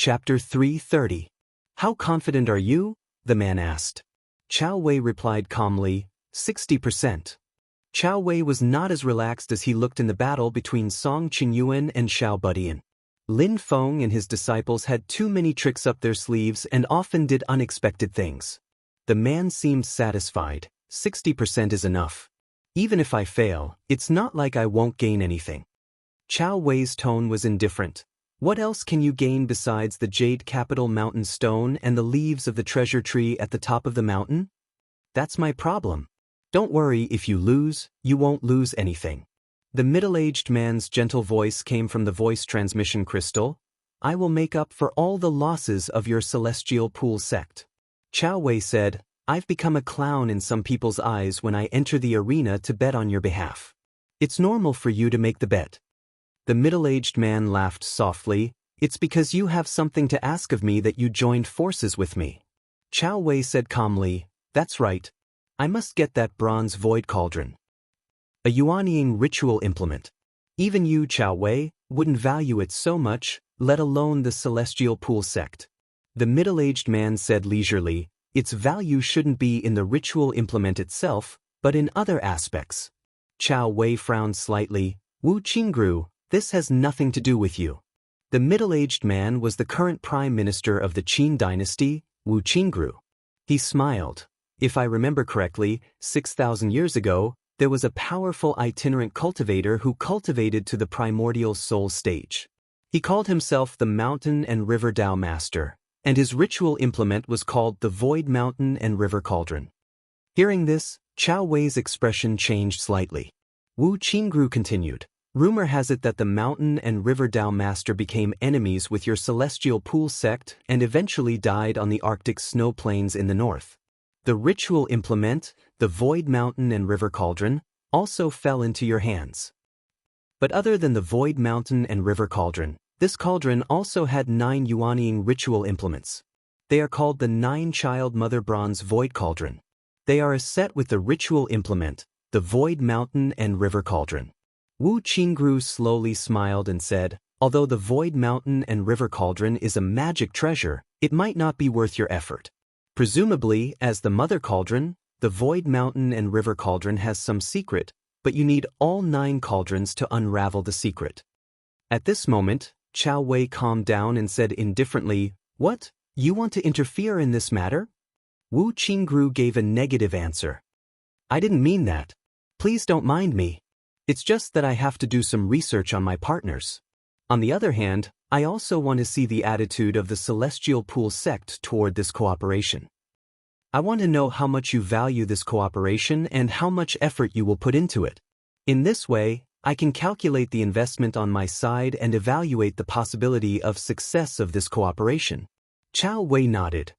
Chapter 330. How confident are you? The man asked. Chao Wei replied calmly, 60%. Chao Wei was not as relaxed as he looked in the battle between Song Qingyuan and Xiao Budian. Lin Feng and his disciples had too many tricks up their sleeves and often did unexpected things. The man seemed satisfied. 60% is enough. Even if I fail, it's not like I won't gain anything. Chao Wei's tone was indifferent. What else can you gain besides the jade capital mountain stone and the leaves of the treasure tree at the top of the mountain? That's my problem. Don't worry, if you lose, you won't lose anything. The middle-aged man's gentle voice came from the voice transmission crystal. I will make up for all the losses of your celestial pool sect. Chao Wei said, I've become a clown in some people's eyes when I enter the arena to bet on your behalf. It's normal for you to make the bet. The middle-aged man laughed softly. It's because you have something to ask of me that you joined forces with me. Chao Wei said calmly, That's right. I must get that bronze void cauldron. A Yuanying ritual implement. Even you, Chao Wei, wouldn't value it so much, let alone the celestial pool sect. The middle-aged man said leisurely, its value shouldn't be in the ritual implement itself, but in other aspects. Chao Wei frowned slightly. Wu Qingru, this has nothing to do with you. The middle-aged man was the current prime minister of the Qin dynasty, Wu Qingru. He smiled. If I remember correctly, 6,000 years ago, there was a powerful itinerant cultivator who cultivated to the primordial soul stage. He called himself the Mountain and River Tao Master, and his ritual implement was called the Void Mountain and River Cauldron. Hearing this, Chao Wei's expression changed slightly. Wu Qingru continued. Rumor has it that the Mountain and River Tao Master became enemies with your celestial pool sect and eventually died on the Arctic snow plains in the north. The ritual implement, the Void Mountain and River Cauldron, also fell into your hands. But other than the Void Mountain and River Cauldron, this cauldron also had 9 Yuanying ritual implements. They are called the 9-Child Mother Bronze Void Cauldron. They are a set with the ritual implement, the Void Mountain and River Cauldron. Wu Qingru slowly smiled and said, although the Void Mountain and River Cauldron is a magic treasure, it might not be worth your effort. Presumably, as the Mother Cauldron, the Void Mountain and River Cauldron has some secret, but you need all 9 cauldrons to unravel the secret. At this moment, Chao Wei calmed down and said indifferently, What? You want to interfere in this matter? Wu Qingru gave a negative answer. I didn't mean that. Please don't mind me. It's just that I have to do some research on my partners. On the other hand, I also want to see the attitude of the Celestial Pool sect toward this cooperation. I want to know how much you value this cooperation and how much effort you will put into it. In this way, I can calculate the investment on my side and evaluate the possibility of success of this cooperation. Chao Wei nodded.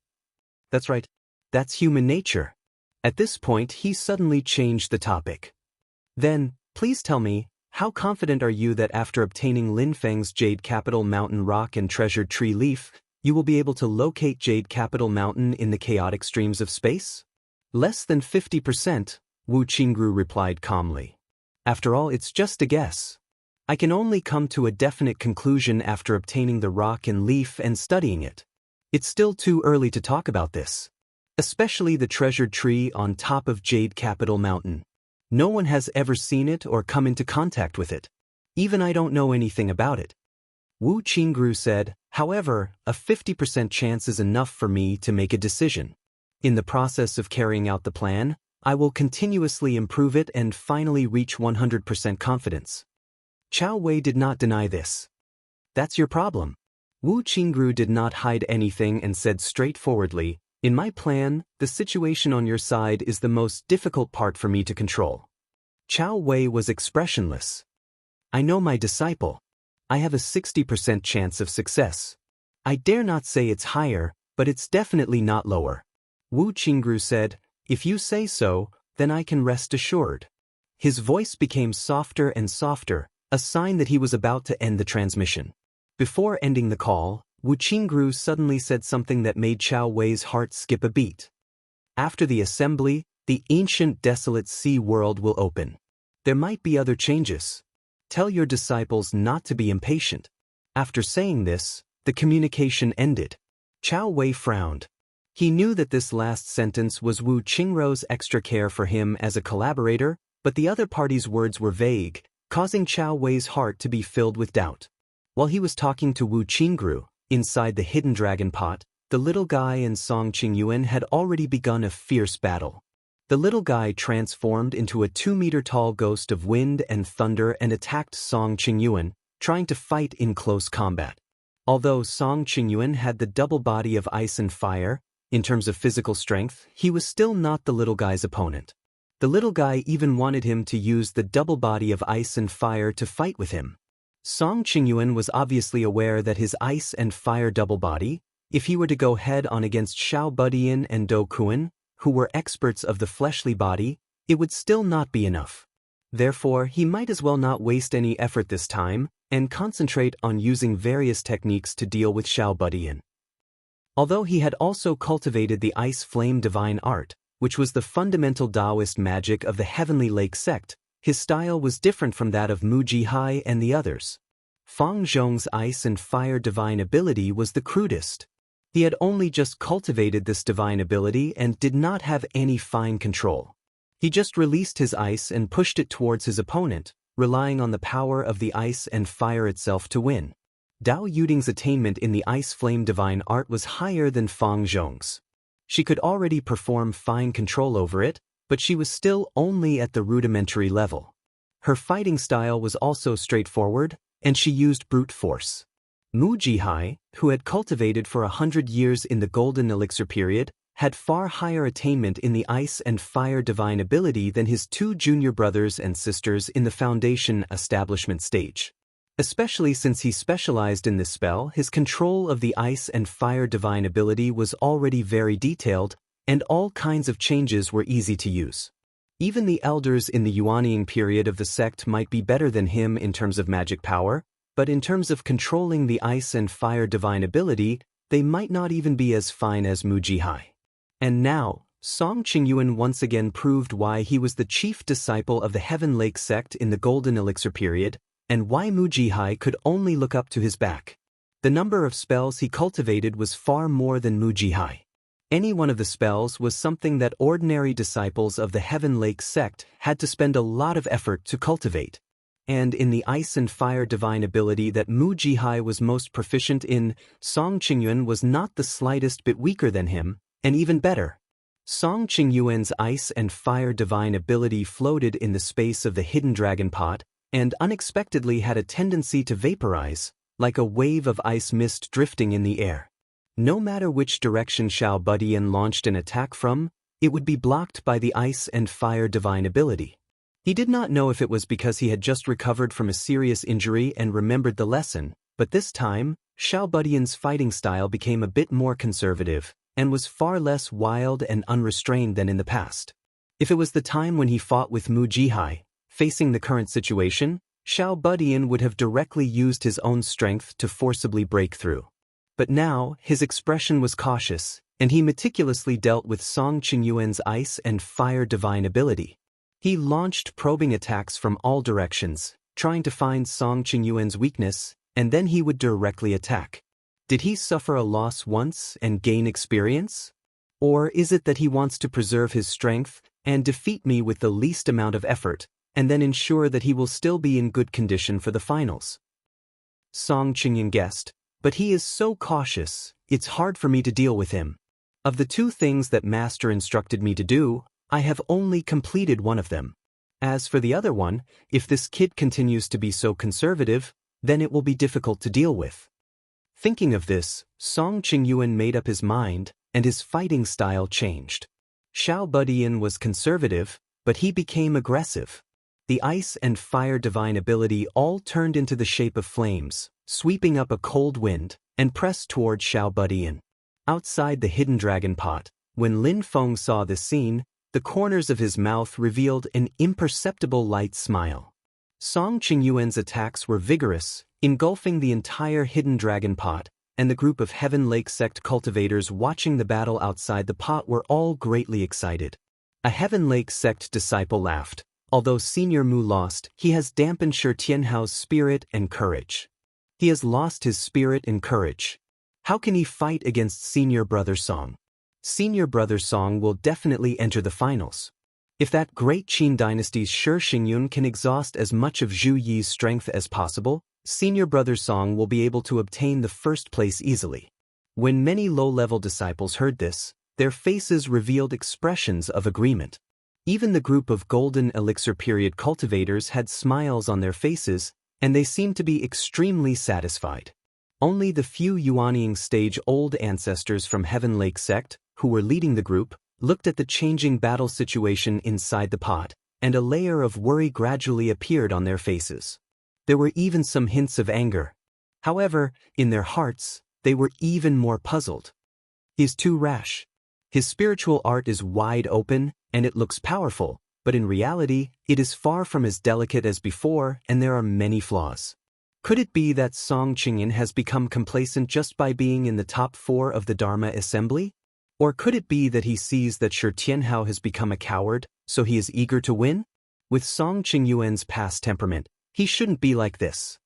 That's right. That's human nature. At this point, he suddenly changed the topic. Then, please tell me, how confident are you that after obtaining Lin Feng's Jade Capital Mountain Rock and Treasured Tree Leaf, you will be able to locate Jade Capital Mountain in the chaotic streams of space? Less than 50%, Wu Qingru replied calmly. After all, it's just a guess. I can only come to a definite conclusion after obtaining the rock and leaf and studying it. It's still too early to talk about this. Especially the treasured tree on top of Jade Capital Mountain. No one has ever seen it or come into contact with it. Even I don't know anything about it. Wu Qingru said, however, a 50% chance is enough for me to make a decision. In the process of carrying out the plan, I will continuously improve it and finally reach 100% confidence. Chao Wei did not deny this. That's your problem. Wu Qingru did not hide anything and said straightforwardly, in my plan, the situation on your side is the most difficult part for me to control. Chao Wei was expressionless. I know my disciple. I have a 60% chance of success. I dare not say it's higher, but it's definitely not lower. Wu Qingru said, if you say so, then I can rest assured. His voice became softer and softer, a sign that he was about to end the transmission. Before ending the call, Wu Qingru suddenly said something that made Chao Wei's heart skip a beat. After the assembly, the ancient desolate sea world will open. There might be other changes. Tell your disciples not to be impatient. After saying this, The communication ended. Chao Wei frowned. He knew that this last sentence was Wu Qingrou's extra care for him as a collaborator, but the other party's words were vague, causing Chao Wei's heart to be filled with doubt. While he was talking to Wu Qingru, inside the hidden dragon pot, the little guy and Song Qingyuan had already begun a fierce battle. The little guy transformed into a 2-meter-tall ghost of wind and thunder and attacked Song Qingyuan, trying to fight in close combat. Although Song Qingyuan had the double body of ice and fire, in terms of physical strength, he was still not the little guy's opponent. The little guy even wanted him to use the double body of ice and fire to fight with him. Song Qingyuan was obviously aware that his ice and fire double body, if he were to go head-on against Xiao Budian and Dou Kuan, who were experts of the fleshly body, it would still not be enough. Therefore, he might as well not waste any effort this time, and concentrate on using various techniques to deal with Xiao Budian. Although he had also cultivated the Ice Flame Divine Art, which was the fundamental Taoist magic of the Heavenly Lake sect, his style was different from that of Mu Jihai and the others. Fang Zhong's Ice and Fire Divine ability was the crudest. He had only just cultivated this divine ability and did not have any fine control. He just released his ice and pushed it towards his opponent, relying on the power of the ice and fire itself to win. Dao Yuding's attainment in the Ice Flame Divine Art was higher than Fang Zhong's. She could already perform fine control over it, but she was still only at the rudimentary level. Her fighting style was also straightforward, and she used brute force. Mu Jihai, who had cultivated for 100 years in the Golden Elixir period, had far higher attainment in the Ice and Fire Divine ability than his 2 junior brothers and sisters in the Foundation establishment stage. Especially since he specialized in this spell, his control of the Ice and Fire Divine ability was already very detailed, and all kinds of changes were easy to use. Even the elders in the Yuanying period of the sect might be better than him in terms of magic power, but in terms of controlling the Ice and Fire Divine ability, they might not even be as fine as Mu Jihai. And now, Song Qingyuan once again proved why he was the chief disciple of the Heaven Lake sect in the Golden Elixir period, and why Mu Jihai could only look up to his back. The number of spells he cultivated was far more than Mu Jihai. Any one of the spells was something that ordinary disciples of the Heaven Lake sect had to spend a lot of effort to cultivate. And in the Ice and Fire Divine ability that Mu Jihai was most proficient in, Song Qingyuan was not the slightest bit weaker than him, and even better. Song Qingyuan's Ice and Fire Divine ability floated in the space of the hidden dragon pot, and unexpectedly had a tendency to vaporize, like a wave of ice mist drifting in the air. No matter which direction Xiao Budian launched an attack from, it would be blocked by the Ice and Fire Divine ability. He did not know if it was because he had just recovered from a serious injury and remembered the lesson, but this time, Xiao Budian's fighting style became a bit more conservative, and was far less wild and unrestrained than in the past. If it was the time when he fought with Mu Jihai, facing the current situation, Xiao Budian would have directly used his own strength to forcibly break through. But now, his expression was cautious, and he meticulously dealt with Song Qingyuan's Ice and Fire Divine ability. He launched probing attacks from all directions, trying to find Song Qingyuan's weakness, and then he would directly attack. Did he suffer a loss once and gain experience? Or is it that he wants to preserve his strength and defeat me with the least amount of effort, and then ensure that he will still be in good condition for the finals? Song Qingyuan guessed, but he is so cautious, it's hard for me to deal with him. Of the 2 things that Master instructed me to do, I have only completed one of them. As for the other one, if this kid continues to be so conservative, then it will be difficult to deal with. Thinking of this, Song Qingyuan made up his mind, and his fighting style changed. Xiao Budian was conservative, but he became aggressive. The Ice and Fire Divine ability all turned into the shape of flames, sweeping up a cold wind, and pressed toward Xiao Budian. Outside the hidden dragon pot, when Lin Feng saw this scene, the corners of his mouth revealed an imperceptible light smile. Song Qingyuan's attacks were vigorous, engulfing the entire hidden dragon pot, and the group of Heaven Lake sect cultivators watching the battle outside the pot were all greatly excited. A Heaven Lake sect disciple laughed. Although Senior Mu lost, he has dampened Shi Tianhao's spirit and courage. He has lost his spirit and courage. How can he fight against Senior Brother Song? Senior Brother Song will definitely enter the finals. If that great Qin dynasty's Shi Xingyun can exhaust as much of Zhu Yi's strength as possible, Senior Brother Song will be able to obtain the first place easily. When many low-level disciples heard this, their faces revealed expressions of agreement. Even the group of Golden Elixir period cultivators had smiles on their faces, and they seemed to be extremely satisfied. Only the few Yuanying stage-old ancestors from Heaven Lake sect, who were leading the group, looked at the changing battle situation inside the pot, and a layer of worry gradually appeared on their faces. There were even some hints of anger. However, in their hearts, they were even more puzzled. He is too rash. His spiritual art is wide open, and it looks powerful, but in reality, it is far from as delicate as before, and there are many flaws. Could it be that Song Qingyan has become complacent just by being in the top 4 of the Dharma assembly? Or could it be that he sees that Shi Tianhao has become a coward, so he is eager to win? With Song Qingyuan's past temperament, he shouldn't be like this.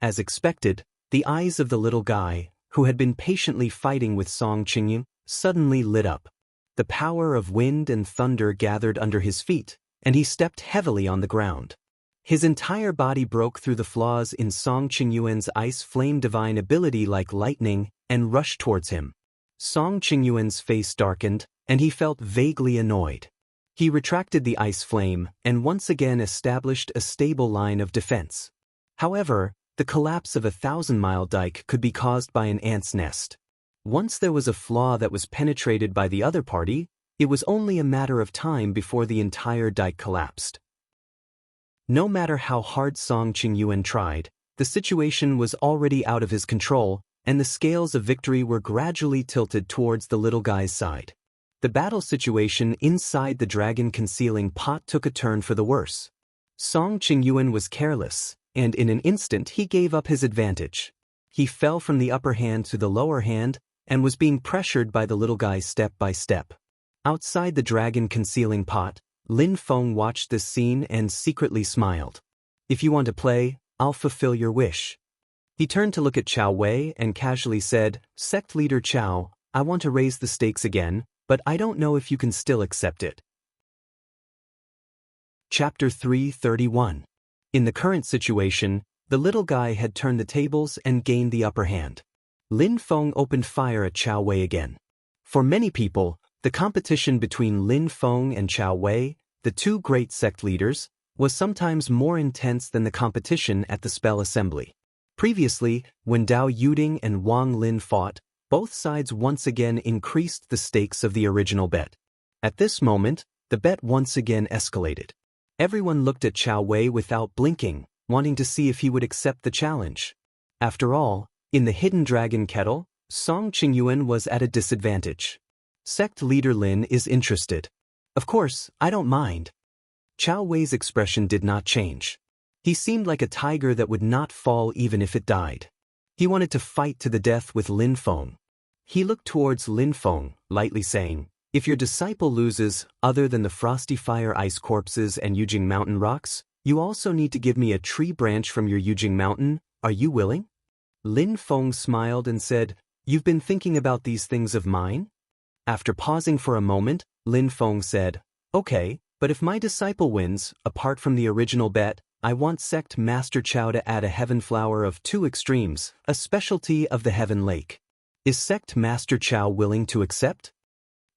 As expected, the eyes of the little guy, who had been patiently fighting with Song Qingyun, suddenly lit up. The power of wind and thunder gathered under his feet, and he stepped heavily on the ground. His entire body broke through the flaws in Song Qingyuan's ice flame divine ability like lightning and rushed towards him. Song Qingyuan's face darkened, and he felt vaguely annoyed. He retracted the ice flame and once again established a stable line of defense. However, the collapse of a 1,000-mile dike could be caused by an ant's nest. Once there was a flaw that was penetrated by the other party, it was only a matter of time before the entire dike collapsed. No matter how hard Song Qingyuan tried, the situation was already out of his control, and the scales of victory were gradually tilted towards the little guy's side. The battle situation inside the dragon-concealing pot took a turn for the worse. Song Qingyuan was careless, and in an instant he gave up his advantage. He fell from the upper hand to the lower hand and was being pressured by the little guy step by step. Outside the dragon-concealing pot, Lin Feng watched this scene and secretly smiled. "If you want to play, I'll fulfill your wish." He turned to look at Chao Wei and casually said, "Sect leader Chao, I want to raise the stakes again, but I don't know if you can still accept it." Chapter 331. In the current situation, the little guy had turned the tables and gained the upper hand. Lin Feng opened fire at Chao Wei again. For many people, the competition between Lin Feng and Chao Wei, the two great sect leaders, was sometimes more intense than the competition at the spell assembly. Previously, when Dao Yuding and Wang Lin fought, both sides once again increased the stakes of the original bet. At this moment, the bet once again escalated. Everyone looked at Chao Wei without blinking, wanting to see if he would accept the challenge. After all, in the Hidden Dragon Kettle, Song Qingyuan was at a disadvantage. Sect leader Lin is interested. Of course, I don't mind. Chao Wei's expression did not change. He seemed like a tiger that would not fall even if it died. He wanted to fight to the death with Lin Feng. He looked towards Lin Feng, lightly saying, "If your disciple loses, other than the Frosty Fire ice corpses and Yujing Mountain rocks, you also need to give me a tree branch from your Yujing Mountain. Are you willing?" Lin Feng smiled and said, "You've been thinking about these things of mine?" After pausing for a moment, Lin Feng said, "Okay, but if my disciple wins, apart from the original bet, I want Sect Master Chao to add a heaven flower of 2 extremes, a specialty of the Heaven Lake. Is Sect Master Chao willing to accept?"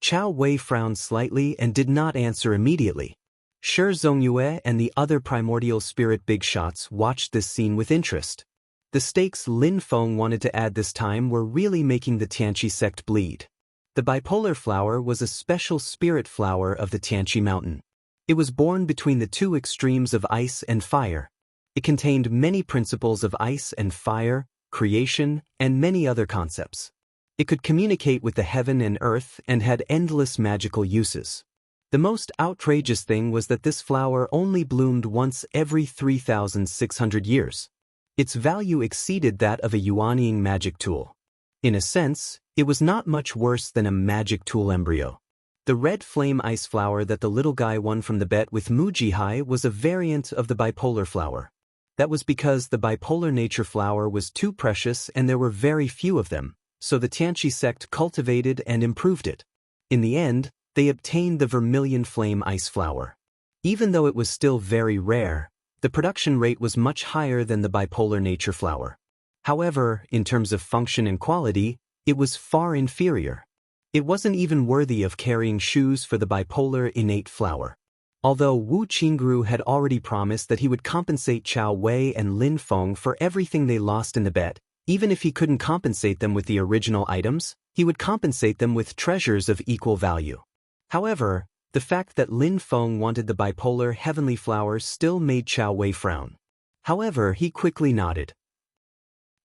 Chao Wei frowned slightly and did not answer immediately. Shi Zongyue and the other primordial spirit big shots watched this scene with interest. The stakes Lin Feng wanted to add this time were really making the Tianqi sect bleed. The bipolar flower was a special spirit flower of the Tianqi mountain. It was born between the 2 extremes of ice and fire. It contained many principles of ice and fire, creation, and many other concepts. It could communicate with the heaven and earth and had endless magical uses. The most outrageous thing was that this flower only bloomed once every 3,600 years. Its value exceeded that of a Yuanying magic tool. In a sense, it was not much worse than a magic tool embryo. The red flame ice flower that the little guy won from the bet with Mujihai was a variant of the bipolar flower. That was because the bipolar nature flower was too precious and there were very few of them, so the Tianqi sect cultivated and improved it. In the end, they obtained the vermilion flame ice flower. Even though it was still very rare, the production rate was much higher than the bipolar nature flower. However, in terms of function and quality, it was far inferior. It wasn't even worthy of carrying shoes for the bipolar innate flower. Although Wu Qingru had already promised that he would compensate Chao Wei and Lin Feng for everything they lost in the bet, even if he couldn't compensate them with the original items, he would compensate them with treasures of equal value. However, the fact that Lin Feng wanted the bipolar heavenly flowers still made Chao Wei frown. However, he quickly nodded.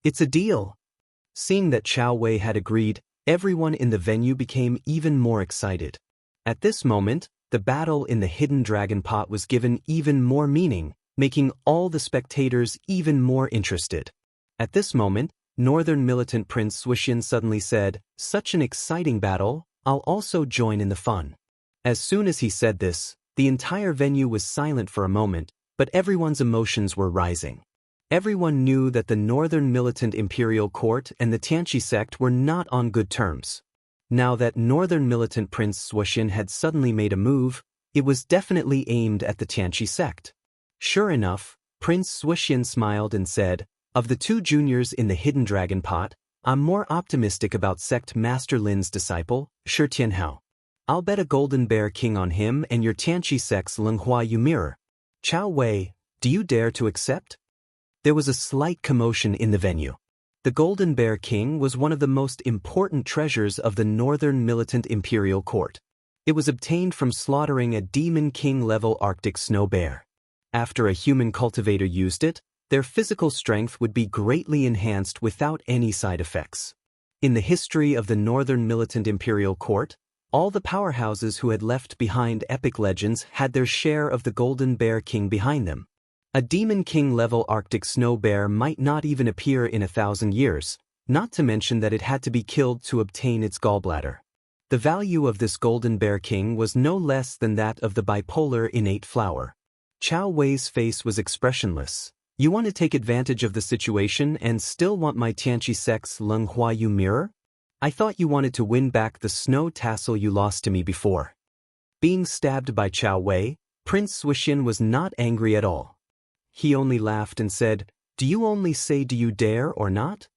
"It's a deal." Seeing that Chao Wei had agreed, everyone in the venue became even more excited. At this moment, the battle in the hidden dragon pot was given even more meaning, making all the spectators even more interested. At this moment, Northern Militant Prince Swishin suddenly said, "Such an exciting battle, I'll also join in the fun." As soon as he said this, the entire venue was silent for a moment, but everyone's emotions were rising. Everyone knew that the Northern Militant Imperial Court and the Tianqi sect were not on good terms. Now that Northern Militant Prince Swishin had suddenly made a move, it was definitely aimed at the Tianqi sect. Sure enough, Prince Swishin smiled and said, "Of the two juniors in the hidden dragon pot, I'm more optimistic about sect Master Lin's disciple, Shi Tianhao. I'll bet a golden bear king on him and your Tianqi sect's Lenghua Yu mirror. Chao Wei, do you dare to accept?" There was a slight commotion in the venue. The Golden Bear King was one of the most important treasures of the Northern Militant Imperial Court. It was obtained from slaughtering a Demon King-level Arctic snow bear. After a human cultivator used it, their physical strength would be greatly enhanced without any side effects. In the history of the Northern Militant Imperial Court, all the powerhouses who had left behind epic legends had their share of the Golden Bear King behind them. A Demon King-level Arctic snow bear might not even appear in 1,000 years, not to mention that it had to be killed to obtain its gallbladder. The value of this Golden Bear King was no less than that of the bipolar innate flower. Chao Wei's face was expressionless. "You want to take advantage of the situation and still want my Tianqi sect's Lenghua Yu mirror? I thought you wanted to win back the snow tassel you lost to me before." Being stabbed by Chao Wei, Prince Swishin was not angry at all. He only laughed and said, "Do you only say do you dare or not?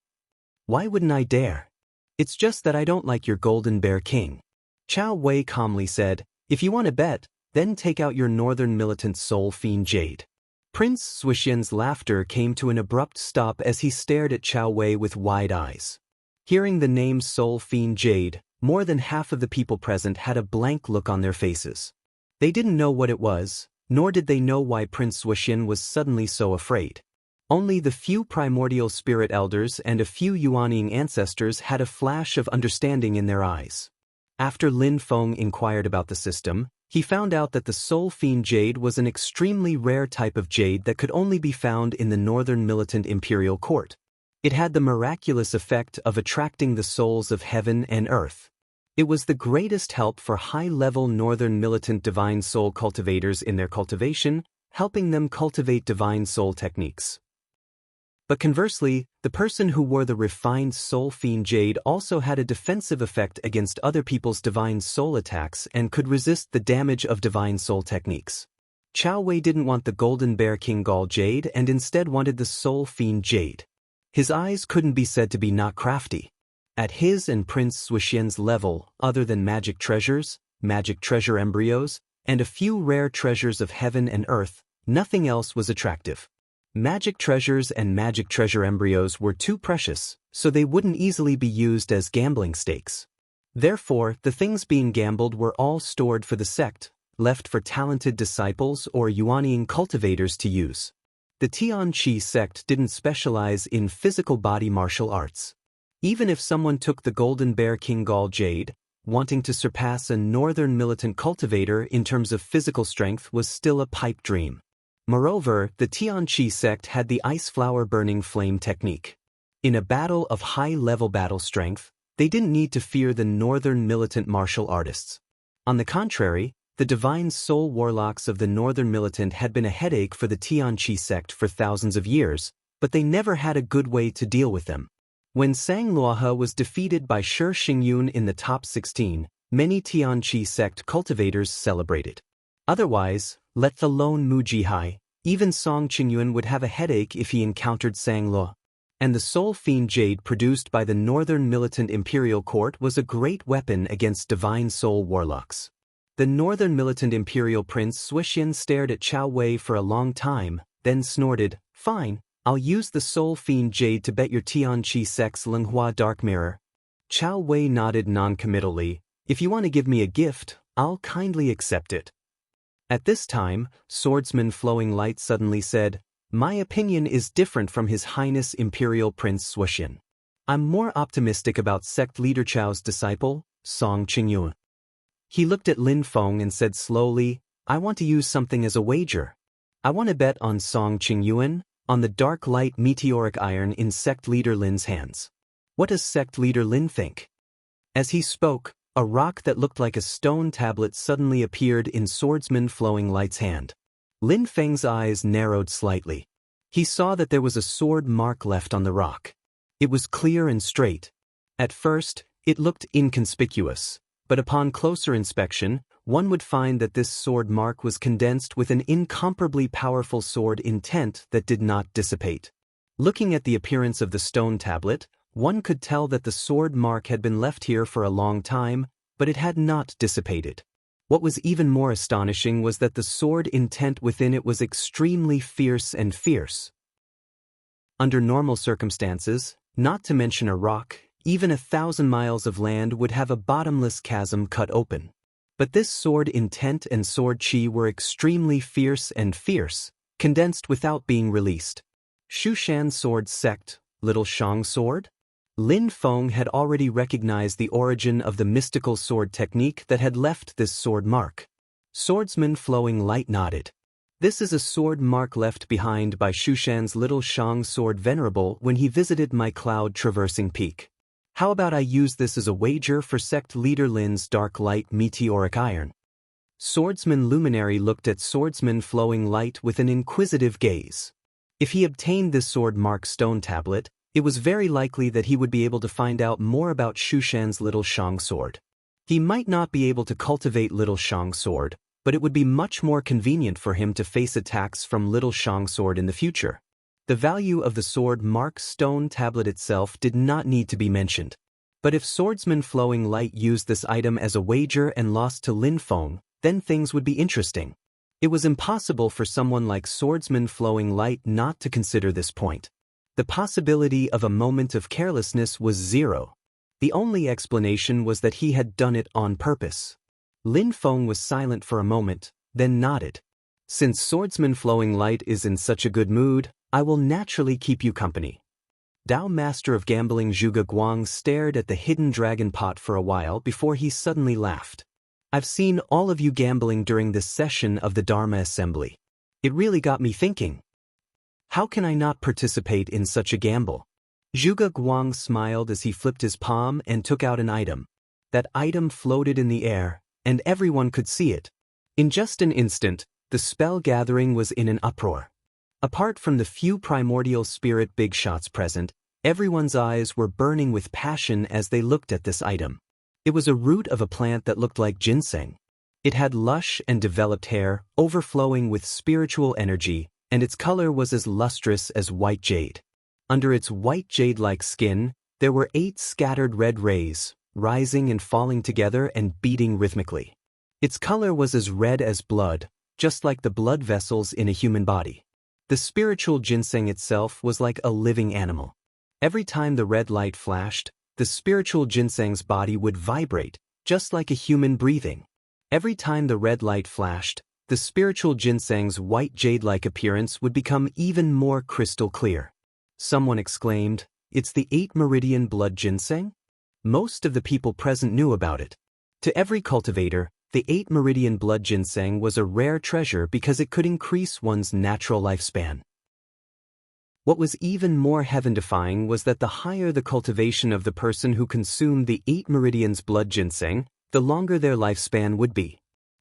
Why wouldn't I dare? It's just that I don't like your Golden Bear King." Chao Wei calmly said, "If you want to bet, then take out your Northern Militant Soul Fiend Jade." Prince Swishin's laughter came to an abrupt stop as he stared at Chao Wei with wide eyes. Hearing the name Soul Fiend Jade, more than half of the people present had a blank look on their faces. They didn't know what it was, nor did they know why Prince Swishin was suddenly so afraid. Only the few primordial spirit elders and a few Yuanying ancestors had a flash of understanding in their eyes. After Lin Feng inquired about the system, he found out that the Soul Fiend Jade was an extremely rare type of jade that could only be found in the Northern Militant Imperial Court. It had the miraculous effect of attracting the souls of heaven and earth. It was the greatest help for high-level Northern Militant Divine Soul cultivators in their cultivation, helping them cultivate Divine Soul techniques. But conversely, the person who wore the refined Soul Fiend Jade also had a defensive effect against other people's Divine Soul attacks and could resist the damage of Divine Soul techniques. Chao Wei didn't want the Golden Bear King Gall Jade and instead wanted the Soul Fiend Jade. His eyes couldn't be said to be not crafty. At his and Prince Swishin's level, other than magic treasure embryos, and a few rare treasures of heaven and earth, nothing else was attractive. Magic treasures and magic treasure embryos were too precious, so they wouldn't easily be used as gambling stakes. Therefore, the things being gambled were all stored for the sect, left for talented disciples or Yuanying cultivators to use. The Tianqi sect didn't specialize in physical body martial arts. Even if someone took the Golden Bear King Gall Jade, wanting to surpass a Northern Militant cultivator in terms of physical strength was still a pipe dream. Moreover, the Tianqi sect had the Ice Flower Burning Flame technique. In a battle of high-level battle strength, they didn't need to fear the Northern Militant martial artists. On the contrary, The divine soul warlocks of the northern militant had been a headache for the Tianqi sect for thousands of years, but they never had a good way to deal with them. When Sang Luohe was defeated by Shi Xingyun in the top 16, many Tianqi sect cultivators celebrated. Otherwise, let alone Mu Jihai, even Song Qingyun would have a headache if he encountered Sang Luo. And the soul fiend jade produced by the northern militant imperial court was a great weapon against divine soul warlocks. The northern militant imperial prince Suixian stared at Chao Wei for a long time, then snorted, "Fine, I'll use the soul fiend jade to bet your Tianqi sect's Linghua dark mirror." Chao Wei nodded non-committally. "If you want to give me a gift, I'll kindly accept it." At this time, swordsman Flowing Light suddenly said, "My opinion is different from His Highness Imperial Prince Suixian. I'm more optimistic about sect leader Chao's disciple, Song Qingyun." He looked at Lin Feng and said slowly, "I want to use something as a wager. I want to bet on Song Qingyun, on the dark light meteoric iron in sect leader Lin's hands. What does sect leader Lin think?" As he spoke, a rock that looked like a stone tablet suddenly appeared in swordsman Flowing Light's hand. Lin Feng's eyes narrowed slightly. He saw that there was a sword mark left on the rock. It was clear and straight. At first, it looked inconspicuous, but upon closer inspection, one would find that this sword mark was condensed with an incomparably powerful sword intent that did not dissipate. Looking at the appearance of the stone tablet, one could tell that the sword mark had been left here for a long time, but it had not dissipated. What was even more astonishing was that the sword intent within it was extremely fierce and fierce. Under normal circumstances, not to mention a rock, even 1,000 miles of land would have a bottomless chasm cut open. But this sword intent and sword chi were extremely fierce and fierce, condensed without being released. Shushan sword sect, Little Shang sword? Lin Feng had already recognized the origin of the mystical sword technique that had left this sword mark. Swordsman Flowing Light nodded. "This is a sword mark left behind by Shushan's Little Shang sword venerable when he visited my cloud-traversing peak. How about I use this as a wager for sect leader Lin's dark light meteoric iron?" Swordsman Luminary looked at Swordsman Flowing Light with an inquisitive gaze. If he obtained this sword mark stone tablet, it was very likely that he would be able to find out more about Shushan's Little Shang sword. He might not be able to cultivate Little Shang sword, but it would be much more convenient for him to face attacks from Little Shang sword in the future. The value of the sword mark stone tablet itself did not need to be mentioned. But if Swordsman Flowing Light used this item as a wager and lost to Lin Feng, then things would be interesting. It was impossible for someone like Swordsman Flowing Light not to consider this point. The possibility of a moment of carelessness was zero. The only explanation was that he had done it on purpose. Lin Feng was silent for a moment, then nodded. "Since Swordsman Flowing Light is in such a good mood, I will naturally keep you company." Dao Master of Gambling Zhuge Guang stared at the hidden dragon pot for a while before he suddenly laughed. "I've seen all of you gambling during this session of the Dharma Assembly. It really got me thinking. How can I not participate in such a gamble?" Zhuge Guang smiled as he flipped his palm and took out an item. That item floated in the air, and everyone could see it. In just an instant, the spell gathering was in an uproar. Apart from the few primordial spirit big shots present, everyone's eyes were burning with passion as they looked at this item. It was a root of a plant that looked like ginseng. It had lush and developed hair, overflowing with spiritual energy, and its color was as lustrous as white jade. Under its white jade-like skin, there were 8 scattered red rays, rising and falling together and beating rhythmically. Its color was as red as blood, just like the blood vessels in a human body. The spiritual ginseng itself was like a living animal. Every time the red light flashed, the spiritual ginseng's body would vibrate, just like a human breathing. Every time the red light flashed, the spiritual ginseng's white jade-like appearance would become even more crystal clear. Someone exclaimed, "It's the 8 meridian blood ginseng?" Most of the people present knew about it. To every cultivator, the 8 meridian blood ginseng was a rare treasure because it could increase one's natural lifespan. What was even more heaven-defying was that the higher the cultivation of the person who consumed the 8 meridians blood ginseng, the longer their lifespan would be.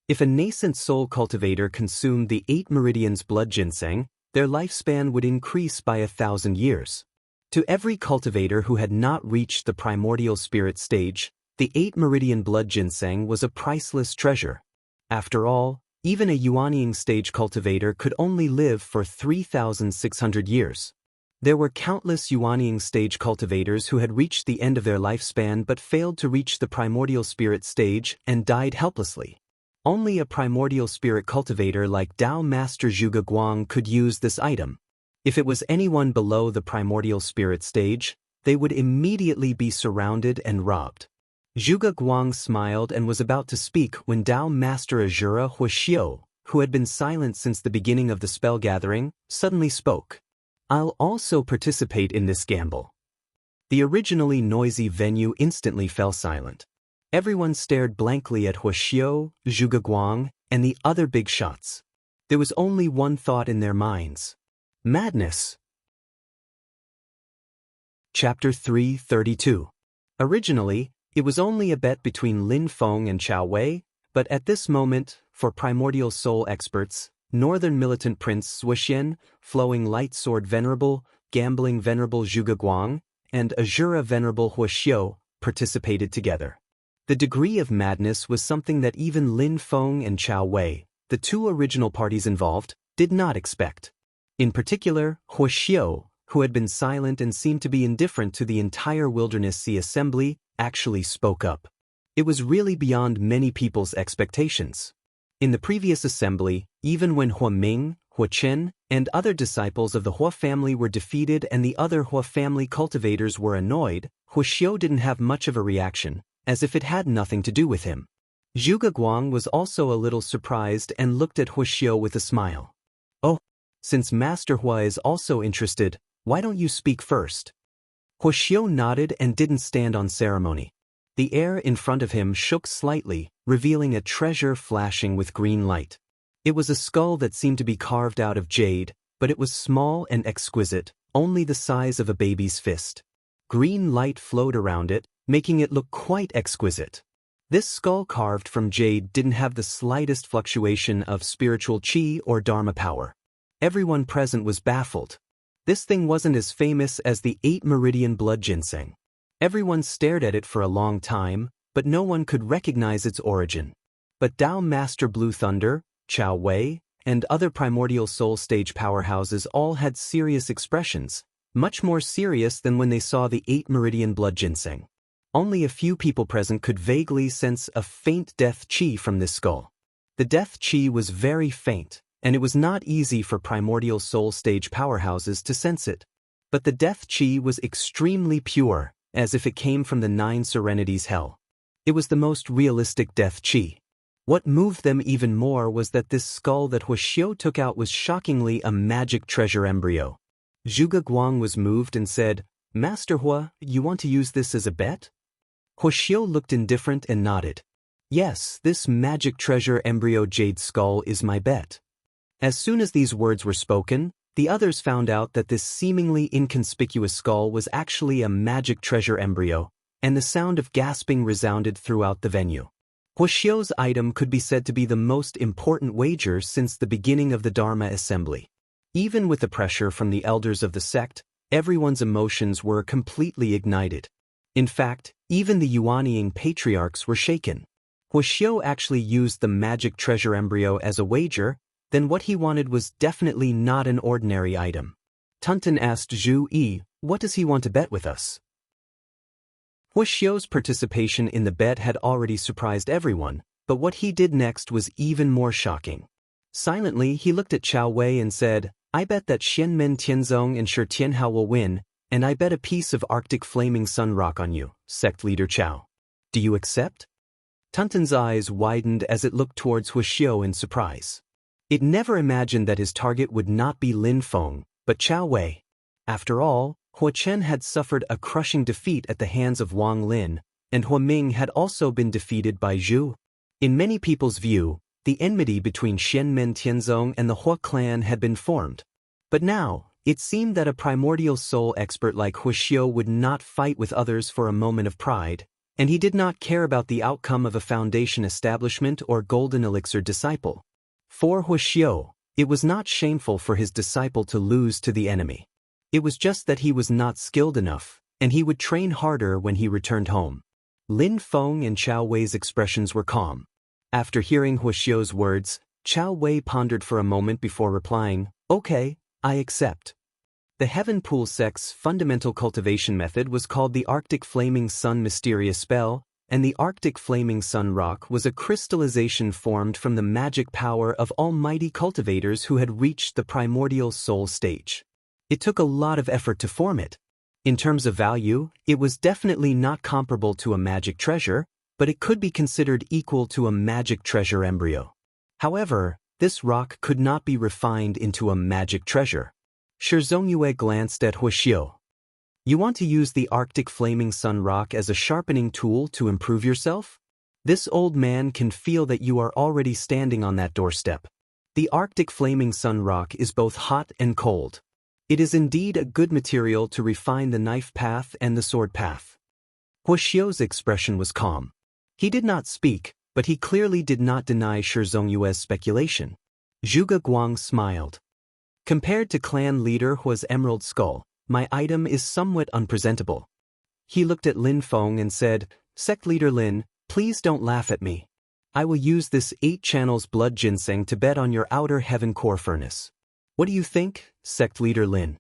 If a nascent soul cultivator consumed the 8 meridians blood ginseng, their lifespan would increase by 1,000 years. To every cultivator who had not reached the primordial spirit stage, the 8 meridian blood ginseng was a priceless treasure. After all, even a Yuanying stage cultivator could only live for 3,600 years. There were countless Yuanying stage cultivators who had reached the end of their lifespan but failed to reach the primordial spirit stage and died helplessly. Only a primordial spirit cultivator like Tao Master Zhuge Guang could use this item. If it was anyone below the primordial spirit stage, they would immediately be surrounded and robbed. Zhuge Guang smiled and was about to speak when Tao Master Azura Huaxiu, who had been silent since the beginning of the spell gathering, suddenly spoke. I'll also participate in this gamble. The originally noisy venue instantly fell silent. Everyone stared blankly at Huaxiu, Zhuge Guang, and the other big shots. There was only one thought in their minds. Madness. Chapter 332. Originally, it was only a bet between Lin Feng and Chao Wei, but at this moment, for primordial soul experts, Northern Militant Prince Zuoxian, Flowing Light Sword Venerable, Gambling Venerable Zhuge Guang, and Azura Venerable Huaxiu participated together. The degree of madness was something that even Lin Feng and Chao Wei, the two original parties involved, did not expect. In particular, Huaxiu, who had been silent and seemed to be indifferent to the entire Wilderness Sea Assembly, actually spoke up. It was really beyond many people's expectations. In the previous assembly, even when Hua Ming, Hua Chen, and other disciples of the Hua family were defeated and the other Hua family cultivators were annoyed, Huaxiu didn't have much of a reaction, as if it had nothing to do with him. Zhuge Guang was also a little surprised and looked at Huaxiu with a smile. Oh, since Master Hua is also interested, why don't you speak first? Huaxiu nodded and didn't stand on ceremony. The air in front of him shook slightly, revealing a treasure flashing with green light. It was a skull that seemed to be carved out of jade, but it was small and exquisite, only the size of a baby's fist. Green light flowed around it, making it look quite exquisite. This skull carved from jade didn't have the slightest fluctuation of spiritual qi or dharma power. Everyone present was baffled. This thing wasn't as famous as the 8 meridian blood ginseng. Everyone stared at it for a long time, but no one could recognize its origin. But Tao Master Blue Thunder, Chao Wei, and other primordial soul stage powerhouses all had serious expressions, much more serious than when they saw the 8 meridian blood ginseng. Only a few people present could vaguely sense a faint death qi from this skull. The death qi was very faint, and it was not easy for primordial soul stage powerhouses to sense it. But the death qi was extremely pure, as if it came from the 9 serenities hell. It was the most realistic death qi. What moved them even more was that this skull that Huaxiu took out was shockingly a magic treasure embryo. Zhuge Guang was moved and said, Master Hua, you want to use this as a bet? Huaxiu looked indifferent and nodded. Yes, this magic treasure embryo jade skull is my bet. As soon as these words were spoken, the others found out that this seemingly inconspicuous skull was actually a magic treasure embryo, and the sound of gasping resounded throughout the venue. Huaxiu's item could be said to be the most important wager since the beginning of the Dharma assembly. Even with the pressure from the elders of the sect, everyone's emotions were completely ignited. In fact, even the Yuanying patriarchs were shaken. Huaxiu actually used the magic treasure embryo as a wager, then what he wanted was definitely not an ordinary item. Tunton asked Zhu Yi, what does he want to bet with us? Huaxiu's participation in the bet had already surprised everyone, but what he did next was even more shocking. Silently, he looked at Chao Wei and said, I bet that Xianmen Tianzong and Shi Tianhao will win, and I bet a piece of Arctic Flaming Sun Rock on you, sect leader Chao. Do you accept? Tunton's eyes widened as it looked towards Huaxiu in surprise. It never imagined that his target would not be Lin Feng, but Chao Wei. After all, Hua Chen had suffered a crushing defeat at the hands of Wang Lin, and Hua Ming had also been defeated by Zhu. In many people's view, the enmity between Xianmen Tianzong and the Hua clan had been formed. But now, it seemed that a primordial soul expert like Huaxiu would not fight with others for a moment of pride, and he did not care about the outcome of a foundation establishment or golden elixir disciple. For Huixiu, it was not shameful for his disciple to lose to the enemy. It was just that he was not skilled enough, and he would train harder when he returned home. Lin Feng and Chao Wei's expressions were calm. After hearing Huixiu's words, Chao Wei pondered for a moment before replying, "Okay, I accept." The Heaven Pool sect's fundamental cultivation method was called the Arctic Flaming Sun Mysterious Spell, and the Arctic Flaming Sun Rock was a crystallization formed from the magic power of almighty cultivators who had reached the primordial soul stage. It took a lot of effort to form it. In terms of value, it was definitely not comparable to a magic treasure, but it could be considered equal to a magic treasure embryo. However, this rock could not be refined into a magic treasure. Shi Zhongyue glanced at Huixiu. "You want to use the Arctic Flaming Sun Rock as a sharpening tool to improve yourself? This old man can feel that you are already standing on that doorstep. The Arctic Flaming Sun Rock is both hot and cold. It is indeed a good material to refine the knife path and the sword path." Huixiu's expression was calm. He did not speak, but he clearly did not deny Shi Zhongyue's speculation. Zhuge Guang smiled. "Compared to clan leader Hua's Emerald Skull, my item is somewhat unpresentable." He looked at Lin Feng and said, "Sect leader Lin, please don't laugh at me. I will use this 8 channels blood ginseng to bet on your outer heaven core furnace. What do you think, Sect leader Lin?"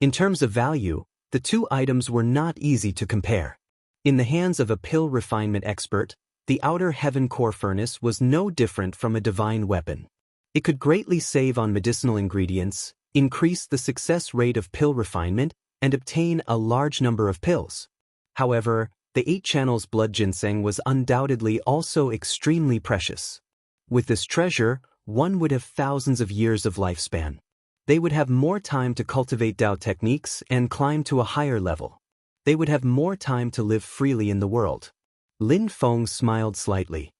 In terms of value, the two items were not easy to compare. In the hands of a pill refinement expert, the outer heaven core furnace was no different from a divine weapon. It could greatly save on medicinal ingredients, increase the success rate of pill refinement, and obtain a large number of pills. However, the 8 channels blood ginseng was undoubtedly also extremely precious. With this treasure, one would have thousands of years of lifespan. They would have more time to cultivate Dao techniques and climb to a higher level. They would have more time to live freely in the world. Lin Feng smiled slightly.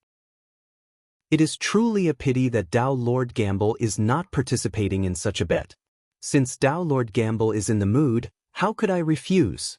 "It is truly a pity that Dao Lord Gamble is not participating in such a bet. Since Dao Lord Gamble is in the mood, how could I refuse?"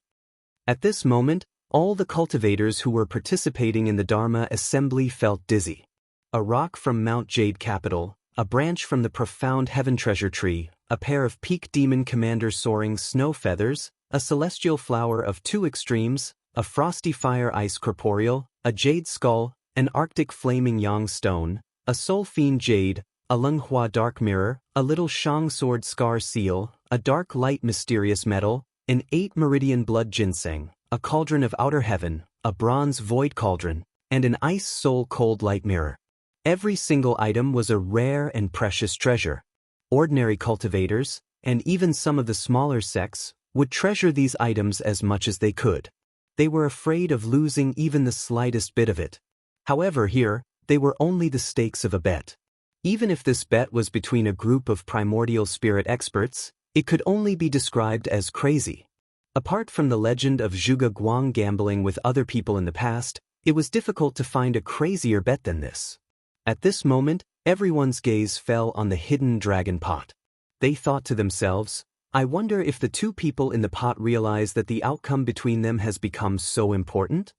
At this moment, all the cultivators who were participating in the Dharma assembly felt dizzy. A rock from Mount Jade Capital, a branch from the profound heaven treasure tree, a pair of peak demon commander soaring snow feathers, a celestial flower of 2 extremes, a frosty fire ice corporeal, a jade skull, an arctic flaming yang stone, a soul fiend jade, a Lenghua dark mirror, a little shang sword scar seal, a dark light mysterious metal, an 8 meridian blood ginseng, a cauldron of outer heaven, a bronze void cauldron, and an ice soul cold light mirror. Every single item was a rare and precious treasure. Ordinary cultivators, and even some of the smaller sects, would treasure these items as much as they could. They were afraid of losing even the slightest bit of it. However, here, they were only the stakes of a bet. Even if this bet was between a group of primordial spirit experts, it could only be described as crazy. Apart from the legend of Zhuge Guang gambling with other people in the past, it was difficult to find a crazier bet than this. At this moment, everyone's gaze fell on the hidden dragon pot. They thought to themselves, "I wonder if the 2 people in the pot realize that the outcome between them has become so important?"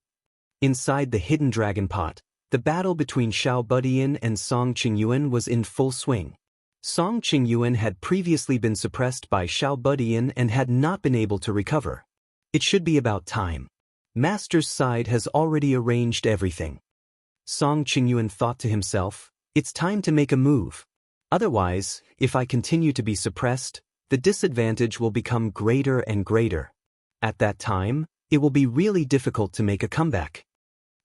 Inside the hidden dragon pot, the battle between Xiao Budian and Song Qingyuan was in full swing. Song Qingyuan had previously been suppressed by Xiao Budian and had not been able to recover. It should be about time. Master's side has already arranged everything. Song Qingyuan thought to himself, "It's time to make a move. Otherwise, if I continue to be suppressed, the disadvantage will become greater and greater. At that time, it will be really difficult to make a comeback."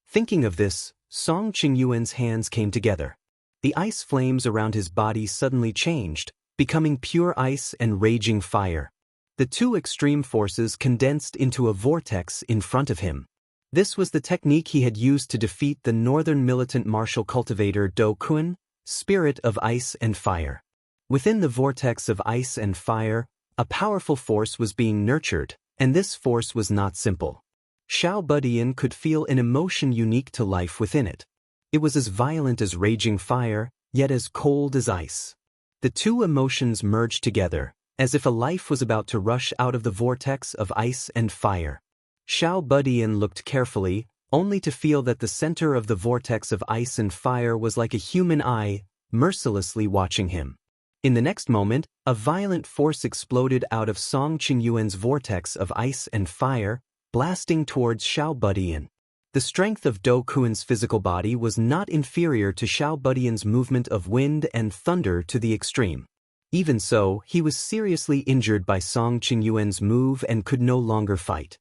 Thinking of this, Song Qingyuan's hands came together. The ice flames around his body suddenly changed, becoming pure ice and raging fire. The 2 extreme forces condensed into a vortex in front of him. This was the technique he had used to defeat the northern militant martial cultivator Do Kun, spirit of ice and fire. Within the vortex of ice and fire, a powerful force was being nurtured, and this force was not simple. Xiao Budian could feel an emotion unique to life within it. It was as violent as raging fire, yet as cold as ice. The 2 emotions merged together, as if a life was about to rush out of the vortex of ice and fire. Xiao Budian looked carefully, only to feel that the center of the vortex of ice and fire was like a human eye, mercilessly watching him. In the next moment, a violent force exploded out of Song Qingyuan's vortex of ice and fire, blasting towards Xiao Budian. The strength of Do Kuan's physical body was not inferior to Xiao Budian's movement of wind and thunder to the extreme. Even so, he was seriously injured by Song Qingyuan's move and could no longer fight.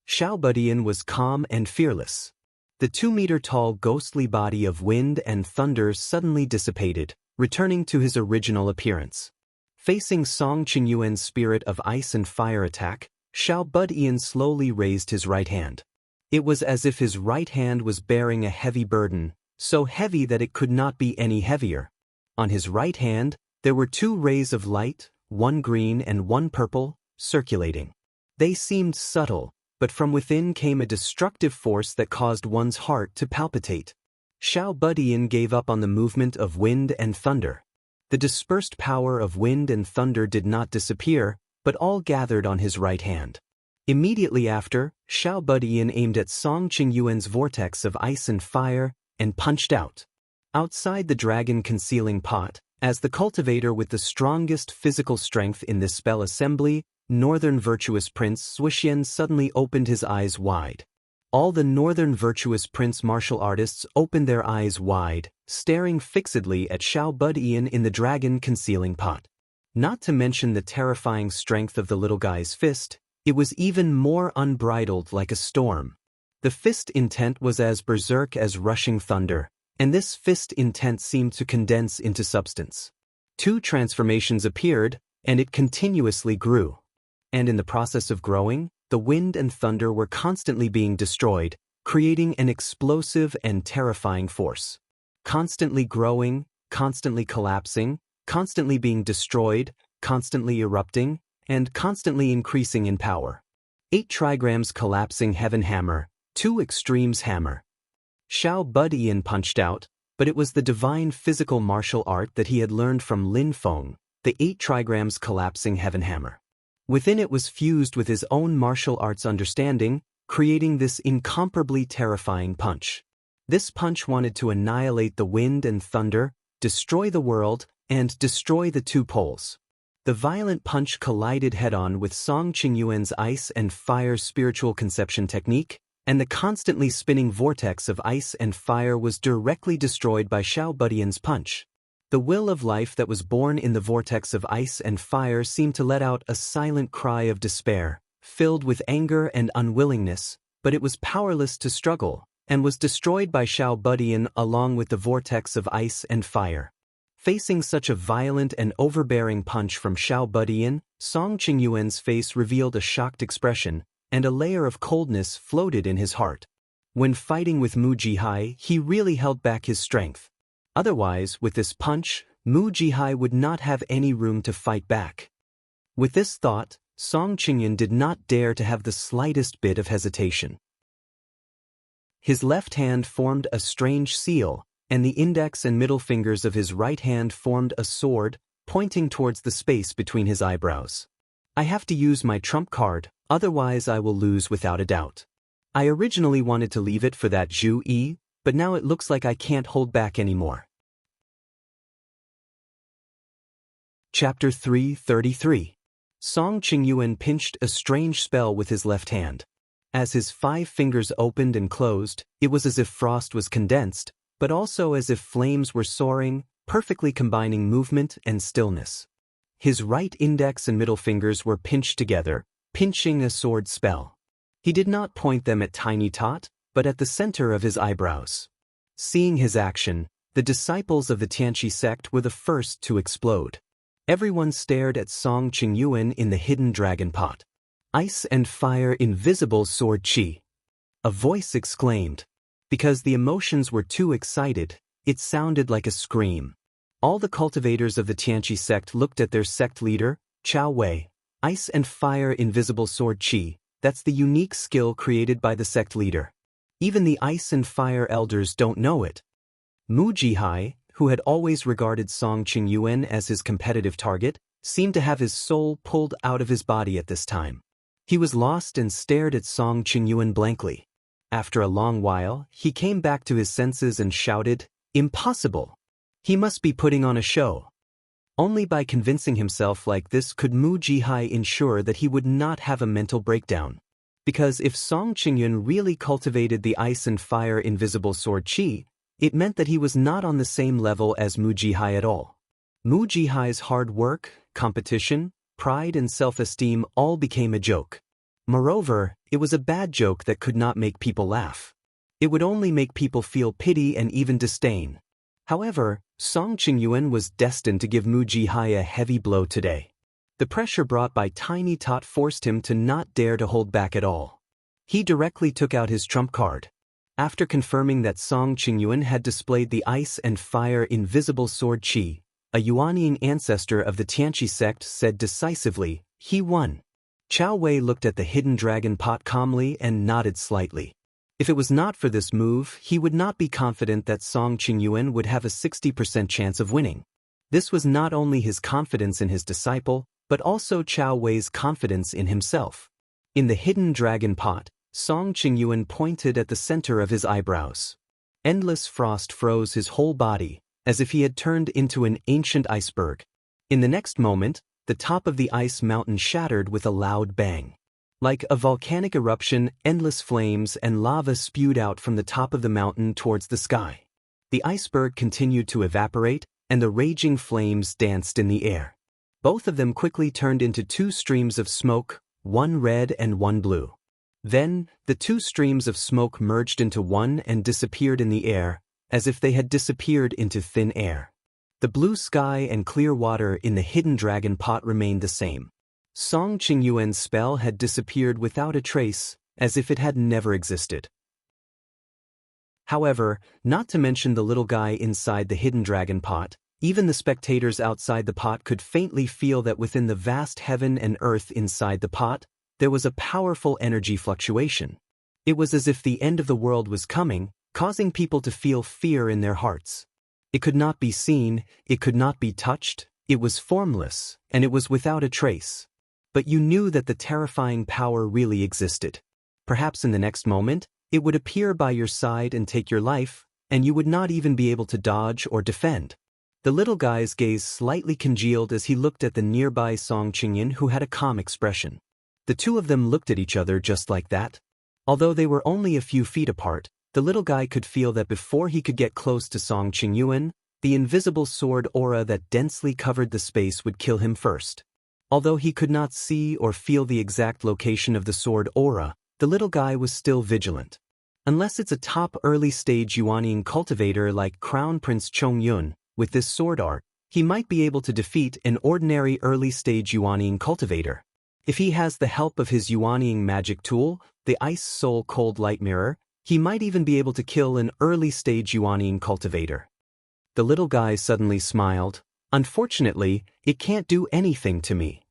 Xiao Budian was calm and fearless. The 2-meter-tall ghostly body of wind and thunder suddenly dissipated, returning to his original appearance. Facing Song Qingyuan's spirit of ice and fire attack, Xiao Budian slowly raised his right hand. It was as if his right hand was bearing a heavy burden, so heavy that it could not be any heavier. On his right hand, there were 2 rays of light, one green and one purple, circulating. They seemed subtle, but from within came a destructive force that caused one's heart to palpitate. Xiao Budian gave up on the movement of wind and thunder. The dispersed power of wind and thunder did not disappear, but all gathered on his right hand. Immediately after, Xiao Budian aimed at Song Qingyuan's vortex of ice and fire, and punched out. Outside the dragon-concealing pot, as the cultivator with the strongest physical strength in this spell assembly, Northern Virtuous Prince Swishian suddenly opened his eyes wide. All the Northern Virtuous Prince martial artists opened their eyes wide, staring fixedly at Xiao Budian in the dragon-concealing pot. Not to mention the terrifying strength of the little guy's fist, it was even more unbridled, like a storm. The fist intent was as berserk as rushing thunder, and this fist intent seemed to condense into substance. 2 transformations appeared, and it continuously grew. And in the process of growing, the wind and thunder were constantly being destroyed, creating an explosive and terrifying force. Constantly growing, constantly collapsing, constantly being destroyed, constantly erupting, and constantly increasing in power. 8 trigrams collapsing heaven hammer, 2 extremes hammer. Xiao Budian punched out, but it was the divine physical martial art that he had learned from Lin Feng, the 8 trigrams collapsing heaven hammer. Within it was fused with his own martial arts understanding, creating this incomparably terrifying punch. This punch wanted to annihilate the wind and thunder, destroy the world, and destroy the 2 poles. The violent punch collided head-on with Song Qingyuan's ice and fire spiritual conception technique, and the constantly spinning vortex of ice and fire was directly destroyed by Xiao Budian's punch. The will of life that was born in the vortex of ice and fire seemed to let out a silent cry of despair, filled with anger and unwillingness, but it was powerless to struggle, and was destroyed by Xiao Budian along with the vortex of ice and fire. Facing such a violent and overbearing punch from Xiao Budian, Song Qingyuan's face revealed a shocked expression, and a layer of coldness floated in his heart. When fighting with Mu Jihai, he really held back his strength. Otherwise, with this punch, Mu Jihai would not have any room to fight back. With this thought, Song Qingyuan did not dare to have the slightest bit of hesitation. His left hand formed a strange seal, and the index and middle fingers of his right hand formed a sword, pointing towards the space between his eyebrows. I have to use my trump card, otherwise I will lose without a doubt. I originally wanted to leave it for that Zhu Yi, but now it looks like I can't hold back anymore. Chapter 333. Song Qingyuan pinched a strange spell with his left hand. As his 5 fingers opened and closed, it was as if frost was condensed, but also as if flames were soaring, perfectly combining movement and stillness. His right index and middle fingers were pinched together, pinching a sword spell. He did not point them at Tiny Tot, but at the center of his eyebrows. Seeing his action, the disciples of the Tianqi sect were the first to explode. Everyone stared at Song Qingyuan in the hidden dragon pot. Ice and fire invisible sword qi. A voice exclaimed. Because the emotions were too excited, it sounded like a scream. All the cultivators of the Tianqi sect looked at their sect leader, Chao Wei. Ice and fire invisible sword qi, that's the unique skill created by the sect leader. Even the ice and fire elders don't know it. Mu Jihai, who had always regarded Song Qingyuan as his competitive target, seemed to have his soul pulled out of his body at this time. He was lost and stared at Song Qingyuan blankly. After a long while, he came back to his senses and shouted, "Impossible! He must be putting on a show." Only by convincing himself like this could Mu Jihai ensure that he would not have a mental breakdown. Because if Song Qingyun really cultivated the ice and fire invisible sword qi, it meant that he was not on the same level as Mu Jihai at all. Mu Jihai's hard work, competition, pride and self-esteem all became a joke. Moreover, it was a bad joke that could not make people laugh. It would only make people feel pity and even disdain. However, Song Qingyun was destined to give Mu Jihai a heavy blow today. The pressure brought by Tiny Tot forced him to not dare to hold back at all. He directly took out his trump card. After confirming that Song Qingyun had displayed the ice and fire invisible sword qi, a Yuanying ancestor of the Tianqi sect said decisively, "He won." Chao Wei looked at the hidden dragon pot calmly and nodded slightly. If it was not for this move, he would not be confident that Song Qingyun would have a 60% chance of winning. This was not only his confidence in his disciple, but also Chao Wei's confidence in himself. In the hidden dragon pot, Song Qingyun pointed at the center of his eyebrows. Endless frost froze his whole body, as if he had turned into an ancient iceberg. In the next moment, the top of the ice mountain shattered with a loud bang. Like a volcanic eruption, endless flames and lava spewed out from the top of the mountain towards the sky. The iceberg continued to evaporate, and the raging flames danced in the air. Both of them quickly turned into two streams of smoke, one red and one blue. Then, the two streams of smoke merged into one and disappeared in the air, as if they had disappeared into thin air. The blue sky and clear water in the hidden dragon pot remained the same. Song Qingyuan's spell had disappeared without a trace, as if it had never existed. However, not to mention the little guy inside the hidden dragon pot, even the spectators outside the pot could faintly feel that within the vast heaven and earth inside the pot, there was a powerful energy fluctuation. It was as if the end of the world was coming, causing people to feel fear in their hearts. It could not be seen, it could not be touched, it was formless, and it was without a trace. But you knew that the terrifying power really existed. Perhaps in the next moment, it would appear by your side and take your life, and you would not even be able to dodge or defend. The little guy's gaze slightly congealed as he looked at the nearby Song Qingyun, who had a calm expression. The two of them looked at each other just like that. Although they were only a few feet apart, the little guy could feel that before he could get close to Song Qingyun, the invisible sword aura that densely covered the space would kill him first. Although he could not see or feel the exact location of the sword aura, the little guy was still vigilant. Unless it's a top early-stage Yuanying cultivator like Crown Prince Chongyun, with this sword art, he might be able to defeat an ordinary early-stage Yuanying cultivator. If he has the help of his Yuanying magic tool, the Ice Soul Cold Light Mirror, he might even be able to kill an early-stage Yuanying cultivator. The little guy suddenly smiled. "Unfortunately, it can't do anything to me."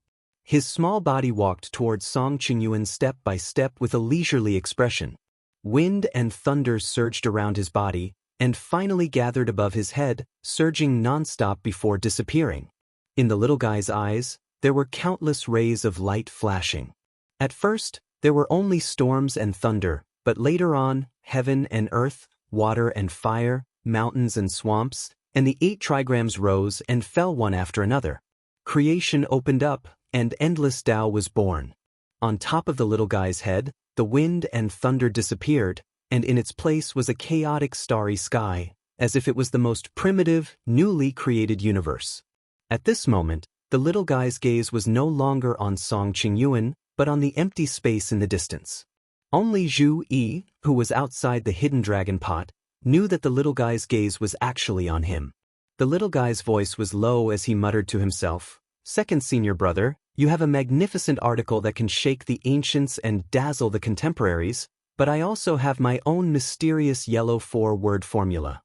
His small body walked towards Song Qingyuan step by step with a leisurely expression. Wind and thunder surged around his body, and finally gathered above his head, surging non-stop before disappearing. In the little guy's eyes, there were countless rays of light flashing. At first, there were only storms and thunder, but later on, heaven and earth, water and fire, mountains and swamps, and the 8 trigrams rose and fell one after another. Creation opened up, and endless Tao was born. On top of the little guy's head, the wind and thunder disappeared, and in its place was a chaotic starry sky, as if it was the most primitive, newly created universe. At this moment, the little guy's gaze was no longer on Song Qingyuan, but on the empty space in the distance. Only Zhu Yi, who was outside the hidden dragon pot, knew that the little guy's gaze was actually on him. The little guy's voice was low as he muttered to himself, "Second senior brother, you have a magnificent article that can shake the ancients and dazzle the contemporaries, but I also have my own mysterious yellow 4-word formula."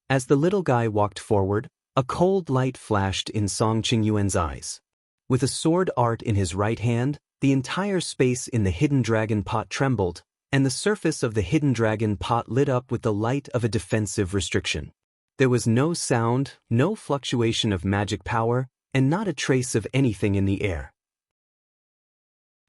As the little guy walked forward, a cold light flashed in Song Qingyuan's eyes. With a sword art in his right hand, the entire space in the hidden dragon pot trembled, and the surface of the hidden dragon pot lit up with the light of a defensive restriction. There was no sound, no fluctuation of magic power, and not a trace of anything in the air.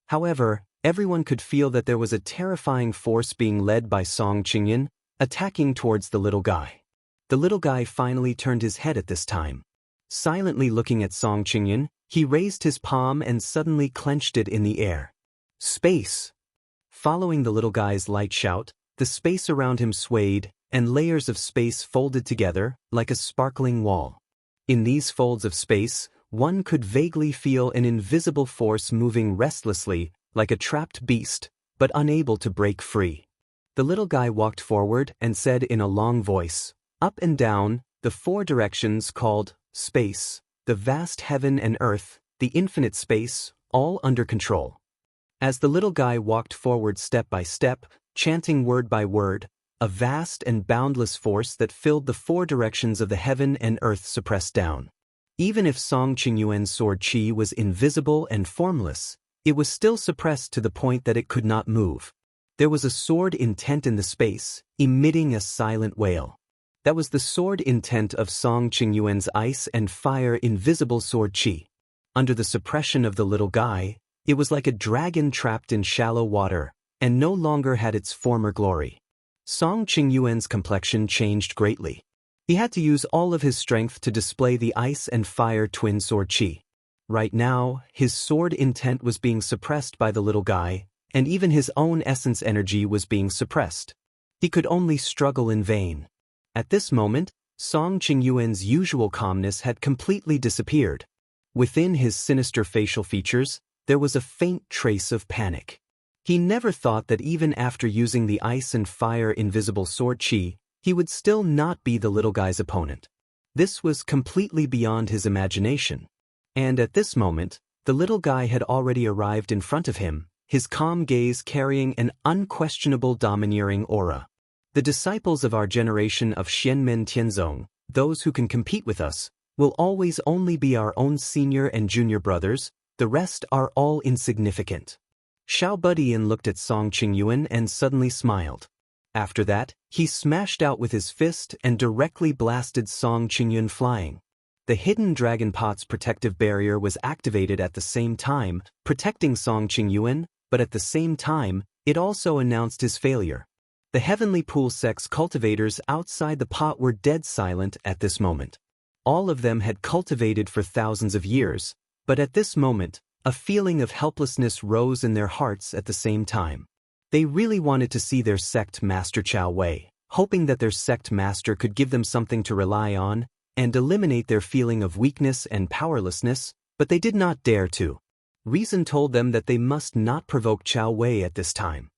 However, Everyone could feel that there was a terrifying force being led by Song Qingyun, attacking towards the little guy. The little guy finally turned his head at this time. Silently looking at Song Qingyun, he raised his palm and suddenly clenched it in the air. Space! Following the little guy's light shout, the space around him swayed, and layers of space folded together, like a sparkling wall. In these folds of space, one could vaguely feel an invisible force moving restlessly, like a trapped beast, but unable to break free. The little guy walked forward and said in a long voice, "Up and down, the four directions called space, the vast heaven and earth, the infinite space, all under control." As the little guy walked forward step by step, chanting word by word, a vast and boundless force that filled the four directions of the heaven and earth suppressed down. Even if Song Qingyuan's sword qi was invisible and formless, it was still suppressed to the point that it could not move. There was a sword intent in the space, emitting a silent wail. That was the sword intent of Song Qingyuan's ice and fire invisible sword qi. Under the suppression of the little guy, it was like a dragon trapped in shallow water, and no longer had its former glory. Song Qingyuan's complexion changed greatly. He had to use all of his strength to display the ice and fire twin sword qi. Right now, his sword intent was being suppressed by the little guy, and even his own essence energy was being suppressed. He could only struggle in vain. At this moment, Song Qingyuan's usual calmness had completely disappeared. Within his sinister facial features, there was a faint trace of panic. He never thought that even after using the ice and fire invisible sword qi, he would still not be the little guy's opponent. This was completely beyond his imagination. And at this moment, the little guy had already arrived in front of him, his calm gaze carrying an unquestionable domineering aura. The disciples of our generation of Xianmen Tianzong, those who can compete with us, will always only be our own senior and junior brothers, the rest are all insignificant. Xiao Budian looked at Song Qingyuan and suddenly smiled. After that, he smashed out with his fist and directly blasted Song Qingyuan flying. The hidden dragon pot's protective barrier was activated at the same time, protecting Song Qingyuan, but at the same time, it also announced his failure. The Heavenly Pool Sect's cultivators outside the pot were dead silent at this moment. All of them had cultivated for thousands of years, but at this moment, a feeling of helplessness rose in their hearts at the same time. They really wanted to see their sect master Chao Wei, hoping that their sect master could give them something to rely on and eliminate their feeling of weakness and powerlessness, but they did not dare to. Reason told them that they must not provoke Chao Wei at this time.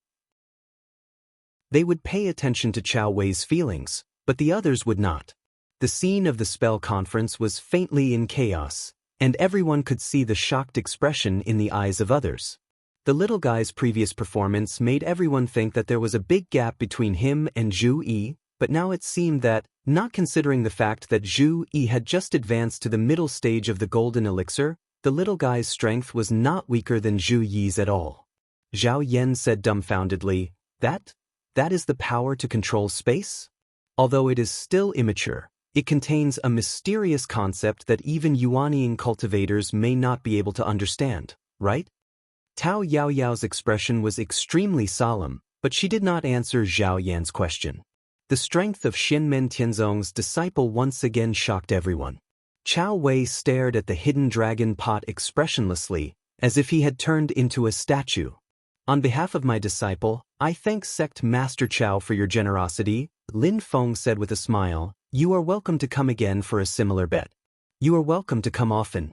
They would pay attention to Chao Wei's feelings, but the others would not. The scene of the spell conference was faintly in chaos, and everyone could see the shocked expression in the eyes of others. The little guy's previous performance made everyone think that there was a big gap between him and Zhu Yi, but now it seemed that, not considering the fact that Zhu Yi had just advanced to the middle stage of the golden elixir, the little guy's strength was not weaker than Zhu Yi's at all. Zhao Yan said dumbfoundedly, That is the power to control space? Although it is still immature, it contains a mysterious concept that even Yuanian cultivators may not be able to understand, right? Tao Yaoyao's expression was extremely solemn, but she did not answer Zhao Yan's question. The strength of Xianmen Tianzong's disciple once again shocked everyone. Chao Wei stared at the hidden dragon pot expressionlessly, as if he had turned into a statue. On behalf of my disciple, I thank Sect Master Chao for your generosity, Lin Feng said with a smile. You are welcome to come again for a similar bet. You are welcome to come often.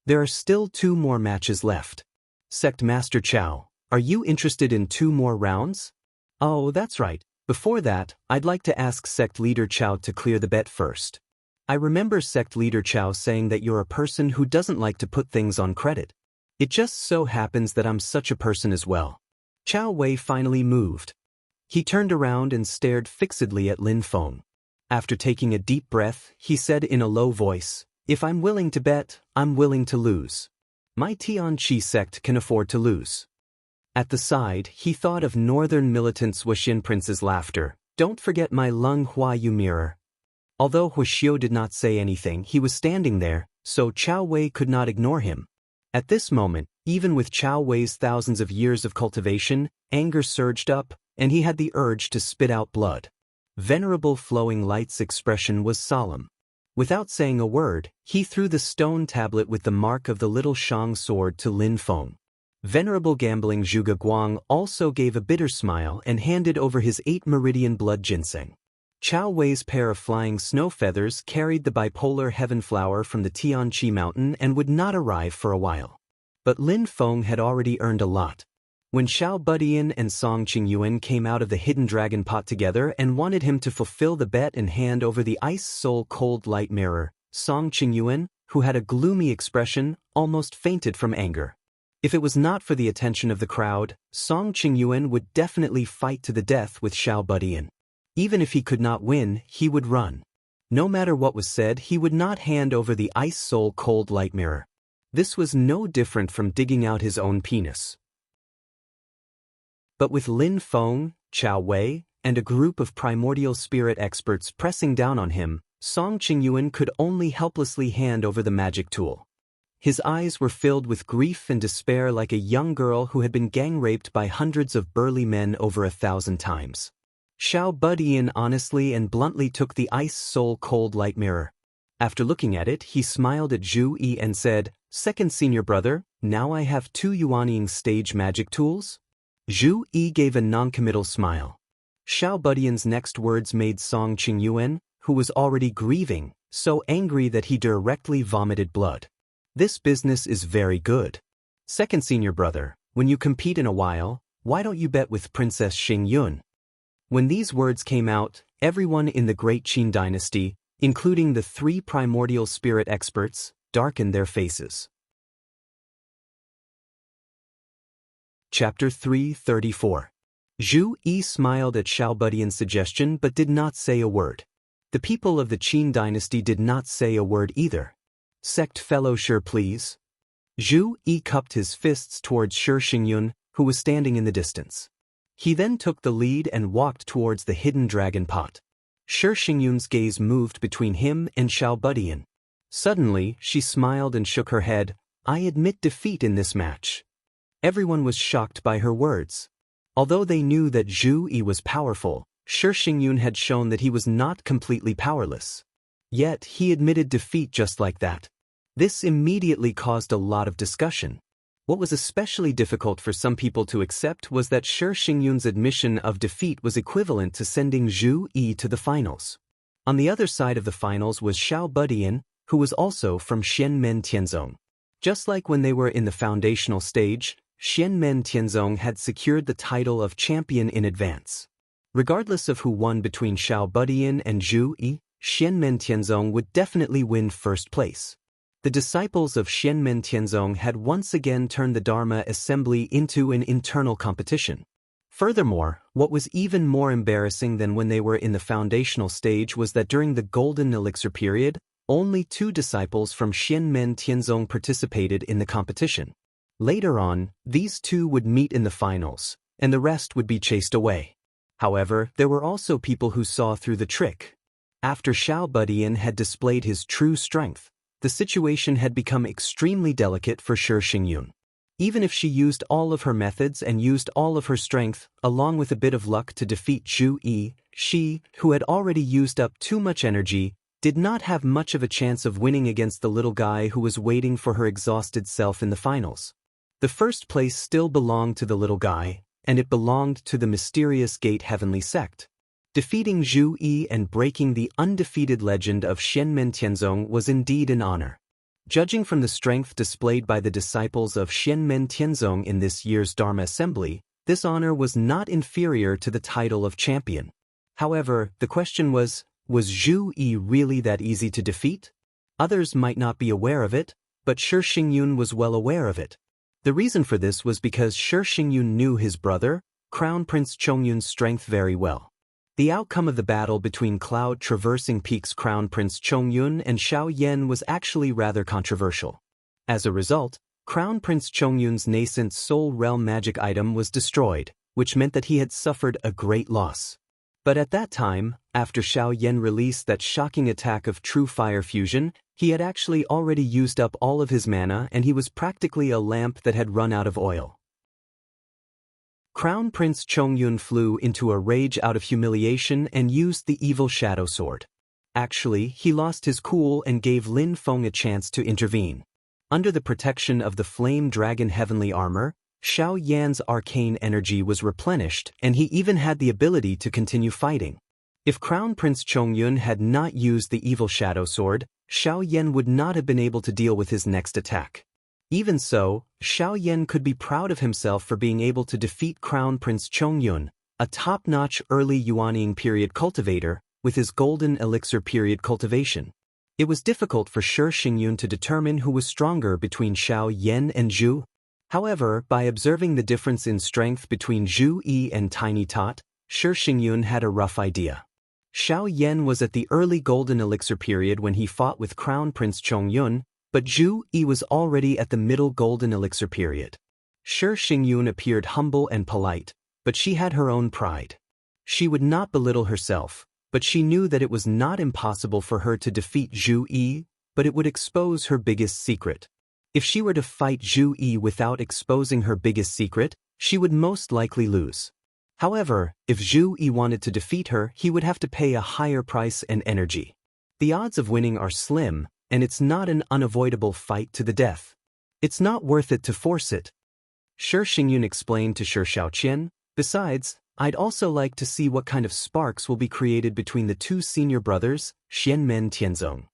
There are still 2 more matches left. Sect Master Chao, are you interested in 2 more rounds? Oh, that's right. Before that, I'd like to ask Sect Leader Chao to clear the bet first. I remember Sect Leader Chao saying that you're a person who doesn't like to put things on credit. It just so happens that I'm such a person as well. Chao Wei finally moved. He turned around and stared fixedly at Lin Feng. After taking a deep breath, he said in a low voice, If I'm willing to bet, I'm willing to lose. My Tianqi sect can afford to lose. At the side, he thought of northern militant Wuxian prince's laughter. Don't forget my Lung Hua Yu mirror. Although Huixiu did not say anything, he was standing there, so Chao Wei could not ignore him. At this moment, Even with Chao Wei's thousands of years of cultivation, anger surged up, and he had the urge to spit out blood. Venerable Flowing Light's expression was solemn. Without saying a word, he threw the stone tablet with the mark of the little Shang sword to Lin Feng. Venerable Gambling Zhuge Guang also gave a bitter smile and handed over his 8 meridian blood ginseng. Chao Wei's pair of flying snow feathers carried the bipolar heaven flower from the Tianqi mountain and would not arrive for a while. But Lin Feng had already earned a lot. When Xiao Budian and Song Qingyuan came out of the hidden dragon pot together and wanted him to fulfill the bet and hand over the ice soul cold light mirror, Song Qingyuan, who had a gloomy expression, almost fainted from anger. If it was not for the attention of the crowd, Song Qingyuan would definitely fight to the death with Xiao Budian. Even if he could not win, he would run. No matter what was said, he would not hand over the ice soul cold light mirror. This was no different from digging out his own penis. But with Lin Feng, Chao Wei, and a group of primordial spirit experts pressing down on him, Song Qingyuan could only helplessly hand over the magic tool. His eyes were filled with grief and despair like a young girl who had been gang-raped by hundreds of burly men over 1,000 times. Xiao Budian honestly and bluntly took the ice soul cold light mirror. After looking at it, he smiled at Zhu Yi and said, "Second senior brother, now I have 2 Yuanying stage magic tools?" Zhu Yi gave a noncommittal smile. Xiao Budian's next words made Song Qingyuan, who was already grieving, so angry that he directly vomited blood. "This business is very good. Second senior brother, when you compete in a while, why don't you bet with Princess Xingyun?" When these words came out, everyone in the Great Qin dynasty, including the 3 primordial spirit experts, darkened their faces. Chapter 334. Zhu Yi smiled at Xiao Budian's suggestion but did not say a word. The people of the Qin dynasty did not say a word either. "Sect fellow Shi please." Zhu Yi cupped his fists towards Shi Xingyun, who was standing in the distance. He then took the lead and walked towards the hidden dragon pot. Shi Xingyun's gaze moved between him and Xiao Budian. Suddenly, she smiled and shook her head. "I admit defeat in this match." Everyone was shocked by her words. Although they knew that Zhu Yi was powerful, Shi Xingyun had shown that he was not completely powerless. Yet, he admitted defeat just like that. This immediately caused a lot of discussion. What was especially difficult for some people to accept was that Shi Xingyun's admission of defeat was equivalent to sending Zhu Yi to the finals. On the other side of the finals was Xiao Budian, who was also from Xianmen Tianzong. Just like when they were in the foundational stage, Xianmen Tianzong had secured the title of champion in advance. Regardless of who won between Xiao Budian and Zhu Yi, Xianmen Tianzong would definitely win first place. The disciples of Xianmen Tianzong had once again turned the Dharma assembly into an internal competition. Furthermore, what was even more embarrassing than when they were in the foundational stage was that during the Golden Elixir period, only 2 disciples from Xianmen Tianzong participated in the competition. Later on, these 2 would meet in the finals, and the rest would be chased away. However, there were also people who saw through the trick. After Xiao Budian had displayed his true strength, the situation had become extremely delicate for Shi Xingyun. Even if she used all of her methods and used all of her strength, along with a bit of luck to defeat Zhu Yi, she, who had already used up too much energy, did not have much of a chance of winning against the little guy who was waiting for her exhausted self in the finals. The first place still belonged to the little guy, and it belonged to the mysterious Gate Heavenly Sect. Defeating Zhu Yi and breaking the undefeated legend of Xianmen Tianzong was indeed an honor. Judging from the strength displayed by the disciples of Xianmen Tianzong in this year's Dharma Assembly, this honor was not inferior to the title of champion. However, the question was Zhu Yi really that easy to defeat? Others might not be aware of it, but Shi Xingyun was well aware of it. The reason for this was because Shi Xingyun knew his brother, Crown Prince Chongyun's strength very well. The outcome of the battle between Cloud Traversing Peak's Crown Prince Chongyun and Xiao Yan was actually rather controversial. As a result, Crown Prince Chongyun's nascent Soul Realm magic item was destroyed, which meant that he had suffered a great loss. But at that time, after Xiao Yan released that shocking attack of True Fire Fusion, He had actually already used up all of his mana and he was practically a lamp that had run out of oil. Crown Prince Chongyun flew into a rage out of humiliation and used the evil shadow sword. Actually, he lost his cool and gave Lin Feng a chance to intervene. Under the protection of the Flame Dragon Heavenly Armor, Xiao Yan's arcane energy was replenished and he even had the ability to continue fighting. If Crown Prince Chongyun had not used the evil shadow sword, Xiao Yan would not have been able to deal with his next attack. Even so, Xiao Yan could be proud of himself for being able to defeat Crown Prince Chongyun, a top-notch early Yuanying period cultivator, with his golden elixir period cultivation. It was difficult for Shi Xingyun to determine who was stronger between Xiao Yan and Zhu. However, by observing the difference in strength between Zhu Yi and Tiny Tot, Shi Xingyun had a rough idea. Xiao Yan was at the early golden elixir period when he fought with Crown Prince Chongyun, but Zhu Yi was already at the middle golden elixir period. Shi Xingyun appeared humble and polite, but she had her own pride. She would not belittle herself, but she knew that it was not impossible for her to defeat Zhu Yi, but it would expose her biggest secret. If she were to fight Zhu Yi without exposing her biggest secret, she would most likely lose. However, if Zhu Yi wanted to defeat her, he would have to pay a higher price and energy. The odds of winning are slim, and it's not an unavoidable fight to the death. It's not worth it to force it. Shi Xingyun explained to Shi Shaoqian, besides, I'd also like to see what kind of sparks will be created between the two senior brothers, Xianmen Tianzong.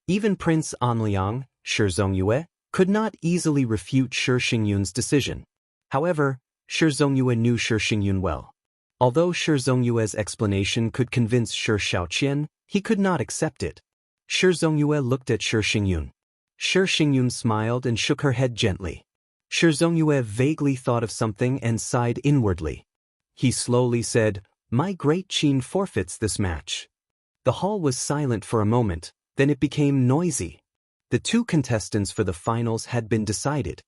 Even Prince Anliang, Shi Zongyue, could not easily refute Shi Xingyun's decision. However, Shi Zongyue knew Shi Xingyun well. Although Shi Zongyue's explanation could convince Shi Shaoqian, he could not accept it. Shi Zongyue looked at Shi Xingyun. Shi Xingyun smiled and shook her head gently. Shi Zongyue vaguely thought of something and sighed inwardly. He slowly said, "My great Qin forfeits this match." The hall was silent for a moment, then it became noisy. The two contestants for the finals had been decided.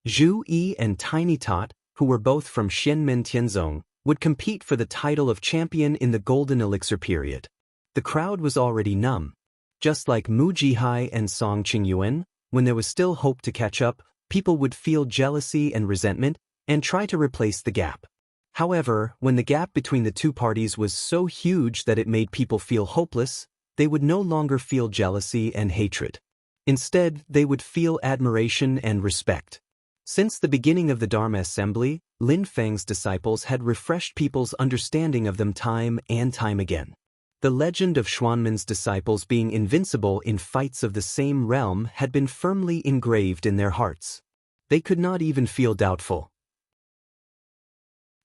Zhu Yi and Tiny Tot, who were both from Xianmen Tianzong, would compete for the title of champion in the golden elixir period. The crowd was already numb. Just like Mu Jihai and Song Qingyuan, when there was still hope to catch up, people would feel jealousy and resentment and try to replace the gap. However, when the gap between the two parties was so huge that it made people feel hopeless, they would no longer feel jealousy and hatred. Instead, they would feel admiration and respect. Since the beginning of the Dharma Assembly, Lin Feng's disciples had refreshed people's understanding of them time and time again. The legend of Xuanmen's disciples being invincible in fights of the same realm had been firmly engraved in their hearts. They could not even feel doubtful.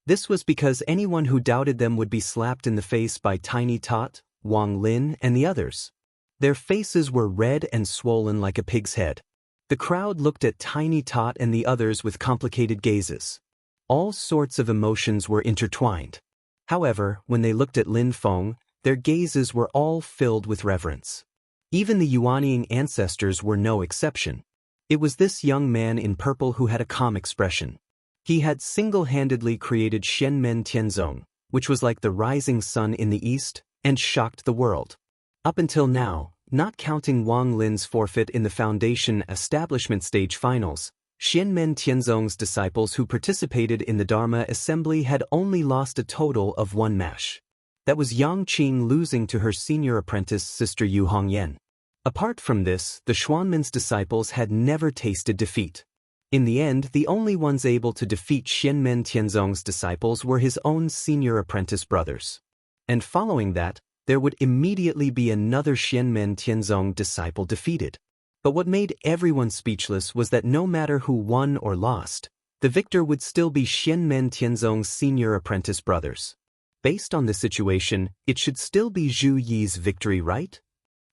This was because anyone who doubted them would be slapped in the face by Tiny Tot, Wang Lin, and the others. Their faces were red and swollen like a pig's head. The crowd looked at Tiny Tot and the others with complicated gazes. All sorts of emotions were intertwined. However, when they looked at Lin Feng, their gazes were all filled with reverence. Even the Yuanying ancestors were no exception. It was this young man in purple who had a calm expression. He had single-handedly created Xianmen Tianzong, which was like the rising sun in the east, and shocked the world. Up until now, not counting Wang Lin's forfeit in the Foundation Establishment Stage Finals, Xianmen Tianzong's disciples who participated in the Dharma Assembly had only lost a total of one match. That was Yang Qing losing to her senior apprentice sister Yu Hongyan. Apart from this, the Xuanmen's disciples had never tasted defeat. In the end, the only ones able to defeat Xianmen Tianzong's disciples were his own senior apprentice brothers. And following that, there would immediately be another Xianmen Tianzong disciple defeated. But what made everyone speechless was that no matter who won or lost, the victor would still be Xianmen Tianzong's senior apprentice brothers. Based on the situation, it should still be Zhu Yi's victory, right?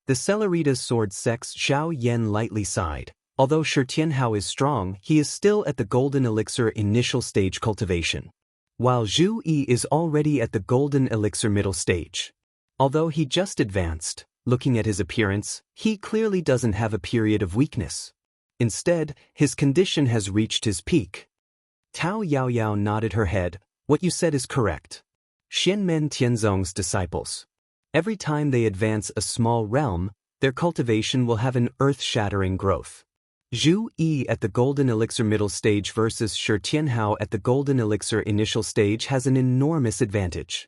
The Celerita's sword sex Xiao Yan lightly sighed. Although Shi Tianhao is strong, he is still at the golden elixir initial stage cultivation, while Zhu Yi is already at the golden elixir middle stage. Although he just advanced, looking at his appearance, he clearly doesn't have a period of weakness. Instead, his condition has reached his peak. Tao Yaoyao nodded her head. What you said is correct. Xianmen Tianzong's disciples. Every time they advance a small realm, their cultivation will have an earth-shattering growth. Zhu Yi at the Golden Elixir middle stage versus Shi Tianhao at the Golden Elixir initial stage has an enormous advantage.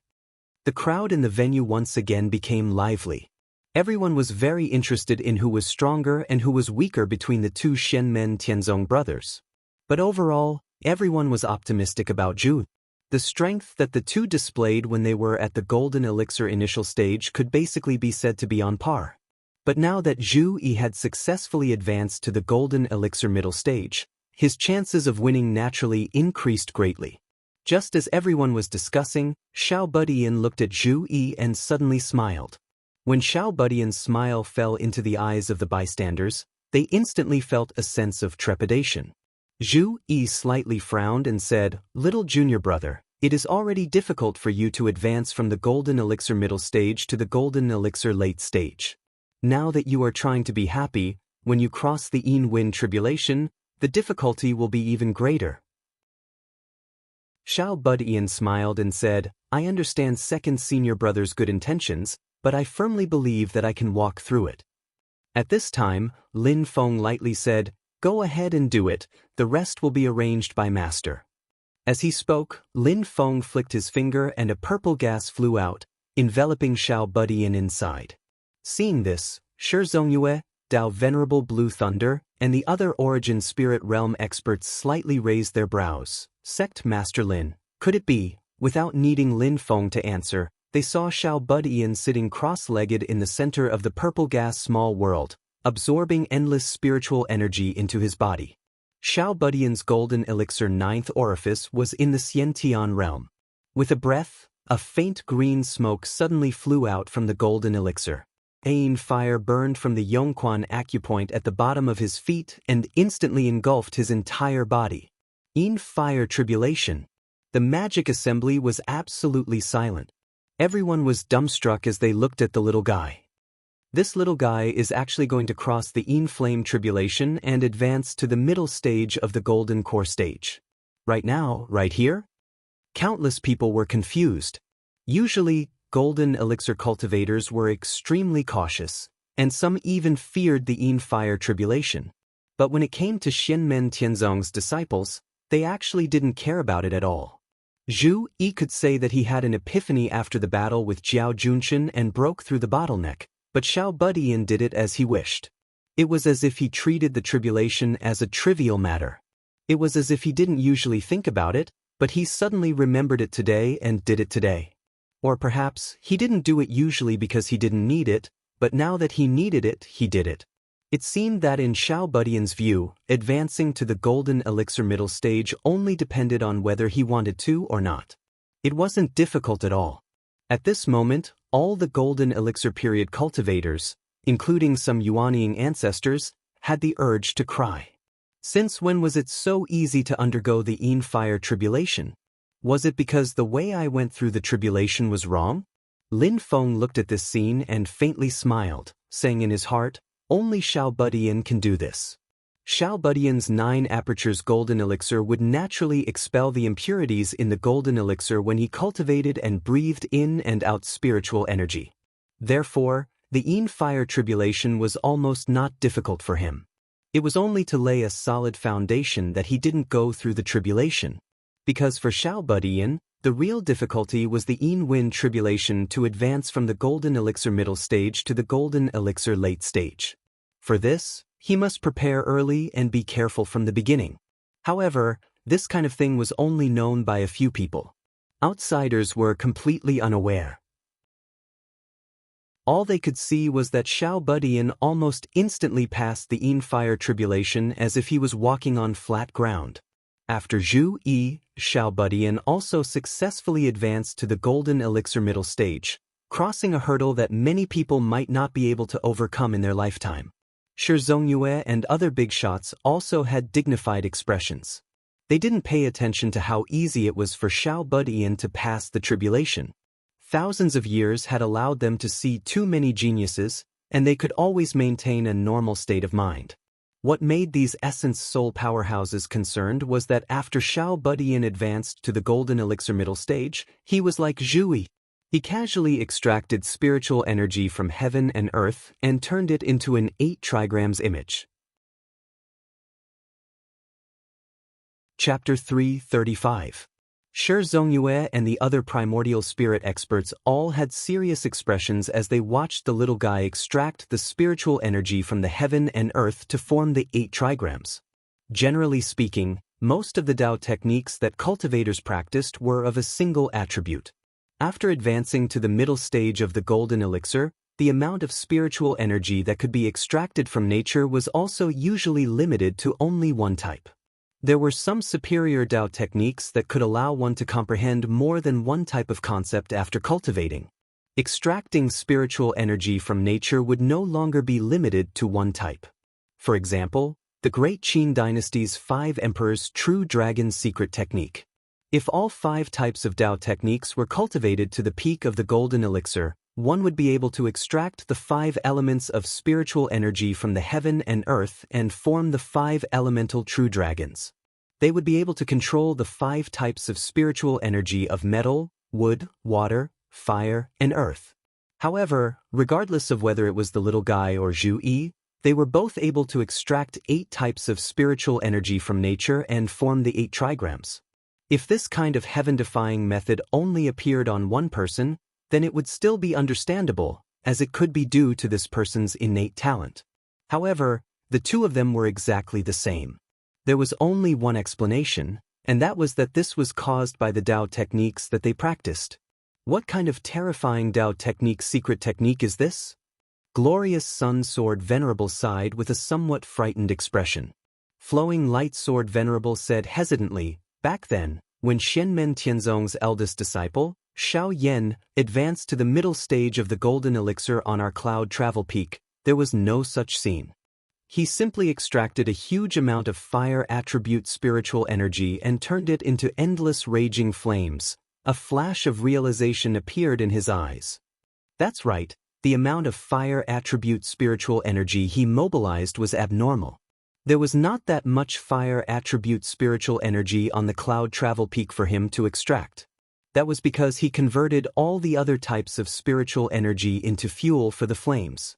The crowd in the venue once again became lively. Everyone was very interested in who was stronger and who was weaker between the two Shenmen Tianzong brothers. But overall, everyone was optimistic about Zhu. The strength that the two displayed when they were at the Golden Elixir initial stage could basically be said to be on par. But now that Zhu Yi had successfully advanced to the Golden Elixir middle stage, his chances of winning naturally increased greatly. Just as everyone was discussing, Xiao Budian looked at Zhu Yi and suddenly smiled. When Xiao Budian's smile fell into the eyes of the bystanders, they instantly felt a sense of trepidation. Zhu Yi slightly frowned and said, "Little junior brother, it is already difficult for you to advance from the Golden Elixir middle stage to the Golden Elixir late stage. Now that you are trying to be happy, when you cross the Yin tribulation, the difficulty will be even greater." Xiao Budian smiled and said, "I understand second senior brother's good intentions, but I firmly believe that I can walk through it." At this time, Lin Feng lightly said, "Go ahead and do it, the rest will be arranged by master." As he spoke, Lin Feng flicked his finger and a purple gas flew out, enveloping Xiao Budian inside. Seeing this, Shi Zongyue, Dao Venerable Blue Thunder, and the other Origin Spirit Realm experts slightly raised their brows. Sect Master Lin, could it be? Without needing Lin Feng to answer, they saw Xiao Budian sitting cross-legged in the center of the purple gas small world, absorbing endless spiritual energy into his body. Xiao Budian's golden elixir ninth orifice was in the Xiantian realm. With a breath, a faint green smoke suddenly flew out from the golden elixir. Yin fire burned from the Yongquan acupoint at the bottom of his feet and instantly engulfed his entire body. Yin fire tribulation. The magic assembly was absolutely silent. Everyone was dumbstruck as they looked at the little guy. This little guy is actually going to cross the Yin flame tribulation and advance to the middle stage of the golden core stage. Right now, right here? Countless people were confused. Usually, golden elixir cultivators were extremely cautious, and some even feared the Yin fire tribulation. But when it came to Shenmen Tianzong's disciples, they actually didn't care about it at all. Zhu Yi could say that he had an epiphany after the battle with Jiao Junshin and broke through the bottleneck, but Xiao Budian did it as he wished. It was as if he treated the tribulation as a trivial matter. It was as if he didn't usually think about it, but he suddenly remembered it today and did it today. Or perhaps, he didn't do it usually because he didn't need it, but now that he needed it, he did it. It seemed that in Xiao Budian's view, advancing to the golden elixir middle stage only depended on whether he wanted to or not. It wasn't difficult at all. At this moment, all the golden elixir period cultivators, including some Yuanying ancestors, had the urge to cry. Since when was it so easy to undergo the Yin fire tribulation? Was it because the way I went through the tribulation was wrong? Lin Feng looked at this scene and faintly smiled, saying in his heart, "Only Xiao Budian can do this." Xiao Budian's 9 apertures golden elixir would naturally expel the impurities in the golden elixir when he cultivated and breathed in and out spiritual energy. Therefore, the Yin fire tribulation was almost not difficult for him. It was only to lay a solid foundation that he didn't go through the tribulation. Because for Xiao Budian, the real difficulty was the Yin wind tribulation to advance from the golden elixir middle stage to the golden elixir late stage. For this, he must prepare early and be careful from the beginning. However, this kind of thing was only known by a few people. Outsiders were completely unaware. All they could see was that Xiao Budian almost instantly passed the Yin fire tribulation as if he was walking on flat ground. After Zhu Yi, Xiao Budian also successfully advanced to the golden elixir middle stage, crossing a hurdle that many people might not be able to overcome in their lifetime. Shi Zongyue and other big shots also had dignified expressions. They didn't pay attention to how easy it was for Xiao Budian to pass the tribulation. Thousands of years had allowed them to see too many geniuses, and they could always maintain a normal state of mind. What made these essence soul powerhouses concerned was that after Xiao Budian advanced to the golden elixir middle stage, he was like Zhu Yi. He casually extracted spiritual energy from heaven and earth and turned it into an 8 trigrams image. Chapter 3:35. Shi Zhongyue and the other primordial spirit experts all had serious expressions as they watched the little guy extract the spiritual energy from the heaven and earth to form the 8 trigrams. Generally speaking, most of the Tao techniques that cultivators practiced were of a single attribute. After advancing to the middle stage of the golden elixir, the amount of spiritual energy that could be extracted from nature was also usually limited to only one type. There were some superior Tao techniques that could allow one to comprehend more than one type of concept after cultivating. Extracting spiritual energy from nature would no longer be limited to one type. For example, the Great Qin Dynasty's 5 Emperors True Dragon Secret Technique. If all 5 types of Tao techniques were cultivated to the peak of the golden elixir, one would be able to extract the 5 elements of spiritual energy from the heaven and earth and form the 5 elemental true dragons. They would be able to control the 5 types of spiritual energy of metal, wood, water, fire, and earth. However, regardless of whether it was the little guy or Zhu Yi, they were both able to extract 8 types of spiritual energy from nature and form the 8 trigrams. If this kind of heaven-defying method only appeared on one person, then it would still be understandable, as it could be due to this person's innate talent. However, the two of them were exactly the same. There was only one explanation, and that was that this was caused by the Tao techniques that they practiced. What kind of terrifying Tao technique secret technique is this? Glorious Sun Sword Venerable sighed with a somewhat frightened expression. Flowing Light Sword Venerable said hesitantly, back then, when Xianmen Tianzong's eldest disciple, Xiao Yan, advanced to the middle stage of the golden elixir on our cloud travel peak, there was no such scene. He simply extracted a huge amount of fire attribute spiritual energy and turned it into endless raging flames. A flash of realization appeared in his eyes. That's right, the amount of fire attribute spiritual energy he mobilized was abnormal. There was not that much fire attribute spiritual energy on the cloud travel peak for him to extract. That was because he converted all the other types of spiritual energy into fuel for the flames.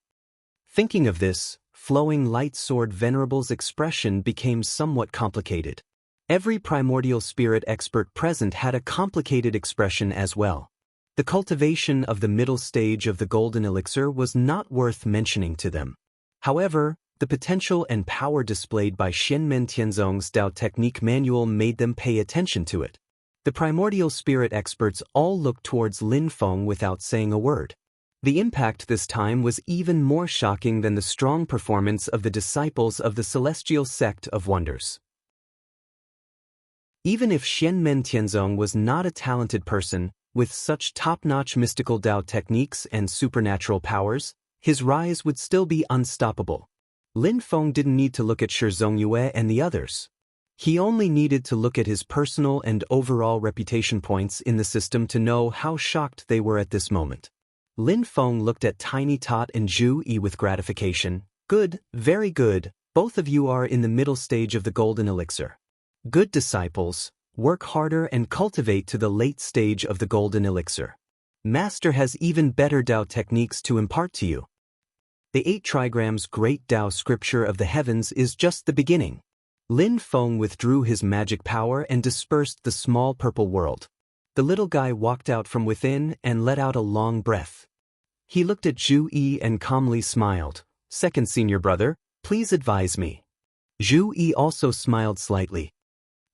Thinking of this, Flowing Light Sword Venerable's expression became somewhat complicated. Every primordial spirit expert present had a complicated expression as well. The cultivation of the middle stage of the golden elixir was not worth mentioning to them. However, the potential and power displayed by Xianmen Tianzong's Tao Technique Manual made them pay attention to it. The primordial spirit experts all looked towards Lin Feng without saying a word. The impact this time was even more shocking than the strong performance of the disciples of the celestial sect of wonders. Even if Xianmen Tianzong was not a talented person, with such top-notch mystical Tao techniques and supernatural powers, his rise would still be unstoppable. Lin Feng didn't need to look at Shi Zhongyue and the others. He only needed to look at his personal and overall reputation points in the system to know how shocked they were at this moment. Lin Feng looked at Tiny Tot and Zhu Yi with gratification. Good, very good, both of you are in the middle stage of the golden elixir. Good disciples, work harder and cultivate to the late stage of the golden elixir. Master has even better Tao techniques to impart to you. The 8 trigrams Great Tao Scripture of the Heavens is just the beginning. Lin Feng withdrew his magic power and dispersed the small purple world. The little guy walked out from within and let out a long breath. He looked at Zhu Yi and calmly smiled. Second senior brother, please advise me. Zhu Yi also smiled slightly.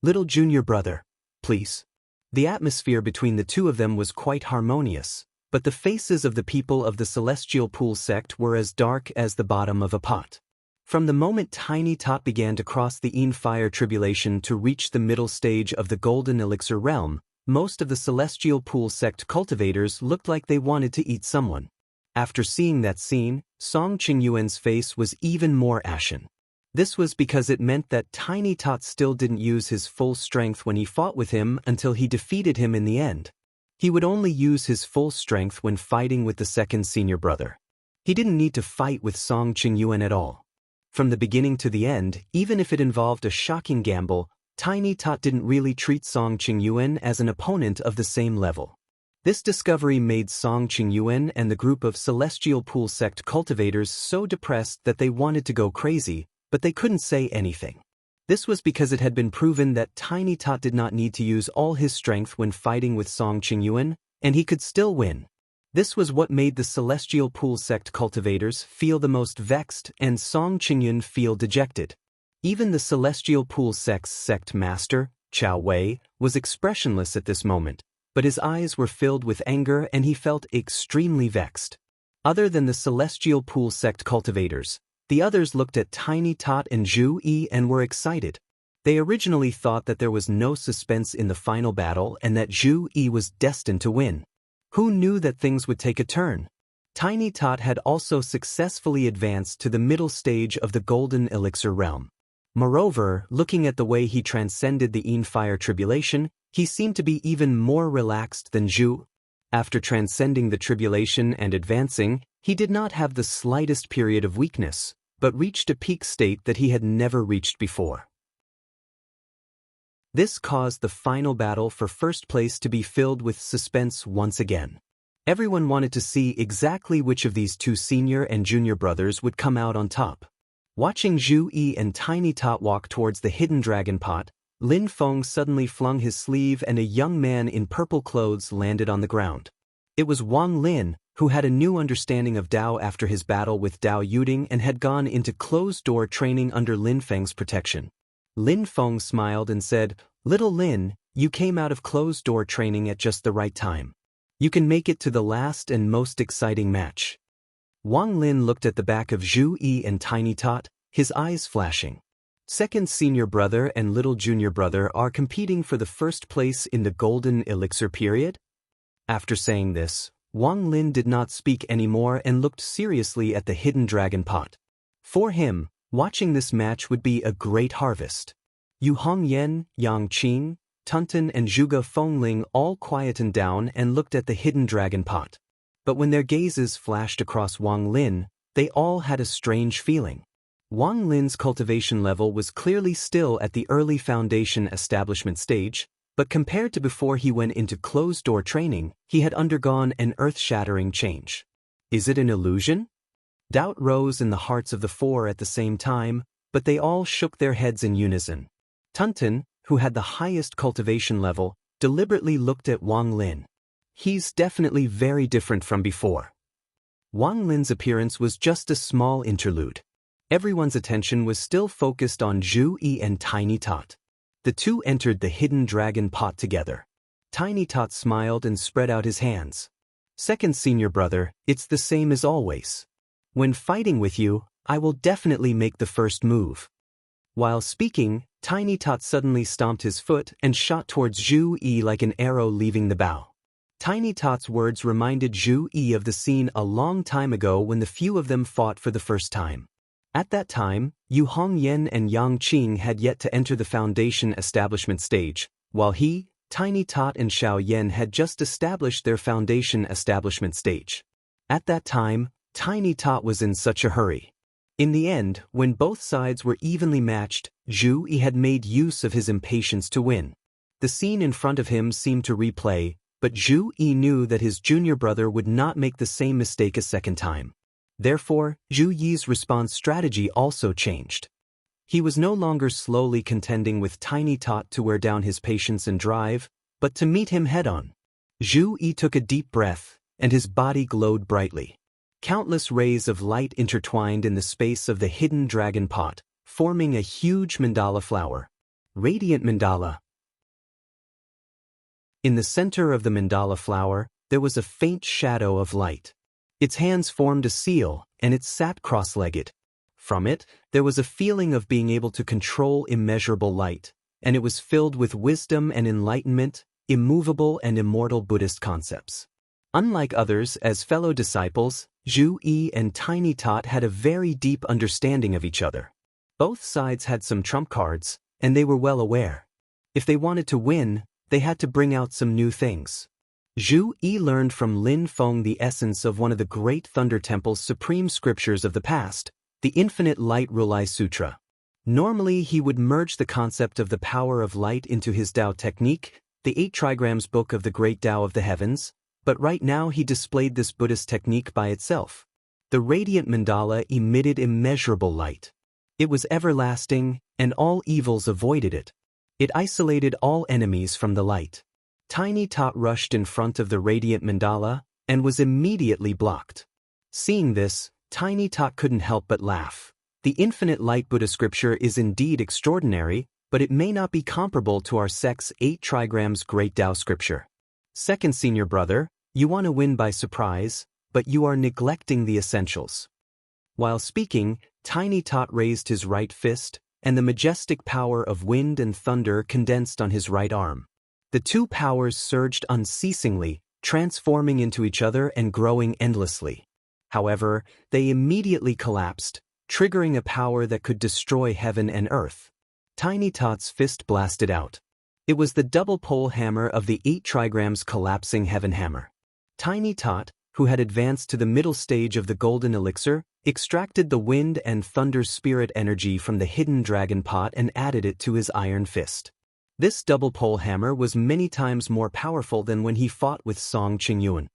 Little junior brother, please. The atmosphere between the two of them was quite harmonious, but the faces of the people of the Celestial Pool sect were as dark as the bottom of a pot. From the moment Tiny Tot began to cross the Yin Fire Tribulation to reach the middle stage of the Golden Elixir realm, most of the Celestial Pool sect cultivators looked like they wanted to eat someone. After seeing that scene, Song Qingyuan's face was even more ashen. This was because it meant that Tiny Tot still didn't use his full strength when he fought with him until he defeated him in the end. He would only use his full strength when fighting with the second senior brother. He didn't need to fight with Song Qingyuan at all. From the beginning to the end, even if it involved a shocking gamble, Tiny Tot didn't really treat Song Qingyuan as an opponent of the same level. This discovery made Song Qingyuan and the group of Celestial Pool sect cultivators so depressed that they wanted to go crazy, but they couldn't say anything. This was because it had been proven that Tiny Tot did not need to use all his strength when fighting with Song Qingyuan, and he could still win. This was what made the Celestial Pool sect cultivators feel the most vexed and Song Qingyuan feel dejected. Even the Celestial Pool sect's sect master, Chao Wei, was expressionless at this moment, but his eyes were filled with anger and he felt extremely vexed. Other than the Celestial Pool sect cultivators, the others looked at Tiny Tot and Zhu Yi and were excited. They originally thought that there was no suspense in the final battle and that Zhu Yi was destined to win. Who knew that things would take a turn? Tiny Tot had also successfully advanced to the middle stage of the Golden Elixir realm. Moreover, looking at the way he transcended the Yin Fire tribulation, he seemed to be even more relaxed than Zhu. After transcending the tribulation and advancing, he did not have the slightest period of weakness, but reached a peak state that he had never reached before. This caused the final battle for first place to be filled with suspense once again. Everyone wanted to see exactly which of these two senior and junior brothers would come out on top. Watching Zhu Yi and Tiny Tot walk towards the hidden dragon pot, Lin Feng suddenly flung his sleeve and a young man in purple clothes landed on the ground. It was Wang Lin, who had a new understanding of Dao after his battle with Dao Yuding and had gone into closed-door training under Lin Feng's protection. Lin Feng smiled and said, "Little Lin, you came out of closed-door training at just the right time. You can make it to the last and most exciting match." Wang Lin looked at the back of Zhu Yi and Tiny Tot, his eyes flashing. Second senior brother and little junior brother are competing for the first place in the Golden Elixir period? After saying this, Wang Lin did not speak anymore and looked seriously at the hidden dragon pot. For him, watching this match would be a great harvest. Yu Hongyan, Yang Qing, Tunten and Zhuge Fengling all quietened down and looked at the hidden dragon pot. But when their gazes flashed across Wang Lin, they all had a strange feeling. Wang Lin's cultivation level was clearly still at the early foundation establishment stage, but compared to before he went into closed-door training, he had undergone an earth-shattering change. Is it an illusion? Doubt rose in the hearts of the four at the same time, but they all shook their heads in unison. Tunten, who had the highest cultivation level, deliberately looked at Wang Lin. He's definitely very different from before. Wang Lin's appearance was just a small interlude. Everyone's attention was still focused on Zhu Yi and Tiny Tot. The two entered the hidden dragon pot together. Tiny Tot smiled and spread out his hands. "Second senior brother, it's the same as always. When fighting with you, I will definitely make the first move." While speaking, Tiny Tot suddenly stomped his foot and shot towards Zhu Yi like an arrow leaving the bow. Tiny Tot's words reminded Zhu Yi of the scene a long time ago when the few of them fought for the first time. At that time, Yu Hongyan and Yang Qing had yet to enter the foundation establishment stage, while he, Tiny Tot and Xiao Yan had just established their foundation establishment stage. At that time, Tiny Tot was in such a hurry. In the end, when both sides were evenly matched, Zhu Yi had made use of his impatience to win. The scene in front of him seemed to replay, but Zhu Yi knew that his junior brother would not make the same mistake a second time. Therefore, Zhu Yi's response strategy also changed. He was no longer slowly contending with Tiny Tot to wear down his patience and drive, but to meet him head-on. Zhu Yi took a deep breath, and his body glowed brightly. Countless rays of light intertwined in the space of the hidden dragon pot, forming a huge mandala flower. Radiant mandala. In the center of the mandala flower, there was a faint shadow of light. Its hands formed a seal, and it sat cross-legged. From it, there was a feeling of being able to control immeasurable light, and it was filled with wisdom and enlightenment, immovable and immortal Buddhist concepts. Unlike others as fellow disciples, Zhu Yi and Tiny Tot had a very deep understanding of each other. Both sides had some trump cards, and they were well aware. If they wanted to win, they had to bring out some new things. Zhu Yi learned from Lin Feng the essence of one of the great Thunder Temple's supreme scriptures of the past, the Infinite Light Rulai Sutra. Normally he would merge the concept of the power of light into his Tao technique, the 8 trigrams book of the Great Tao of the Heavens, but right now he displayed this Buddhist technique by itself. The radiant mandala emitted immeasurable light. It was everlasting, and all evils avoided it. It isolated all enemies from the light. Tiny Tot rushed in front of the radiant mandala, and was immediately blocked. Seeing this, Tiny Tot couldn't help but laugh. The infinite light Buddha scripture is indeed extraordinary, but it may not be comparable to our sect's 8 trigrams Great Tao scripture. Second senior brother, you want to win by surprise, but you are neglecting the essentials. While speaking, Tiny Tot raised his right fist, and the majestic power of wind and thunder condensed on his right arm. The two powers surged unceasingly, transforming into each other and growing endlessly. However, they immediately collapsed, triggering a power that could destroy heaven and earth. Tiny Tot's fist blasted out. It was the double pole hammer of the 8 trigrams collapsing heaven hammer. Tiny Tot, who had advanced to the middle stage of the golden elixir, extracted the wind and thunder spirit energy from the hidden dragon pot and added it to his iron fist. This double pole hammer was many times more powerful than when he fought with Song Qingyuan.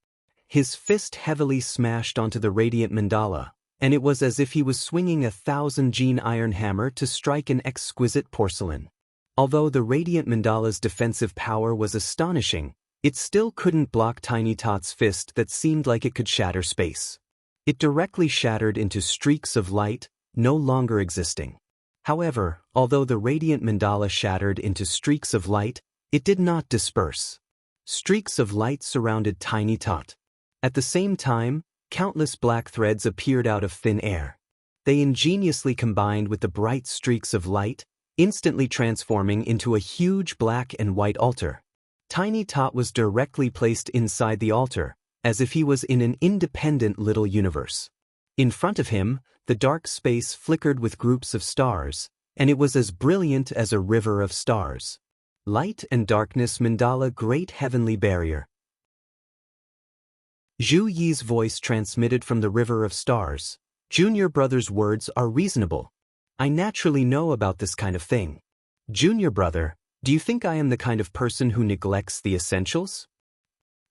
His fist heavily smashed onto the radiant mandala, and it was as if he was swinging a 1,000-gene iron hammer to strike an exquisite porcelain. Although the radiant mandala's defensive power was astonishing, it still couldn't block Tiny Tot's fist that seemed like it could shatter space. It directly shattered into streaks of light, no longer existing. However, although the radiant mandala shattered into streaks of light, it did not disperse. Streaks of light surrounded Tiny Tot. At the same time, countless black threads appeared out of thin air. They ingeniously combined with the bright streaks of light, instantly transforming into a huge black and white altar. Tiny Tot was directly placed inside the altar, as if he was in an independent little universe. In front of him, the dark space flickered with groups of stars, and it was as brilliant as a river of stars. Light and darkness mandala great heavenly barrier. Zhu Yi's voice transmitted from the river of stars. Junior brother's words are reasonable. I naturally know about this kind of thing. Junior brother, do you think I am the kind of person who neglects the essentials?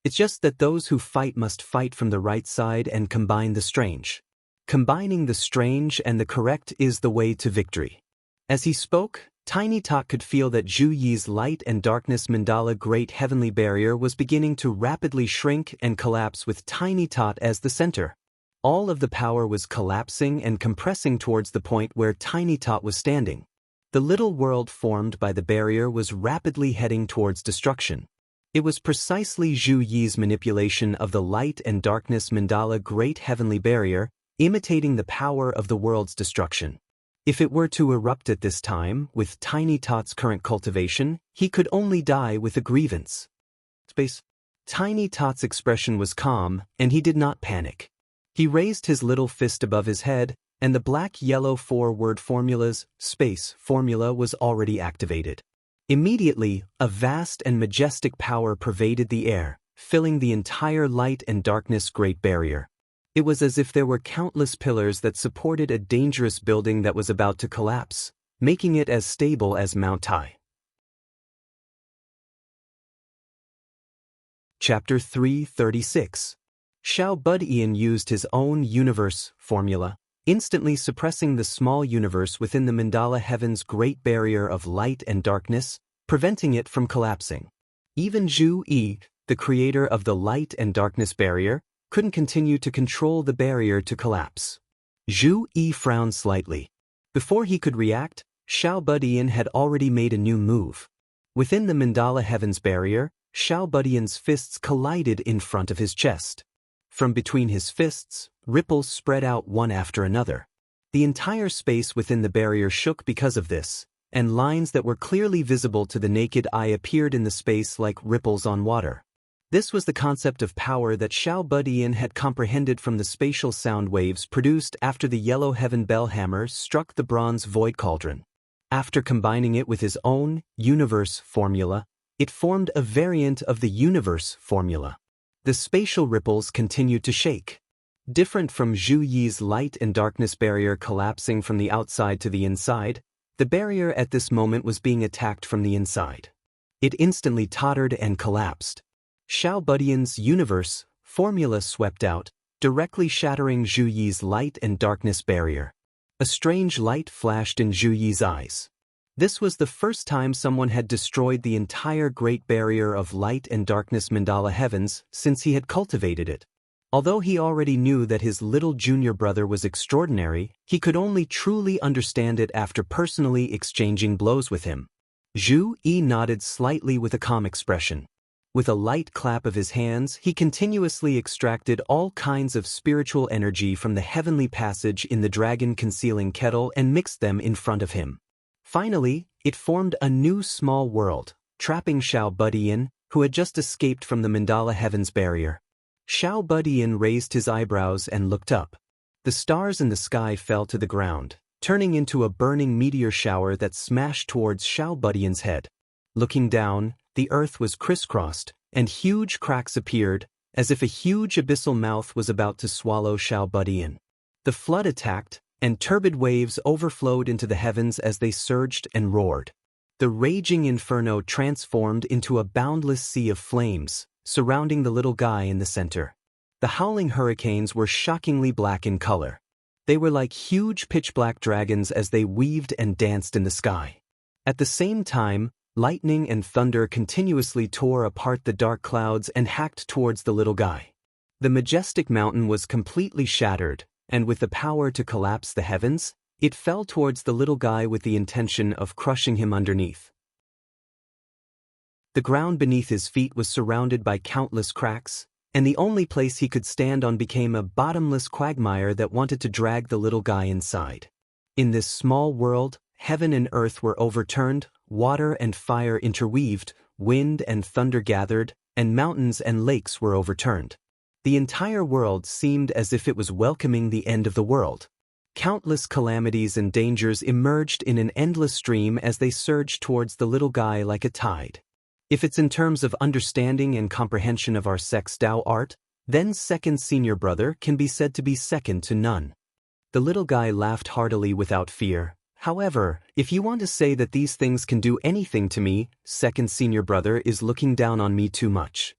It's just that those who fight must fight from the right side and combine the strange. Combining the strange and the correct is the way to victory. As he spoke, Tiny Tot could feel that Zhu Yi's light and darkness mandala great heavenly barrier was beginning to rapidly shrink and collapse with Tiny Tot as the center. All of the power was collapsing and compressing towards the point where Tiny Tot was standing. The little world formed by the barrier was rapidly heading towards destruction. It was precisely Zhu Yi's manipulation of the light and darkness mandala great heavenly barrier, imitating the power of the world's destruction. If it were to erupt at this time, with Tiny Tot's current cultivation, he could only die with a grievance. Tiny Tot's expression was calm, and he did not panic. He raised his little fist above his head, and the black-yellow 4-word formula's space formula was already activated. Immediately, a vast and majestic power pervaded the air, filling the entire light and darkness great barrier. It was as if there were countless pillars that supported a dangerous building that was about to collapse, making it as stable as Mount Tai. Chapter 336. Xiao Budian used his own universe formula, instantly suppressing the small universe within the mandala heaven's great barrier of light and darkness, preventing it from collapsing. Even Zhu Yi, the creator of the light and darkness barrier, couldn't continue to control the barrier to collapse. Zhu Yi frowned slightly. Before he could react, Xiao Budian had already made a new move. Within the mandala heaven's barrier, Xiao Budian's fists collided in front of his chest. From between his fists, ripples spread out one after another. The entire space within the barrier shook because of this, and lines that were clearly visible to the naked eye appeared in the space like ripples on water. This was the concept of power that Xiao Budian had comprehended from the spatial sound waves produced after the yellow heaven bell hammer struck the bronze void cauldron. After combining it with his own universe formula, it formed a variant of the universe formula. The spatial ripples continued to shake. Different from Zhu Yi's light and darkness barrier collapsing from the outside to the inside, the barrier at this moment was being attacked from the inside. It instantly tottered and collapsed. Xiao Budian's universe formula swept out, directly shattering Zhu Yi's light and darkness barrier. A strange light flashed in Zhu Yi's eyes. This was the first time someone had destroyed the entire Great Barrier of Light and Darkness Mandala Heavens since he had cultivated it. Although he already knew that his little junior brother was extraordinary, he could only truly understand it after personally exchanging blows with him. Zhu Yi nodded slightly with a calm expression. With a light clap of his hands, he continuously extracted all kinds of spiritual energy from the heavenly passage in the dragon-concealing kettle and mixed them in front of him. Finally, it formed a new small world, trapping Xiao Budian, who had just escaped from the Mandala Heavens barrier. Xiao Budian raised his eyebrows and looked up. The stars in the sky fell to the ground, turning into a burning meteor shower that smashed towards Xiao Budian's head. Looking down, the earth was crisscrossed, and huge cracks appeared, as if a huge abyssal mouth was about to swallow Xiao Budian. The flood attacked, and turbid waves overflowed into the heavens as they surged and roared. The raging inferno transformed into a boundless sea of flames, surrounding the little guy in the center. The howling hurricanes were shockingly black in color. They were like huge pitch-black dragons as they weaved and danced in the sky. At the same time, lightning and thunder continuously tore apart the dark clouds and hacked towards the little guy. The majestic mountain was completely shattered, and with the power to collapse the heavens, it fell towards the little guy with the intention of crushing him underneath. The ground beneath his feet was surrounded by countless cracks, and the only place he could stand on became a bottomless quagmire that wanted to drag the little guy inside. In this small world, heaven and earth were overturned, water and fire interweaved, wind and thunder gathered, and mountains and lakes were overturned. The entire world seemed as if it was welcoming the end of the world. Countless calamities and dangers emerged in an endless stream as they surged towards the little guy like a tide. If it's in terms of understanding and comprehension of our sex Tao art, then second senior brother can be said to be second to none. The little guy laughed heartily without fear. However, if you want to say that these things can do anything to me, second senior brother is looking down on me too much.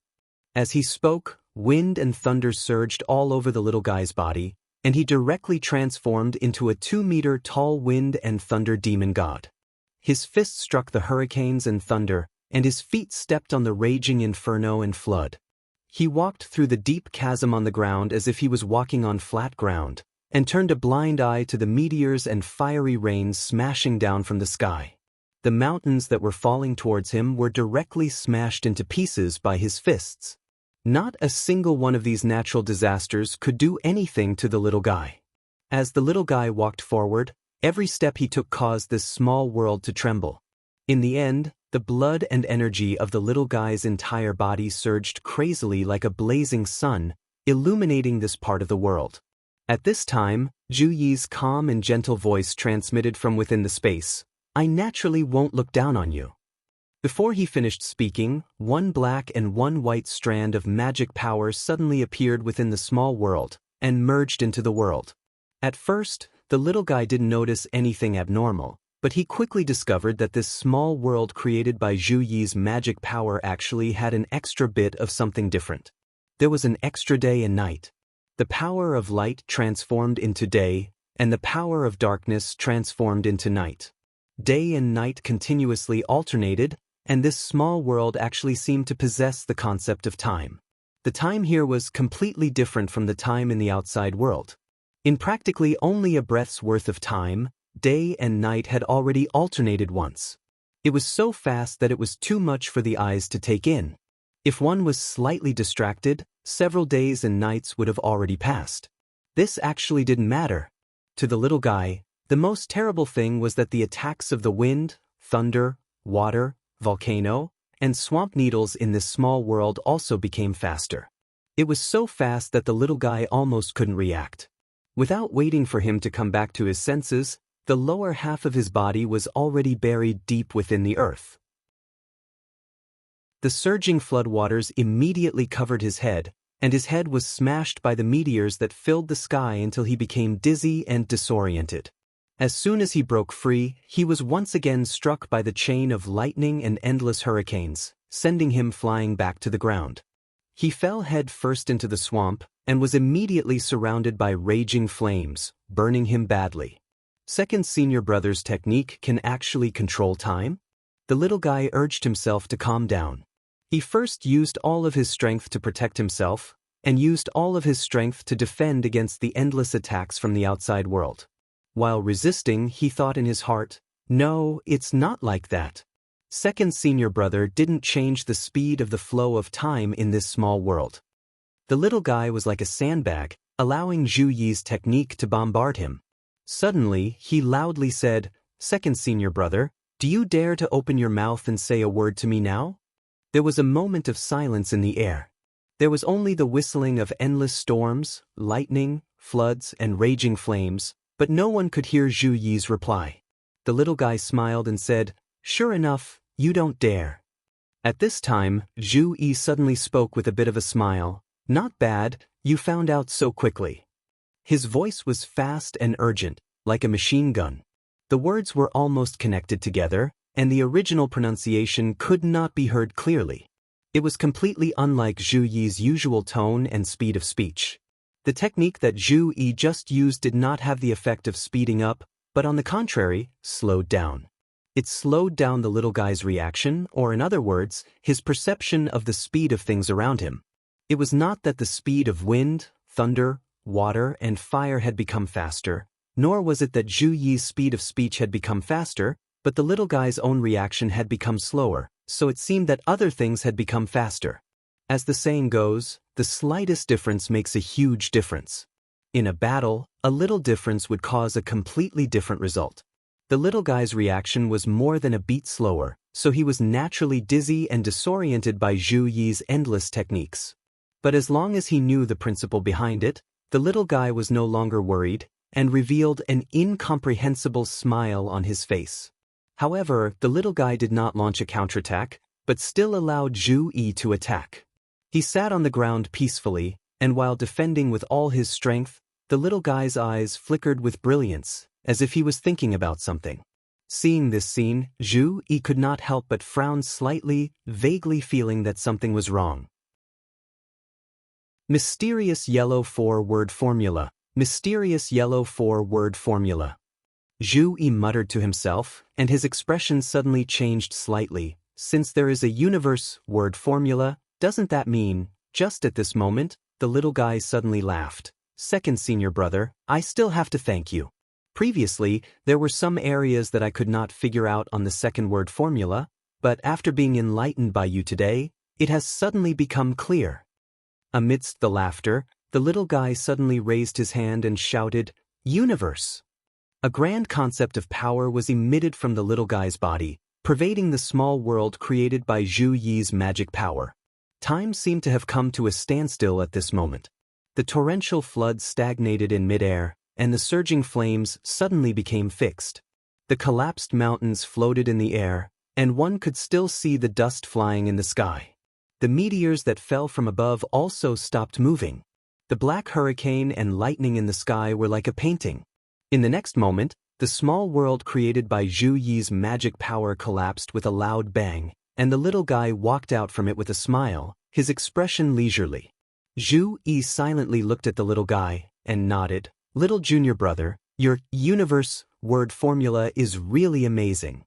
As he spoke, wind and thunder surged all over the little guy's body, and he directly transformed into a 2-meter-tall wind and thunder demon god. His fists struck the hurricanes and thunder, and his feet stepped on the raging inferno and flood. He walked through the deep chasm on the ground as if he was walking on flat ground, and turned a blind eye to the meteors and fiery rains smashing down from the sky. The mountains that were falling towards him were directly smashed into pieces by his fists. Not a single one of these natural disasters could do anything to the little guy. As the little guy walked forward, every step he took caused this small world to tremble. In the end, the blood and energy of the little guy's entire body surged crazily like a blazing sun, illuminating this part of the world. At this time, Zhu Yi's calm and gentle voice transmitted from within the space, "I naturally won't look down on you." Before he finished speaking, one black and one white strand of magic power suddenly appeared within the small world, and merged into the world. At first, the little guy didn't notice anything abnormal, but he quickly discovered that this small world created by Zhu Yi's magic power actually had an extra bit of something different. There was an extra day and night. The power of light transformed into day, and the power of darkness transformed into night. Day and night continuously alternated, and this small world actually seemed to possess the concept of time. The time here was completely different from the time in the outside world. In practically only a breath's worth of time, day and night had already alternated once. It was so fast that it was too much for the eyes to take in. If one was slightly distracted, several days and nights would have already passed. This actually didn't matter. To the little guy, the most terrible thing was that the attacks of the wind, thunder, water, volcano, and swamp needles in this small world also became faster. It was so fast that the little guy almost couldn't react. Without waiting for him to come back to his senses, the lower half of his body was already buried deep within the earth. The surging floodwaters immediately covered his head, and his head was smashed by the meteors that filled the sky until he became dizzy and disoriented. As soon as he broke free, he was once again struck by the chain of lightning and endless hurricanes, sending him flying back to the ground. He fell head first into the swamp and was immediately surrounded by raging flames, burning him badly. Second senior brother's technique can actually control time? The little guy urged himself to calm down. He first used all of his strength to protect himself, and used all of his strength to defend against the endless attacks from the outside world. While resisting, he thought in his heart, "No, it's not like that." Second senior brother didn't change the speed of the flow of time in this small world. The little guy was like a sandbag, allowing Zhu Yi's technique to bombard him. Suddenly, he loudly said, "Second senior brother, do you dare to open your mouth and say a word to me now?" There was a moment of silence in the air. There was only the whistling of endless storms, lightning, floods, and raging flames, but no one could hear Zhu Yi's reply. The little guy smiled and said, "Sure enough, you don't dare." At this time, Zhu Yi suddenly spoke with a bit of a smile. "Not bad, you found out so quickly." His voice was fast and urgent, like a machine gun. The words were almost connected together, and the original pronunciation could not be heard clearly. It was completely unlike Zhu Yi's usual tone and speed of speech. The technique that Zhu Yi just used did not have the effect of speeding up, but on the contrary, slowed down. It slowed down the little guy's reaction, or in other words, his perception of the speed of things around him. It was not that the speed of wind, thunder, water, and fire had become faster, nor was it that Zhu Yi's speed of speech had become faster, but the little guy's own reaction had become slower, so it seemed that other things had become faster. As the saying goes, the slightest difference makes a huge difference. In a battle, a little difference would cause a completely different result. The little guy's reaction was more than a beat slower, so he was naturally dizzy and disoriented by Zhu Yi's endless techniques. But as long as he knew the principle behind it, the little guy was no longer worried, and revealed an incomprehensible smile on his face. However, the little guy did not launch a counterattack, but still allowed Zhu Yi to attack. He sat on the ground peacefully, and while defending with all his strength, the little guy's eyes flickered with brilliance, as if he was thinking about something. Seeing this scene, Zhu Yi could not help but frown slightly, vaguely feeling that something was wrong. Mysterious yellow 4-word formula. Mysterious yellow 4-word formula. Zhu Yi muttered to himself, and his expression suddenly changed slightly. Since there is a universe word formula, doesn't that mean, just at this moment, the little guy suddenly laughed. "Second senior brother, I still have to thank you. Previously, there were some areas that I could not figure out on the second word formula, but after being enlightened by you today, it has suddenly become clear." Amidst the laughter, the little guy suddenly raised his hand and shouted, "Universe!" A grand concept of power was emitted from the little guy's body, pervading the small world created by Zhu Yi's magic power. Time seemed to have come to a standstill at this moment. The torrential floods stagnated in midair, and the surging flames suddenly became fixed. The collapsed mountains floated in the air, and one could still see the dust flying in the sky. The meteors that fell from above also stopped moving. The black hurricane and lightning in the sky were like a painting. In the next moment, the small world created by Zhu Yi's magic power collapsed with a loud bang, and the little guy walked out from it with a smile, his expression leisurely. Zhu Yi silently looked at the little guy and nodded. "Little junior brother, your universe word formula is really amazing.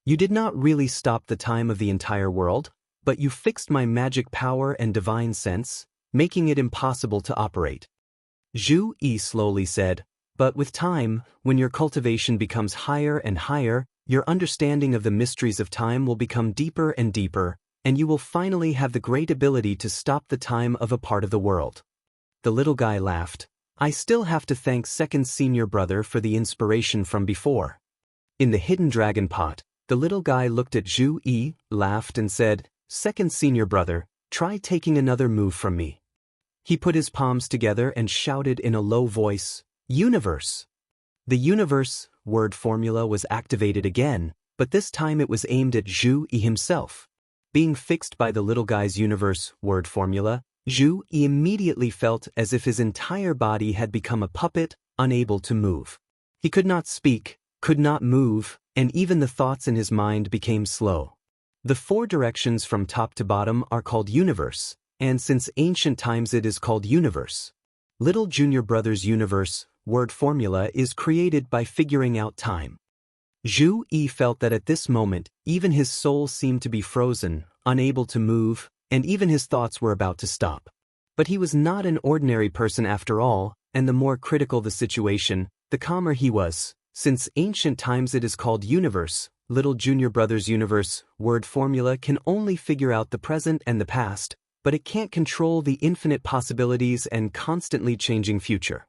You did not really stop the time of the entire world, but you fixed my magic power and divine sense, making it impossible to operate." Zhu Yi slowly said, "But with time, when your cultivation becomes higher and higher, your understanding of the mysteries of time will become deeper and deeper, and you will finally have the great ability to stop the time of a part of the world." The little guy laughed. "I still have to thank second senior brother for the inspiration from before." In the hidden dragon pot, the little guy looked at Zhu Yi, laughed and said, "Second senior brother, try taking another move from me." He put his palms together and shouted in a low voice, "Universe!" The universe word formula was activated again, but this time it was aimed at Zhu Yi himself. Being fixed by the little guy's universe word formula, Zhu Yi immediately felt as if his entire body had become a puppet, unable to move. He could not speak, could not move, and even the thoughts in his mind became slow. The 4 directions from top to bottom are called universe, and since ancient times it is called universe. Little junior brother's universe, word formula is created by figuring out time. Zhu Yi felt that at this moment, even his soul seemed to be frozen, unable to move, and even his thoughts were about to stop. But he was not an ordinary person after all, and the more critical the situation, the calmer he was. Since ancient times it is called universe, little junior brother's universe, word formula can only figure out the present and the past, but it can't control the infinite possibilities and constantly changing future.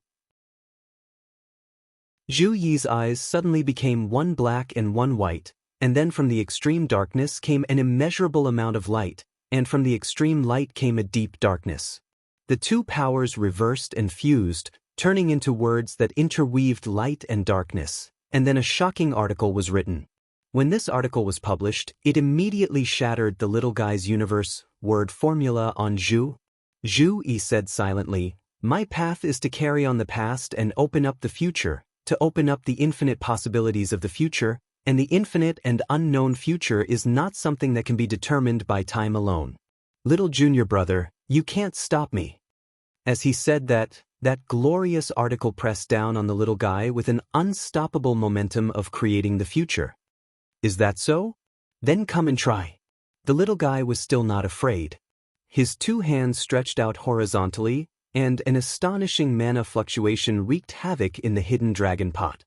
Zhu Yi's eyes suddenly became one black and one white, and then from the extreme darkness came an immeasurable amount of light, and from the extreme light came a deep darkness. The two powers reversed and fused, turning into words that interweaved light and darkness, and then a shocking article was written. When this article was published, it immediately shattered the little guy's universe, word formula on Zhu. Zhu Yi said silently, "My path is to carry on the past and open up the future, to open up the infinite possibilities of the future, and the infinite and unknown future is not something that can be determined by time alone. Little junior brother, you can't stop me." As he said that glorious article pressed down on the little guy with an unstoppable momentum of creating the future. "Is that so? Then come and try." The little guy was still not afraid. His two hands stretched out horizontally, and an astonishing mana fluctuation wreaked havoc in the hidden dragon pot.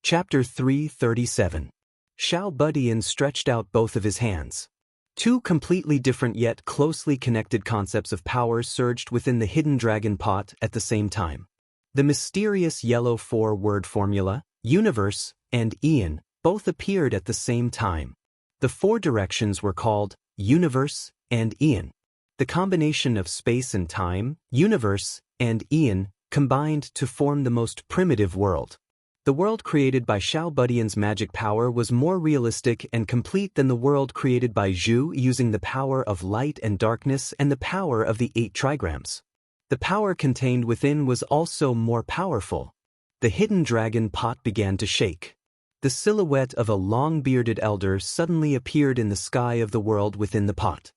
Chapter 337. Xiao Budian stretched out both of his hands. Two completely different yet closely connected concepts of power surged within the hidden dragon pot at the same time. The mysterious yellow four-word formula, universe, and Ian, both appeared at the same time. The four directions were called universe and Ian. The combination of space and time, universe, and Ian combined to form the most primitive world. The world created by Xiao Budian's magic power was more realistic and complete than the world created by Zhu using the power of light and darkness and the power of the 8 trigrams. The power contained within was also more powerful. The hidden dragon pot began to shake. The silhouette of a long-bearded elder suddenly appeared in the sky of the world within the pot.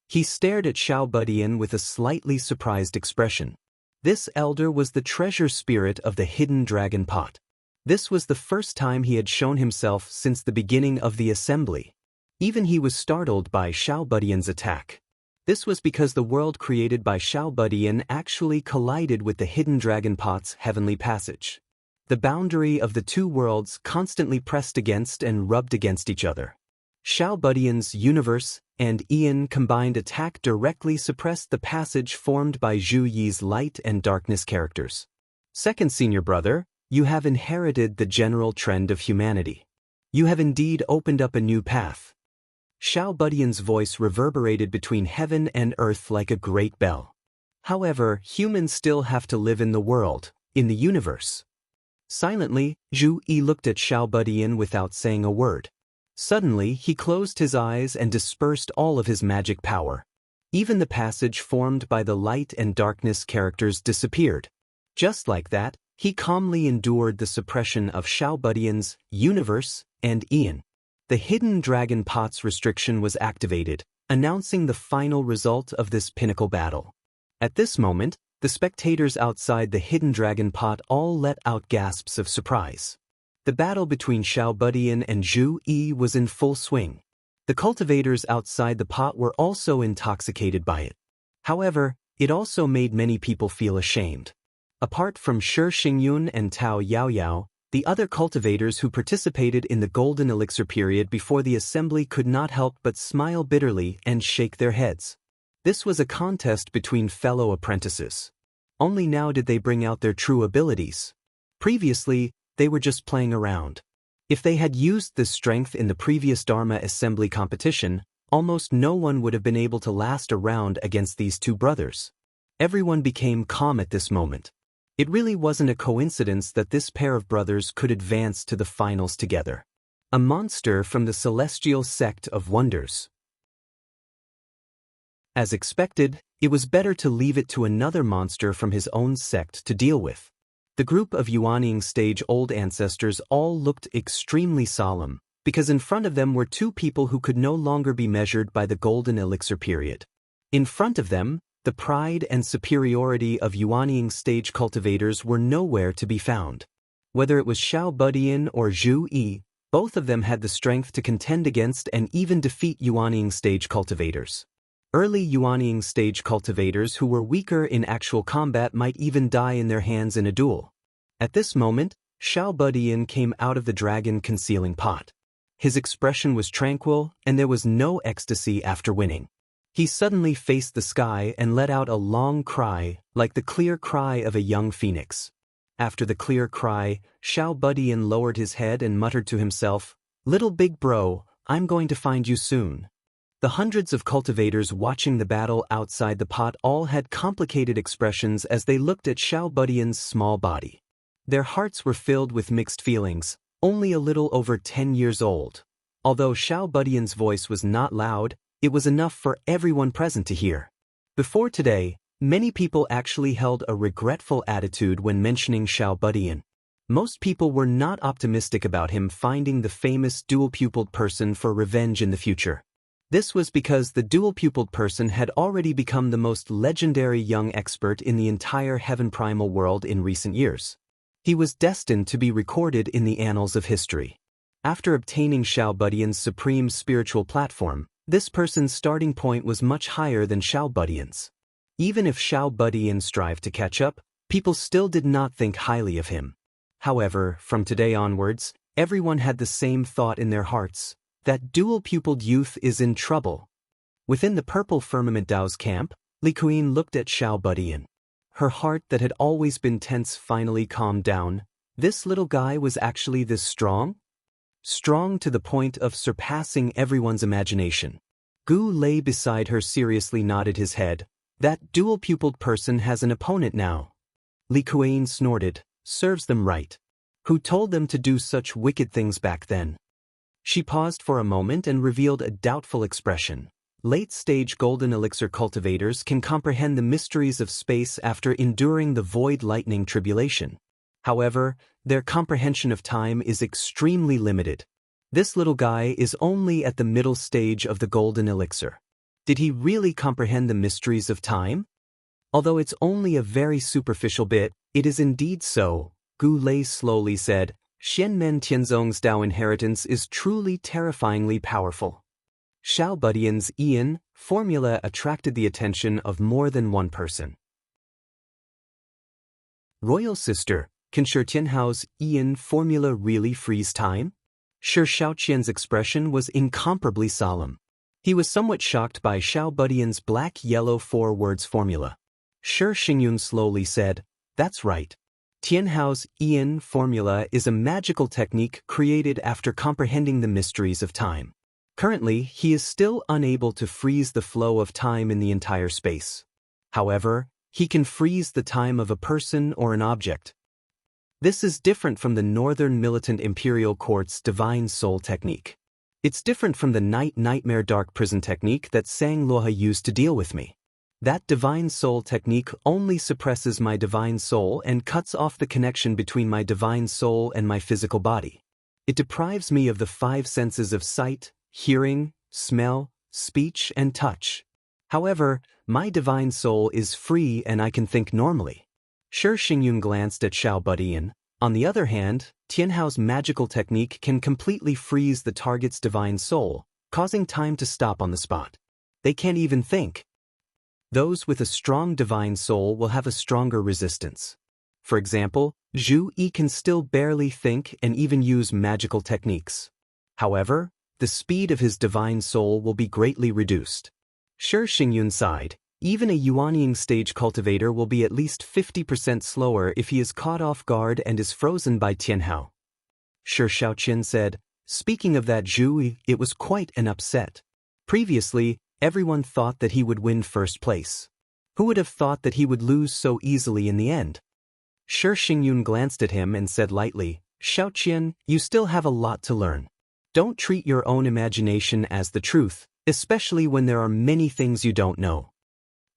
He stared at Xiao Budian with a slightly surprised expression. This elder was the treasure spirit of the hidden dragon pot. This was the first time he had shown himself since the beginning of the assembly. Even he was startled by Xiao Budian's attack. This was because the world created by Xiao Budian actually collided with the hidden dragon pot's heavenly passage. The boundary of the two worlds constantly pressed against and rubbed against each other. Xiao Budian's universe and Ian combined attack directly suppressed the passage formed by Zhu Yi's light and darkness characters. Second senior brother, you have inherited the general trend of humanity. You have indeed opened up a new path. Xiao Budian's voice reverberated between heaven and earth like a great bell. However, humans still have to live in the world, in the universe. Silently, Zhu Yi looked at Xiao Budian without saying a word. Suddenly, he closed his eyes and dispersed all of his magic power. Even the passage formed by the light and darkness characters disappeared. Just like that, he calmly endured the suppression of Xiao Budian's universe and Ian. The hidden dragon pot's restriction was activated, announcing the final result of this pinnacle battle. At this moment, the spectators outside the hidden dragon pot all let out gasps of surprise. The battle between Xiao Budian and Zhu Yi was in full swing. The cultivators outside the pot were also intoxicated by it. However, it also made many people feel ashamed. Apart from Shi Xingyun and Tao Yaoyao, the other cultivators who participated in the golden elixir period before the assembly could not help but smile bitterly and shake their heads. This was a contest between fellow apprentices. Only now did they bring out their true abilities. Previously, they were just playing around. If they had used this strength in the previous Dharma assembly competition, almost no one would have been able to last a round against these two brothers. Everyone became calm at this moment. It really wasn't a coincidence that this pair of brothers could advance to the finals together. A monster from the celestial sect of wonders. As expected, it was better to leave it to another monster from his own sect to deal with. The group of Yuanying stage-old ancestors all looked extremely solemn, because in front of them were two people who could no longer be measured by the golden elixir period. In front of them, the pride and superiority of Yuanying stage cultivators were nowhere to be found. Whether it was Xiao Budian or Zhu Yi, both of them had the strength to contend against and even defeat Yuanying stage cultivators. Early Yuanying stage cultivators who were weaker in actual combat might even die in their hands in a duel. At this moment, Xiao Budian came out of the dragon concealing pot. His expression was tranquil, and there was no ecstasy after winning. He suddenly faced the sky and let out a long cry, like the clear cry of a young phoenix. After the clear cry, Xiao Budian lowered his head and muttered to himself, "Little big bro, I'm going to find you soon." The hundreds of cultivators watching the battle outside the pot all had complicated expressions as they looked at Xiao Budian's small body. Their hearts were filled with mixed feelings, only a little over 10 years old. Although Xiao Budian's voice was not loud, it was enough for everyone present to hear. Before today, many people actually held a regretful attitude when mentioning Xiao Budian. Most people were not optimistic about him finding the famous dual-pupiled person for revenge in the future. This was because the dual-pupiled person had already become the most legendary young expert in the entire Heaven Primal world in recent years. He was destined to be recorded in the annals of history. After obtaining Xiao Budian's supreme spiritual platform, this person's starting point was much higher than Xiao Budian's. Even if Xiao Budian strived to catch up, people still did not think highly of him. However, from today onwards, everyone had the same thought in their hearts: that dual-pupiled youth is in trouble. Within the Purple Firmament Dao's camp, Li Kuyin looked at Xiao Budian. Her heart that had always been tense finally calmed down. This little guy was actually this strong? Strong to the point of surpassing everyone's imagination. Gu lay beside her seriously nodded his head. That dual-pupiled person has an opponent now. Li Kuyin snorted. Serves them right. Who told them to do such wicked things back then? She paused for a moment and revealed a doubtful expression. Late-stage golden elixir cultivators can comprehend the mysteries of space after enduring the void lightning tribulation. However, their comprehension of time is extremely limited. This little guy is only at the middle stage of the golden elixir. Did he really comprehend the mysteries of time? Although it's only a very superficial bit, it is indeed so, Gu Lei slowly said. Xianmen Tianzong's Dao inheritance is truly terrifyingly powerful. Xiao Budian's Ian formula attracted the attention of more than one person. Royal sister, can Shi Tianhao's Ian formula really freeze time? Shi Shaoqian's expression was incomparably solemn. He was somewhat shocked by Xiao Budian's black-yellow 4 words formula. Shi Xingyun slowly said, "That's right. Tianhao's Ian formula is a magical technique created after comprehending the mysteries of time. Currently, he is still unable to freeze the flow of time in the entire space. However, he can freeze the time of a person or an object. This is different from the Northern Militant Imperial Court's Divine Soul technique. It's different from the Nightmare Dark Prison technique that Sang Luohe used to deal with me. That Divine Soul technique only suppresses my Divine Soul and cuts off the connection between my Divine Soul and my physical body. It deprives me of the 5 senses of sight, hearing, smell, speech, and touch. However, my Divine Soul is free and I can think normally." Shi Xingyun glanced at Xiao Budian. On the other hand, Tianhao's magical technique can completely freeze the target's Divine Soul, causing time to stop on the spot. They can't even think. Those with a strong Divine Soul will have a stronger resistance. For example, Zhu Yi can still barely think and even use magical techniques. However, the speed of his Divine Soul will be greatly reduced. Shi Xingyun sighed. Even a Yuanying stage cultivator will be at least 50% slower if he is caught off guard and is frozen by Tianhao. Shi Shaoqian said, "Speaking of that Zhu Yi, it was quite an upset. Previously, everyone thought that he would win first place. Who would have thought that he would lose so easily in the end?" Shi Xingyun glanced at him and said lightly, "Shaoqian, you still have a lot to learn. Don't treat your own imagination as the truth, especially when there are many things you don't know."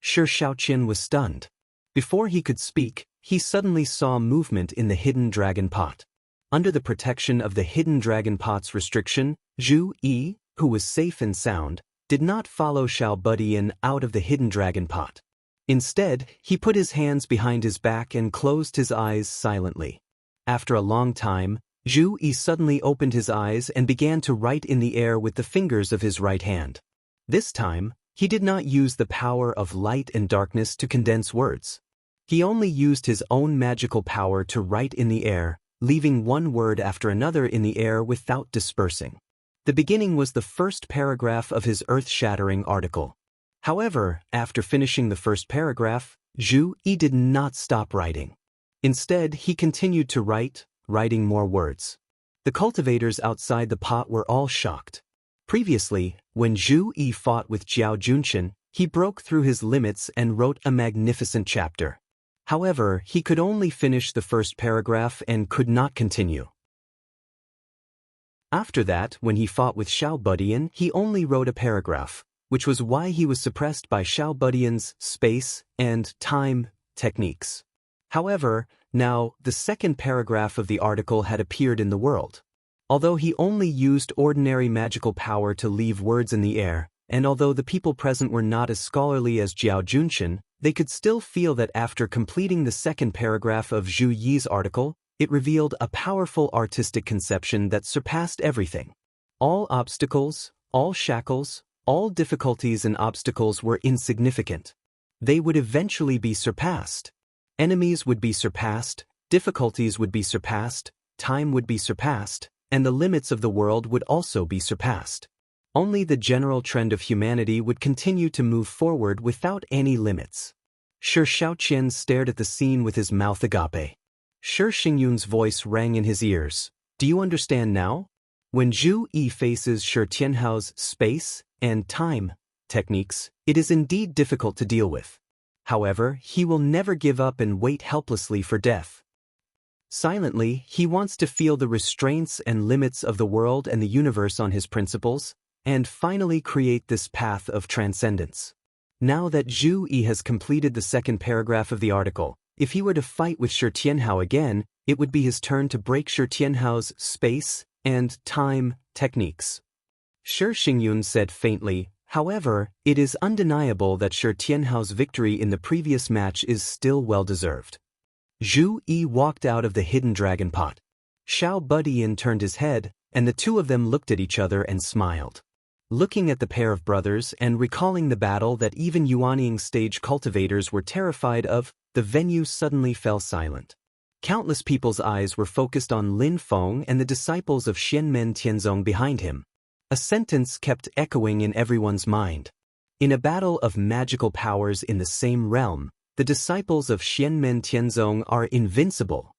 Shi Shaoqian was stunned. Before he could speak, he suddenly saw movement in the hidden dragon pot. Under the protection of the hidden dragon pot's restriction, Zhu Yi, who was safe and sound, did not follow Xiao Budian out of the hidden dragon pot. Instead, he put his hands behind his back and closed his eyes silently. After a long time, Zhu Yi suddenly opened his eyes and began to write in the air with the fingers of his right hand. This time, he did not use the power of light and darkness to condense words. He only used his own magical power to write in the air, leaving one word after another in the air without dispersing. The beginning was the first paragraph of his earth-shattering article. However, after finishing the first paragraph, Zhu Yi did not stop writing. Instead, he continued to write, writing more words. The cultivators outside the pot were all shocked. Previously, when Zhu Yi fought with Jiao Junqian, he broke through his limits and wrote a magnificent chapter. However, he could only finish the first paragraph and could not continue. After that, when he fought with Xiao Budian, he only wrote a paragraph, which was why he was suppressed by Xiao Budian's space and time techniques. However, now, the second paragraph of the article had appeared in the world. Although he only used ordinary magical power to leave words in the air, and although the people present were not as scholarly as Jiao Junqian, they could still feel that after completing the second paragraph of Zhu Yi's article, it revealed a powerful artistic conception that surpassed everything. All obstacles, all shackles, all difficulties and obstacles were insignificant. They would eventually be surpassed. Enemies would be surpassed, difficulties would be surpassed, time would be surpassed, and the limits of the world would also be surpassed. Only the general trend of humanity would continue to move forward without any limits. Shi Shaoqian stared at the scene with his mouth agape. Shi Xingyun's voice rang in his ears. Do you understand now? When Zhu Yi faces Shi Tianhao's space and time techniques, it is indeed difficult to deal with. However, he will never give up and wait helplessly for death. Silently, he wants to feel the restraints and limits of the world and the universe on his principles, and finally create this path of transcendence. Now that Zhu Yi has completed the second paragraph of the article, if he were to fight with Shi Tianhao again, it would be his turn to break Shi Tianhao's space and time techniques. Shi Xingyun said faintly, however, it is undeniable that Shi Tianhao's victory in the previous match is still well-deserved. Zhu Yi walked out of the hidden dragon pot. Xiao Budian turned his head, and the two of them looked at each other and smiled. Looking at the pair of brothers and recalling the battle that even Yuanying stage cultivators were terrified of, the venue suddenly fell silent. Countless people's eyes were focused on Lin Feng and the disciples of Xianmen Tianzong behind him. A sentence kept echoing in everyone's mind. In a battle of magical powers in the same realm, the disciples of Xianmen Tianzong are invincible.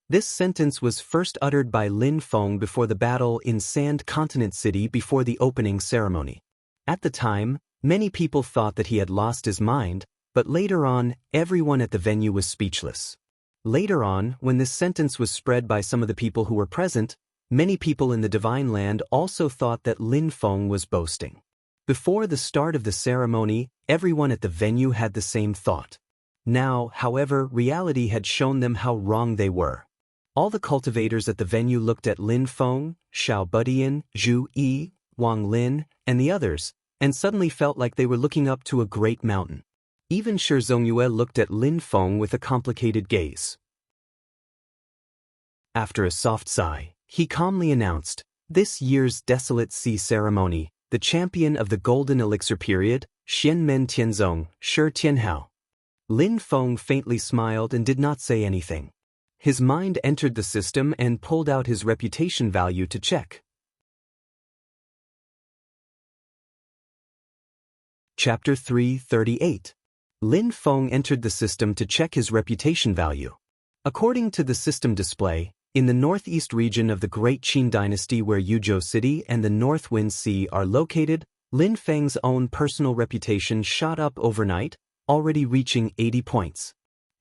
This sentence was first uttered by Lin Feng before the battle in Sand Continent City before the opening ceremony. At the time, many people thought that he had lost his mind, but later on, everyone at the venue was speechless. Later on, when this sentence was spread by some of the people who were present, many people in the Divine Land also thought that Lin Feng was boasting. Before the start of the ceremony, everyone at the venue had the same thought. Now, however, reality had shown them how wrong they were. All the cultivators at the venue looked at Lin Feng, Xiao Budian, Zhu Yi, Wang Lin, and the others, and suddenly felt like they were looking up to a great mountain. Even Shi Zongyue looked at Lin Feng with a complicated gaze. After a soft sigh, he calmly announced, "This year's Desolate Sea Ceremony, the champion of the Golden Elixir period, Xianmen Tianzong, Shi Tianhao." Lin Feng faintly smiled and did not say anything. His mind entered the system and pulled out his reputation value to check. Chapter 338. Lin Feng entered the system to check his reputation value. According to the system display, in the northeast region of the Great Qin Dynasty where Yuzhou City and the Northwind Sea are located, Lin Feng's own personal reputation shot up overnight, already reaching 80 points.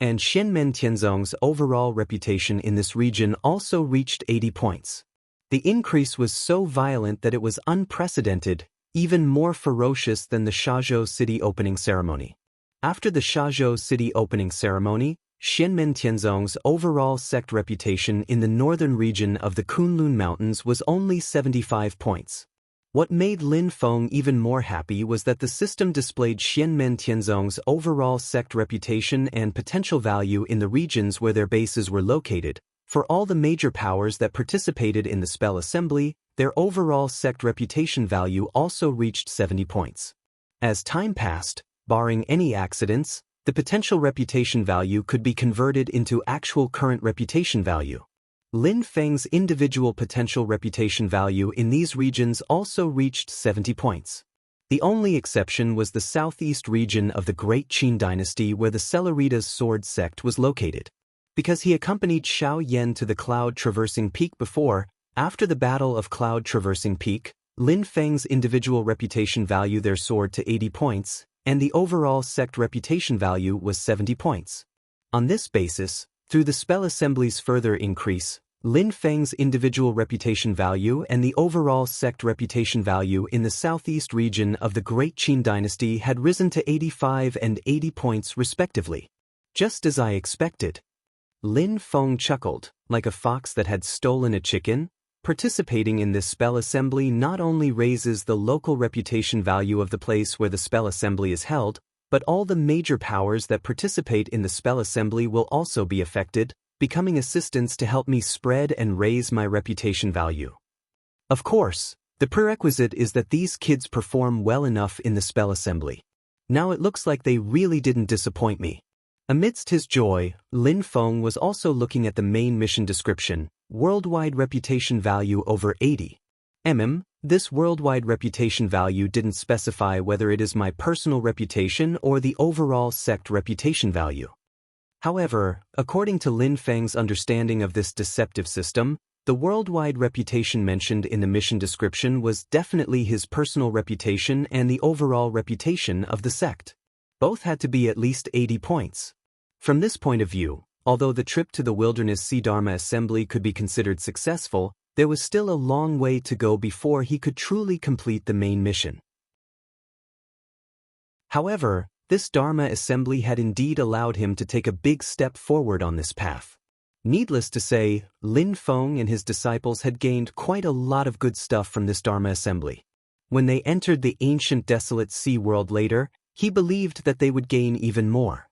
And Xianmen Tianzong's overall reputation in this region also reached 80 points. The increase was so violent that it was unprecedented, even more ferocious than the Shazhou City opening ceremony. After the Shazhou City opening ceremony, Xianmen Tianzong's overall sect reputation in the northern region of the Kunlun Mountains was only 75 points. What made Lin Feng even more happy was that the system displayed Xianmen Tianzong's overall sect reputation and potential value in the regions where their bases were located. For all the major powers that participated in the spell assembly, their overall sect reputation value also reached 70 points. As time passed, barring any accidents, the potential reputation value could be converted into actual current reputation value. Lin Feng's individual potential reputation value in these regions also reached 70 points. The only exception was the southeast region of the Great Qin dynasty where the Celeritas sword sect was located. Because he accompanied Xiao Yan to the Cloud Traversing Peak before, after the Battle of Cloud Traversing Peak, Lin Feng's individual reputation value there soared to 80 points, and the overall sect reputation value was 70 points. On this basis, through the spell assembly's further increase, Lin Feng's individual reputation value and the overall sect reputation value in the southeast region of the Great Qin dynasty had risen to 85 and 80 points respectively. Just as I expected. Lin Feng chuckled, like a fox that had stolen a chicken. Participating in this spell assembly not only raises the local reputation value of the place where the spell assembly is held, but all the major powers that participate in the spell assembly will also be affected, becoming assistants to help me spread and raise my reputation value. Of course, the prerequisite is that these kids perform well enough in the spell assembly. Now it looks like they really didn't disappoint me. Amidst his joy, Lin Feng was also looking at the main mission description, worldwide reputation value over 80. This worldwide reputation value didn't specify whether it is my personal reputation or the overall sect reputation value. However, according to Lin Feng's understanding of this deceptive system, the worldwide reputation mentioned in the mission description was definitely his personal reputation and the overall reputation of the sect. Both had to be at least 80 points. From this point of view, although the trip to the Wilderness Sea Dharma Assembly could be considered successful, there was still a long way to go before he could truly complete the main mission. However, this Dharma assembly had indeed allowed him to take a big step forward on this path. Needless to say, Lin Feng and his disciples had gained quite a lot of good stuff from this Dharma assembly. When they entered the ancient desolate sea world later, he believed that they would gain even more.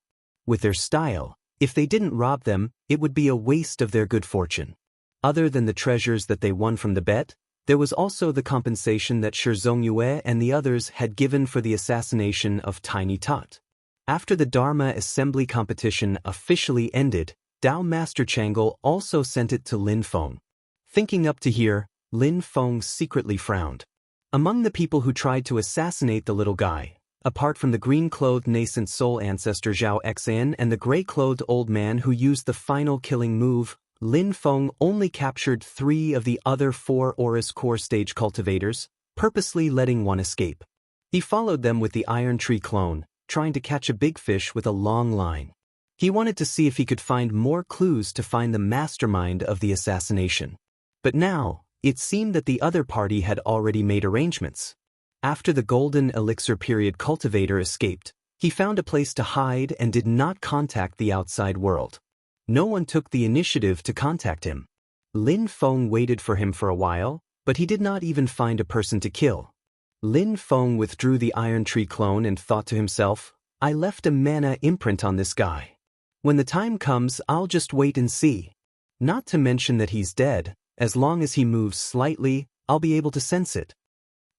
With their style, if they didn't rob them, it would be a waste of their good fortune. Other than the treasures that they won from the bet, there was also the compensation that Shi Zongyue and the others had given for the assassination of Tiny Tot. After the Dharma assembly competition officially ended, Dao Master Chang'e also sent it to Lin Feng. Thinking up to here, Lin Feng secretly frowned. Among the people who tried to assassinate the little guy, apart from the green-clothed nascent soul ancestor Zhao Xan and the gray-clothed old man who used the final killing move, Lin Feng only captured 3 of the other 4 Aurus core stage cultivators, purposely letting one escape. He followed them with the Iron Tree clone, trying to catch a big fish with a long line. He wanted to see if he could find more clues to find the mastermind of the assassination. But now, it seemed that the other party had already made arrangements. After the Golden Elixir period cultivator escaped, he found a place to hide and did not contact the outside world. No one took the initiative to contact him. Lin Feng waited for him for a while, but he did not even find a person to kill. Lin Feng withdrew the Iron Tree clone and thought to himself, I left a mana imprint on this guy. When the time comes, I'll just wait and see. Not to mention that he's dead, as long as he moves slightly, I'll be able to sense it.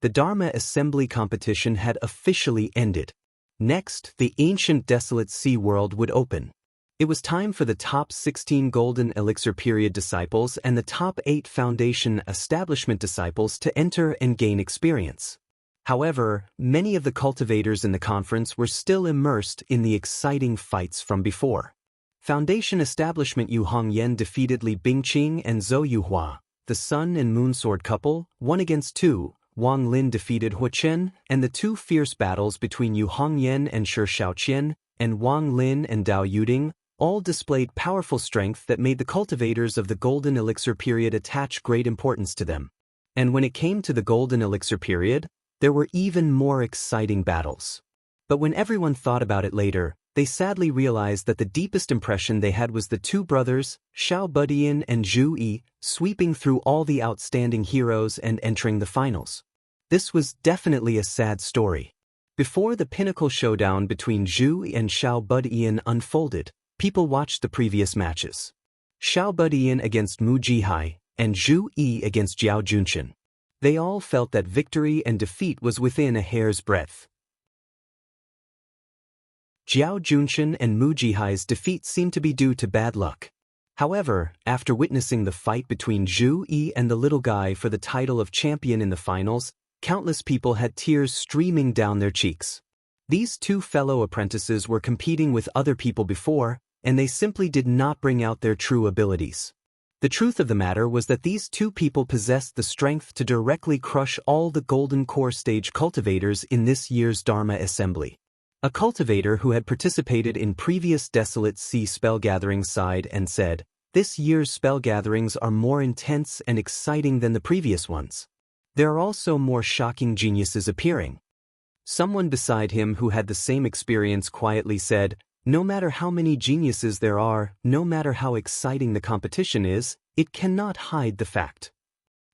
The Dharma assembly competition had officially ended. Next, the ancient desolate sea world would open. It was time for the top 16 Golden Elixir period disciples and the top 8 Foundation establishment disciples to enter and gain experience. However, many of the cultivators in the conference were still immersed in the exciting fights from before. Foundation establishment Yu Hongyan defeated Li Bingqing and Zhou Yuhua, the Sun and Moon Sword couple, 1 against 2. Wang Lin defeated Hu Chen, and the 2 fierce battles between Yu Hongyan and Shi Shaoqian, and Wang Lin and Dao Yuding, all displayed powerful strength that made the cultivators of the Golden Elixir period attach great importance to them. And when it came to the Golden Elixir period, there were even more exciting battles. But when everyone thought about it later, they sadly realized that the deepest impression they had was the two brothers, Xiao Budian and Zhu Yi, sweeping through all the outstanding heroes and entering the finals. This was definitely a sad story. Before the pinnacle showdown between Zhu Yi and Xiao Budian unfolded, people watched the previous matches. Xiao Budian against Mu Jihai, and Zhu Yi against Jiao Junshin. They all felt that victory and defeat was within a hair's breadth. Jiao Junshin and Mu Jihai's defeat seemed to be due to bad luck. However, after witnessing the fight between Zhu Yi and the little guy for the title of champion in the finals, countless people had tears streaming down their cheeks. These two fellow apprentices were competing with other people before, and they simply did not bring out their true abilities. The truth of the matter was that these two people possessed the strength to directly crush all the Golden Core Stage cultivators in this year's Dharma Assembly. A cultivator who had participated in previous Desolate Sea spell gatherings sighed and said, "This year's spell gatherings are more intense and exciting than the previous ones. There are also more shocking geniuses appearing." Someone beside him who had the same experience quietly said, "No matter how many geniuses there are, no matter how exciting the competition is, it cannot hide the fact.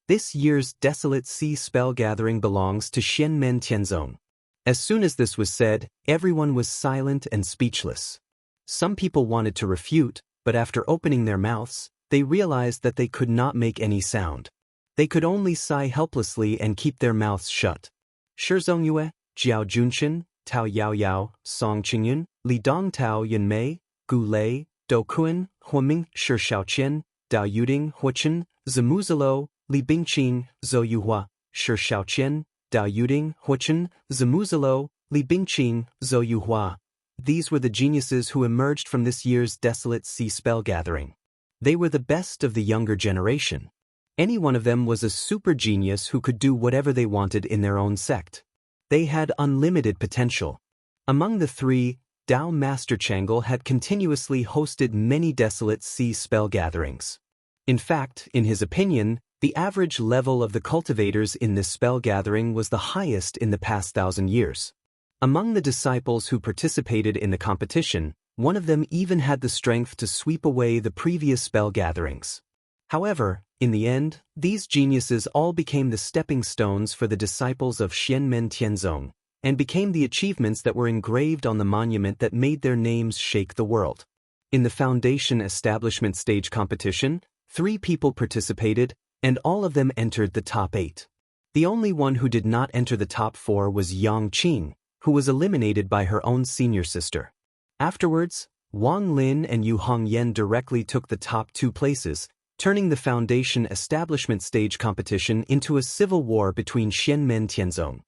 This year's Desolate Sea spell gathering belongs to Xianmen Tianzong." As soon as this was said, everyone was silent and speechless. Some people wanted to refute, but after opening their mouths, they realized that they could not make any sound. They could only sigh helplessly and keep their mouths shut. Shizongyue, Jiao Junshin, Tao Yaoyao, Song Qingyun, Li Dongtao Yunmei, Gu Lei, Do Kun, Huaming, Shi Shaoqian, Dao Yuding Huochen, Zamuzalo, Li Bingqing, Zhou Yuhua, Shi Shaoqian, Dao Yuding Huochen, Zamuzalo, Li Bingqing, Zhou Yuhua. These were the geniuses who emerged from this year's Desolate Sea spell gathering. They were the best of the younger generation. Any one of them was a super genius who could do whatever they wanted in their own sect. They had unlimited potential. Among the three, Dao Master Changle had continuously hosted many Desolate Sea spell gatherings. In fact, in his opinion, the average level of the cultivators in this spell gathering was the highest in the past 1,000 years. Among the disciples who participated in the competition, one of them even had the strength to sweep away the previous spell gatherings. However, in the end, these geniuses all became the stepping stones for the disciples of Xianmen Tianzong, and became the achievements that were engraved on the monument that made their names shake the world. In the Foundation Establishment Stage competition, 3 people participated, and all of them entered the top 8. The only one who did not enter the top 4 was Yang Qing, who was eliminated by her own senior sister. Afterwards, Wang Lin and Yu Hongyan directly took the top 2 places, turning the Foundation Establishment Stage competition into a civil war between Xianmen Tianzong.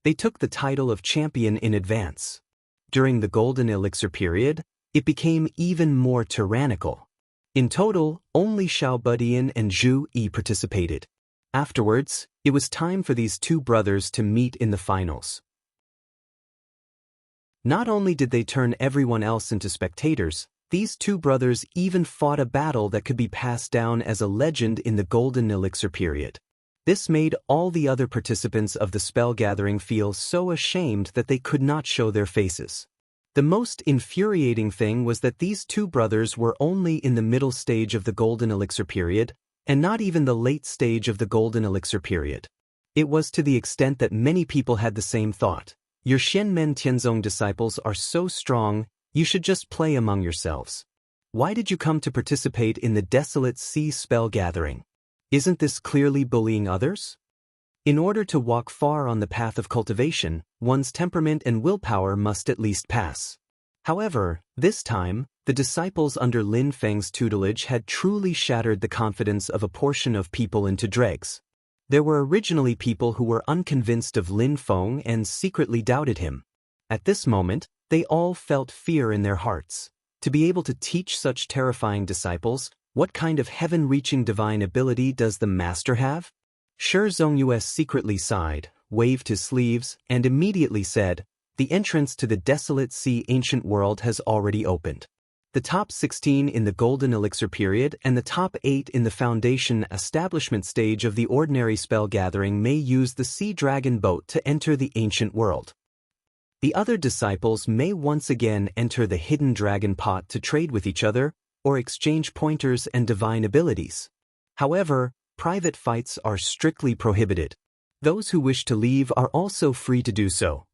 They took the title of champion in advance. During the Golden Elixir period, it became even more tyrannical. In total, only Xiao Budian and Zhu Yi participated. Afterwards, it was time for these two brothers to meet in the finals. Not only did they turn everyone else into spectators, these two brothers even fought a battle that could be passed down as a legend in the Golden Elixir period. This made all the other participants of the spell gathering feel so ashamed that they could not show their faces. The most infuriating thing was that these two brothers were only in the middle stage of the Golden Elixir period, and not even the late stage of the Golden Elixir period. It was to the extent that many people had the same thought. Your Xianmen Tianzong disciples are so strong, you should just play among yourselves. Why did you come to participate in the Desolate Sea spell gathering? Isn't this clearly bullying others? In order to walk far on the path of cultivation, one's temperament and willpower must at least pass. However, this time, the disciples under Lin Feng's tutelage had truly shattered the confidence of a portion of people into dregs. There were originally people who were unconvinced of Lin Feng and secretly doubted him. At this moment, they all felt fear in their hearts. To be able to teach such terrifying disciples, what kind of heaven-reaching divine ability does the master have? Shi Zongyue secretly sighed, waved his sleeves, and immediately said, "The entrance to the Desolate Sea ancient world has already opened. The top 16 in the Golden Elixir period and the top 8 in the Foundation Establishment stage of the ordinary spell gathering may use the Sea Dragon boat to enter the ancient world." The other disciples may once again enter the hidden dragon pot to trade with each other or exchange pointers and divine abilities. However, private fights are strictly prohibited. Those who wish to leave are also free to do so.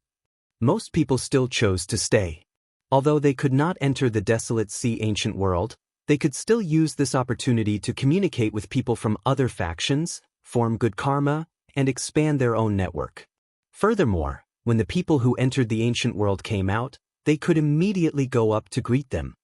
Most people still chose to stay. Although they could not enter the desolate sea ancient world, they could still use this opportunity to communicate with people from other factions, form good karma, and expand their own network. Furthermore, when the people who entered the ancient world came out, they could immediately go up to greet them.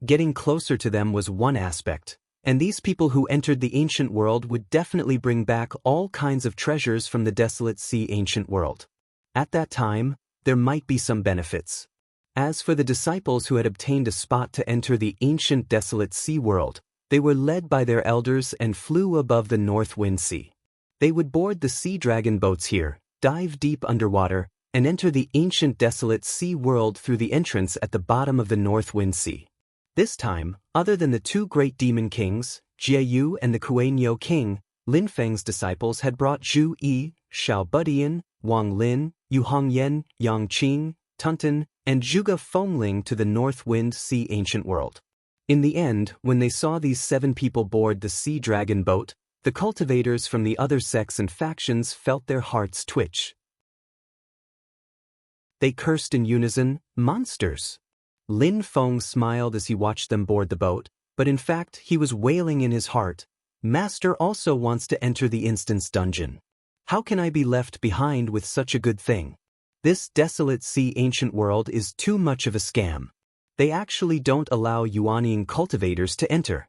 Getting closer to them was one aspect, and these people who entered the ancient world would definitely bring back all kinds of treasures from the desolate sea ancient world. At that time, there might be some benefits. As for the disciples who had obtained a spot to enter the ancient desolate sea world, they were led by their elders and flew above the North Wind Sea. They would board the sea dragon boats here, dive deep underwater, and enter the ancient desolate sea world through the entrance at the bottom of the North Wind Sea. This time, other than the two great demon kings, Jieyu and the Kuei-Nyo king, Lin Feng's disciples had brought Zhu Yi, Xiao Budian, Wang Lin, Yu Hongyan, Yang Qing, Tunten, and Zhuge Fengling to the North Wind Sea ancient world. In the end, when they saw these 7 people board the sea dragon boat, the cultivators from the other sects and factions felt their hearts twitch. They cursed in unison, "Monsters!" Lin Feng smiled as he watched them board the boat, but in fact he was wailing in his heart, "Master also wants to enter the instance dungeon. How can I be left behind with such a good thing? This desolate sea ancient world is too much of a scam. They actually don't allow Yuanian cultivators to enter.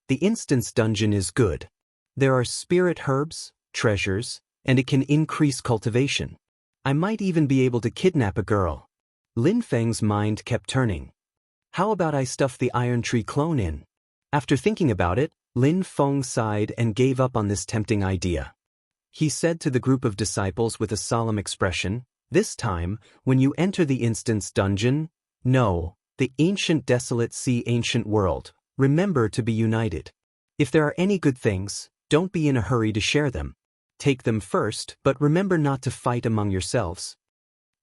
The instance dungeon is good. There are spirit herbs, treasures, and it can increase cultivation. I might even be able to kidnap a girl." Lin Feng's mind kept turning. "How about I stuff the iron tree clone in?" After thinking about it, Lin Feng sighed and gave up on this tempting idea. He said to the group of disciples with a solemn expression, "This time, when you enter the instance dungeon, no, the ancient desolate sea ancient world, remember to be united. If there are any good things, don't be in a hurry to share them. Take them first, but remember not to fight among yourselves."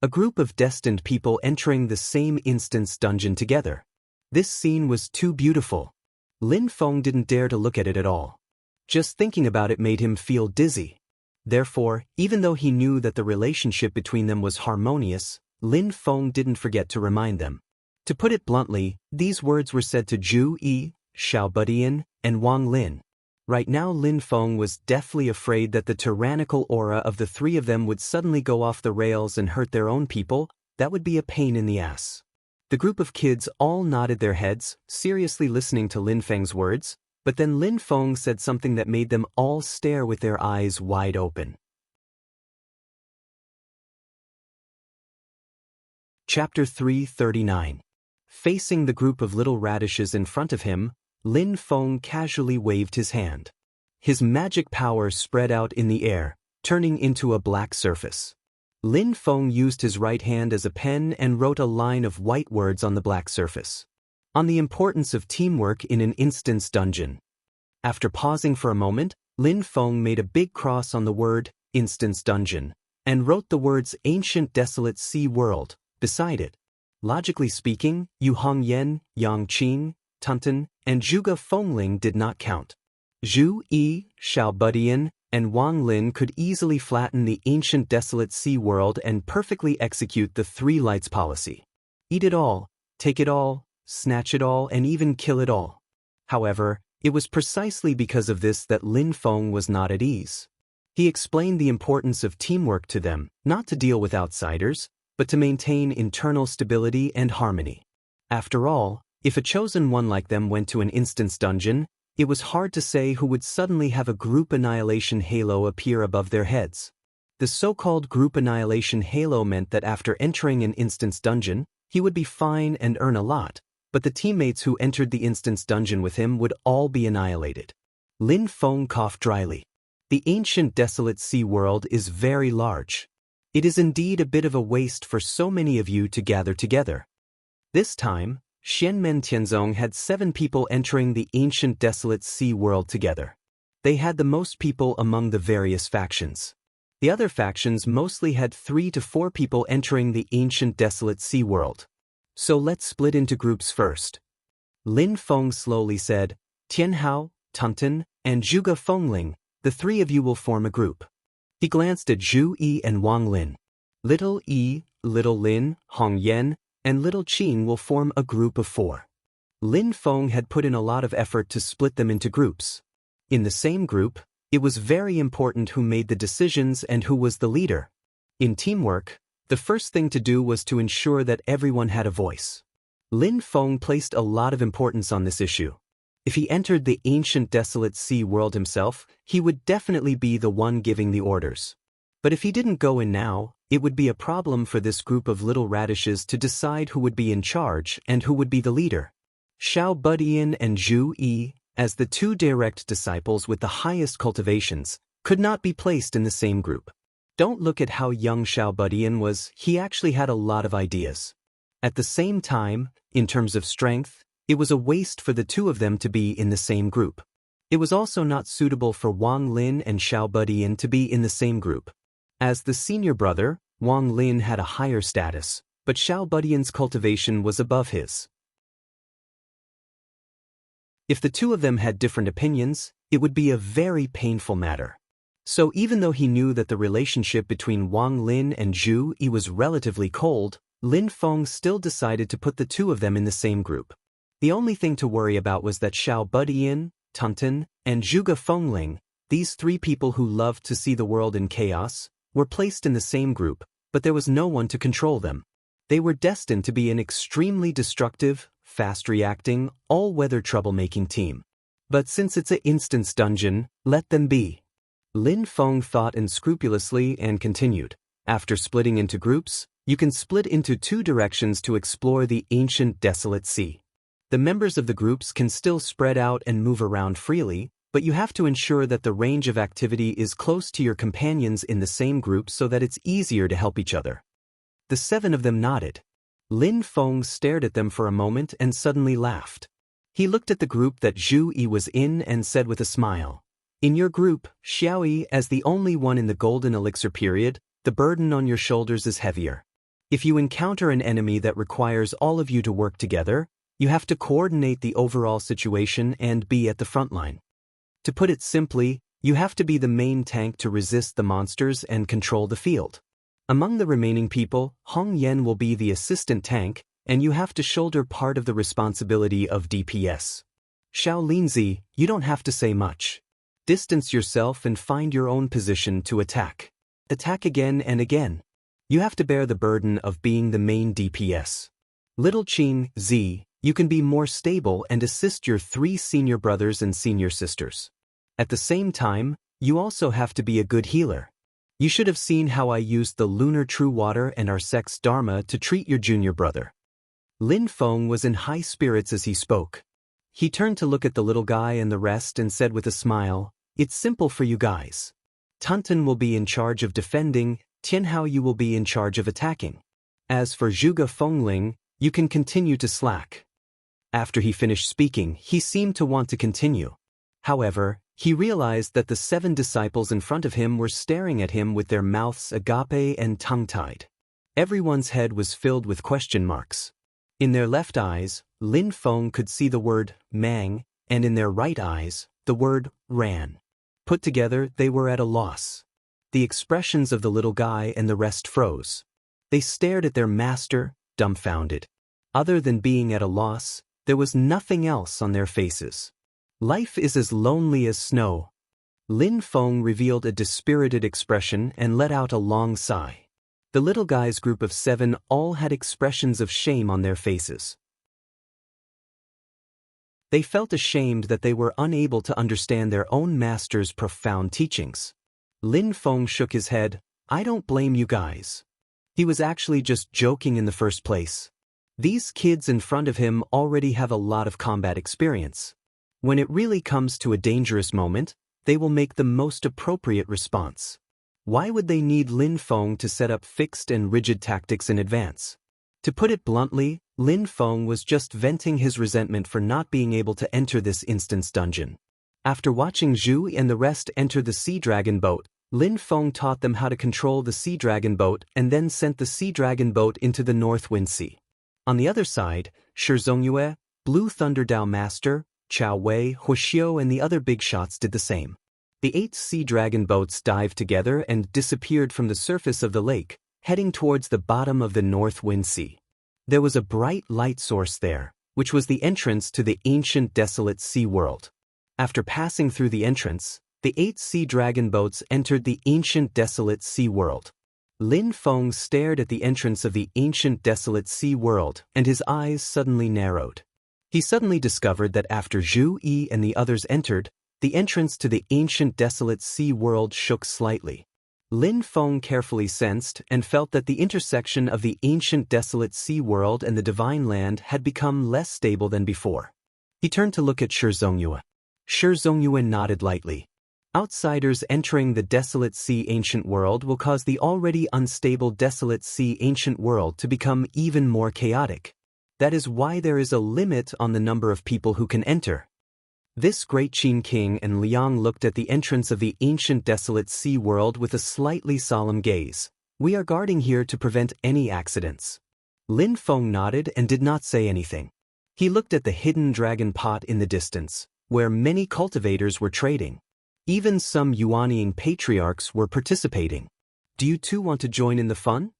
A group of destined people entering the same instance dungeon together. This scene was too beautiful. Lin Feng didn't dare to look at it at all. Just thinking about it made him feel dizzy. Therefore, even though he knew that the relationship between them was harmonious, Lin Feng didn't forget to remind them. To put it bluntly, these words were said to Zhu Yi, Xiao Budian, and Wang Lin. Right now Lin Feng was deathly afraid that the tyrannical aura of the 3 of them would suddenly go off the rails and hurt their own people. That would be a pain in the ass. The group of kids all nodded their heads, seriously listening to Lin Feng's words, but then Lin Feng said something that made them all stare with their eyes wide open. Chapter 339. Facing the group of little radishes in front of him, Lin Feng casually waved his hand. His magic power spread out in the air, turning into a black surface. Lin Feng used his right hand as a pen and wrote a line of white words on the black surface. On the importance of teamwork in an instance dungeon. After pausing for a moment, Lin Feng made a big cross on the word, instance dungeon, and wrote the words ancient desolate sea world, beside it. Logically speaking, Yu Hongyan, Yang Qing, Tunten, and Zhuge Fengling did not count. Zhu Yi, Xiao Budian, and Wang Lin could easily flatten the ancient desolate sea world and perfectly execute the 3 lights policy. Eat it all, take it all, snatch it all, and even kill it all. However, it was precisely because of this that Lin Feng was not at ease. He explained the importance of teamwork to them, not to deal with outsiders, but to maintain internal stability and harmony. After all, if a chosen one like them went to an instance dungeon, it was hard to say who would suddenly have a group annihilation halo appear above their heads. The so-called group annihilation halo meant that after entering an instance dungeon, he would be fine and earn a lot, but the teammates who entered the instance dungeon with him would all be annihilated. Lin Feng coughed dryly. The ancient desolate sea world is very large. It is indeed a bit of a waste for so many of you to gather together. This time, Xianmen Tianzong had 7 people entering the ancient desolate sea world together. They had the most people among the various factions. The other factions mostly had 3 to 4 people entering the ancient desolate sea world. So let's split into groups first. Lin Feng slowly said, Tian Hao, Tunten, and Zhuge Fengling, the 3 of you will form a group. He glanced at Zhu Yi and Wang Lin. Little Yi, Little Lin, Hong Yan, and Little Qin will form a group of 4. Lin Feng had put in a lot of effort to split them into groups. In the same group, it was very important who made the decisions and who was the leader. In teamwork, the first thing to do was to ensure that everyone had a voice. Lin Feng placed a lot of importance on this issue. If he entered the ancient desolate sea world himself, he would definitely be the one giving the orders. But if he didn't go in now, it would be a problem for this group of little radishes to decide who would be in charge and who would be the leader. Xiao Budian and Zhu Yi, as the 2 direct disciples with the highest cultivations, could not be placed in the same group. Don't look at how young Xiao Budian was, he actually had a lot of ideas. At the same time, in terms of strength, it was a waste for the 2 of them to be in the same group. It was also not suitable for Wang Lin and Xiao Budian to be in the same group. As the senior brother, Wang Lin had a higher status, but Xiao Budian's cultivation was above his. If the 2 of them had different opinions, it would be a very painful matter. So even though he knew that the relationship between Wang Lin and Zhu Yi was relatively cold, Lin Feng still decided to put the 2 of them in the same group. The only thing to worry about was that Xiao Budian, Tunten, and Zhuge Fengling, these 3 people who loved to see the world in chaos, were placed in the same group, but there was no one to control them. They were destined to be an extremely destructive, fast-reacting, all-weather troublemaking team. But since it's an instance dungeon, let them be. Lin Feng thought unscrupulously and continued. After splitting into groups, you can split into 2 directions to explore the ancient desolate sea. The members of the groups can still spread out and move around freely, but you have to ensure that the range of activity is close to your companions in the same group so that it's easier to help each other. The 7 of them nodded. Lin Feng stared at them for a moment and suddenly laughed. He looked at the group that Zhu Yi was in and said with a smile, In your group, Xiao Yi, as the only one in the golden elixir period, the burden on your shoulders is heavier. If you encounter an enemy that requires all of you to work together, you have to coordinate the overall situation and be at the front line. To put it simply, you have to be the main tank to resist the monsters and control the field. Among the remaining people, Hong Yan will be the assistant tank, and you have to shoulder part of the responsibility of DPS. Xiao Linzi, you don't have to say much. Distance yourself and find your own position to attack. Attack again and again. You have to bear the burden of being the main DPS. Little Qin, Z, you can be more stable and assist your 3 senior brothers and senior sisters. At the same time, you also have to be a good healer. You should have seen how I used the lunar true water and our sex dharma to treat your junior brother. Lin Feng was in high spirits as he spoke. He turned to look at the little guy and the rest and said with a smile, It's simple for you guys. Tunten will be in charge of defending, Tianhao you will be in charge of attacking. As for Zhuge Fengling, you can continue to slack. After he finished speaking, he seemed to want to continue. However, he realized that the 7 disciples in front of him were staring at him with their mouths agape and tongue-tied. Everyone's head was filled with question marks. In their left eyes, Lin Feng could see the word Mang, and in their right eyes, the word Ran. Put together, they were at a loss. The expressions of the little guy and the rest froze. They stared at their master, dumbfounded. Other than being at a loss, there was nothing else on their faces. Life is as lonely as snow. Lin Feng revealed a dispirited expression and let out a long sigh. The little guy's group of 7 all had expressions of shame on their faces. They felt ashamed that they were unable to understand their own master's profound teachings. Lin Feng shook his head. I don't blame you guys. He was actually just joking in the first place. These kids in front of him already have a lot of combat experience. When it really comes to a dangerous moment, they will make the most appropriate response. Why would they need Lin Feng to set up fixed and rigid tactics in advance? To put it bluntly, Lin Feng was just venting his resentment for not being able to enter this instance dungeon. After watching Zhu and the rest enter the sea dragon boat, Lin Feng taught them how to control the Sea Dragon boat and then sent the Sea Dragon boat into the North Wind Sea. On the other side, Shi Zhongyue, Blue Thunder Dao Master, Chao Wei, Huoxiu and the other big shots did the same. The 8 Sea Dragon boats dived together and disappeared from the surface of the lake, heading towards the bottom of the North Wind Sea. There was a bright light source there, which was the entrance to the ancient desolate sea world. After passing through the entrance, the 8 Sea Dragon boats entered the ancient desolate sea world. Lin Feng stared at the entrance of the ancient desolate sea world, and his eyes suddenly narrowed. He suddenly discovered that after Zhu Yi and the others entered, the entrance to the ancient desolate sea world shook slightly. Lin Feng carefully sensed and felt that the intersection of the ancient desolate sea world and the divine land had become less stable than before. He turned to look at Shi Zhongyue. Shi Zhongyue nodded lightly. Outsiders entering the desolate sea ancient world will cause the already unstable desolate sea ancient world to become even more chaotic. That is why there is a limit on the number of people who can enter. This great Qin king and Liang looked at the entrance of the ancient desolate sea world with a slightly solemn gaze. We are guarding here to prevent any accidents. Lin Feng nodded and did not say anything. He looked at the hidden dragon pot in the distance, where many cultivators were trading. Even some Yuanying patriarchs were participating. Do you too want to join in the fun?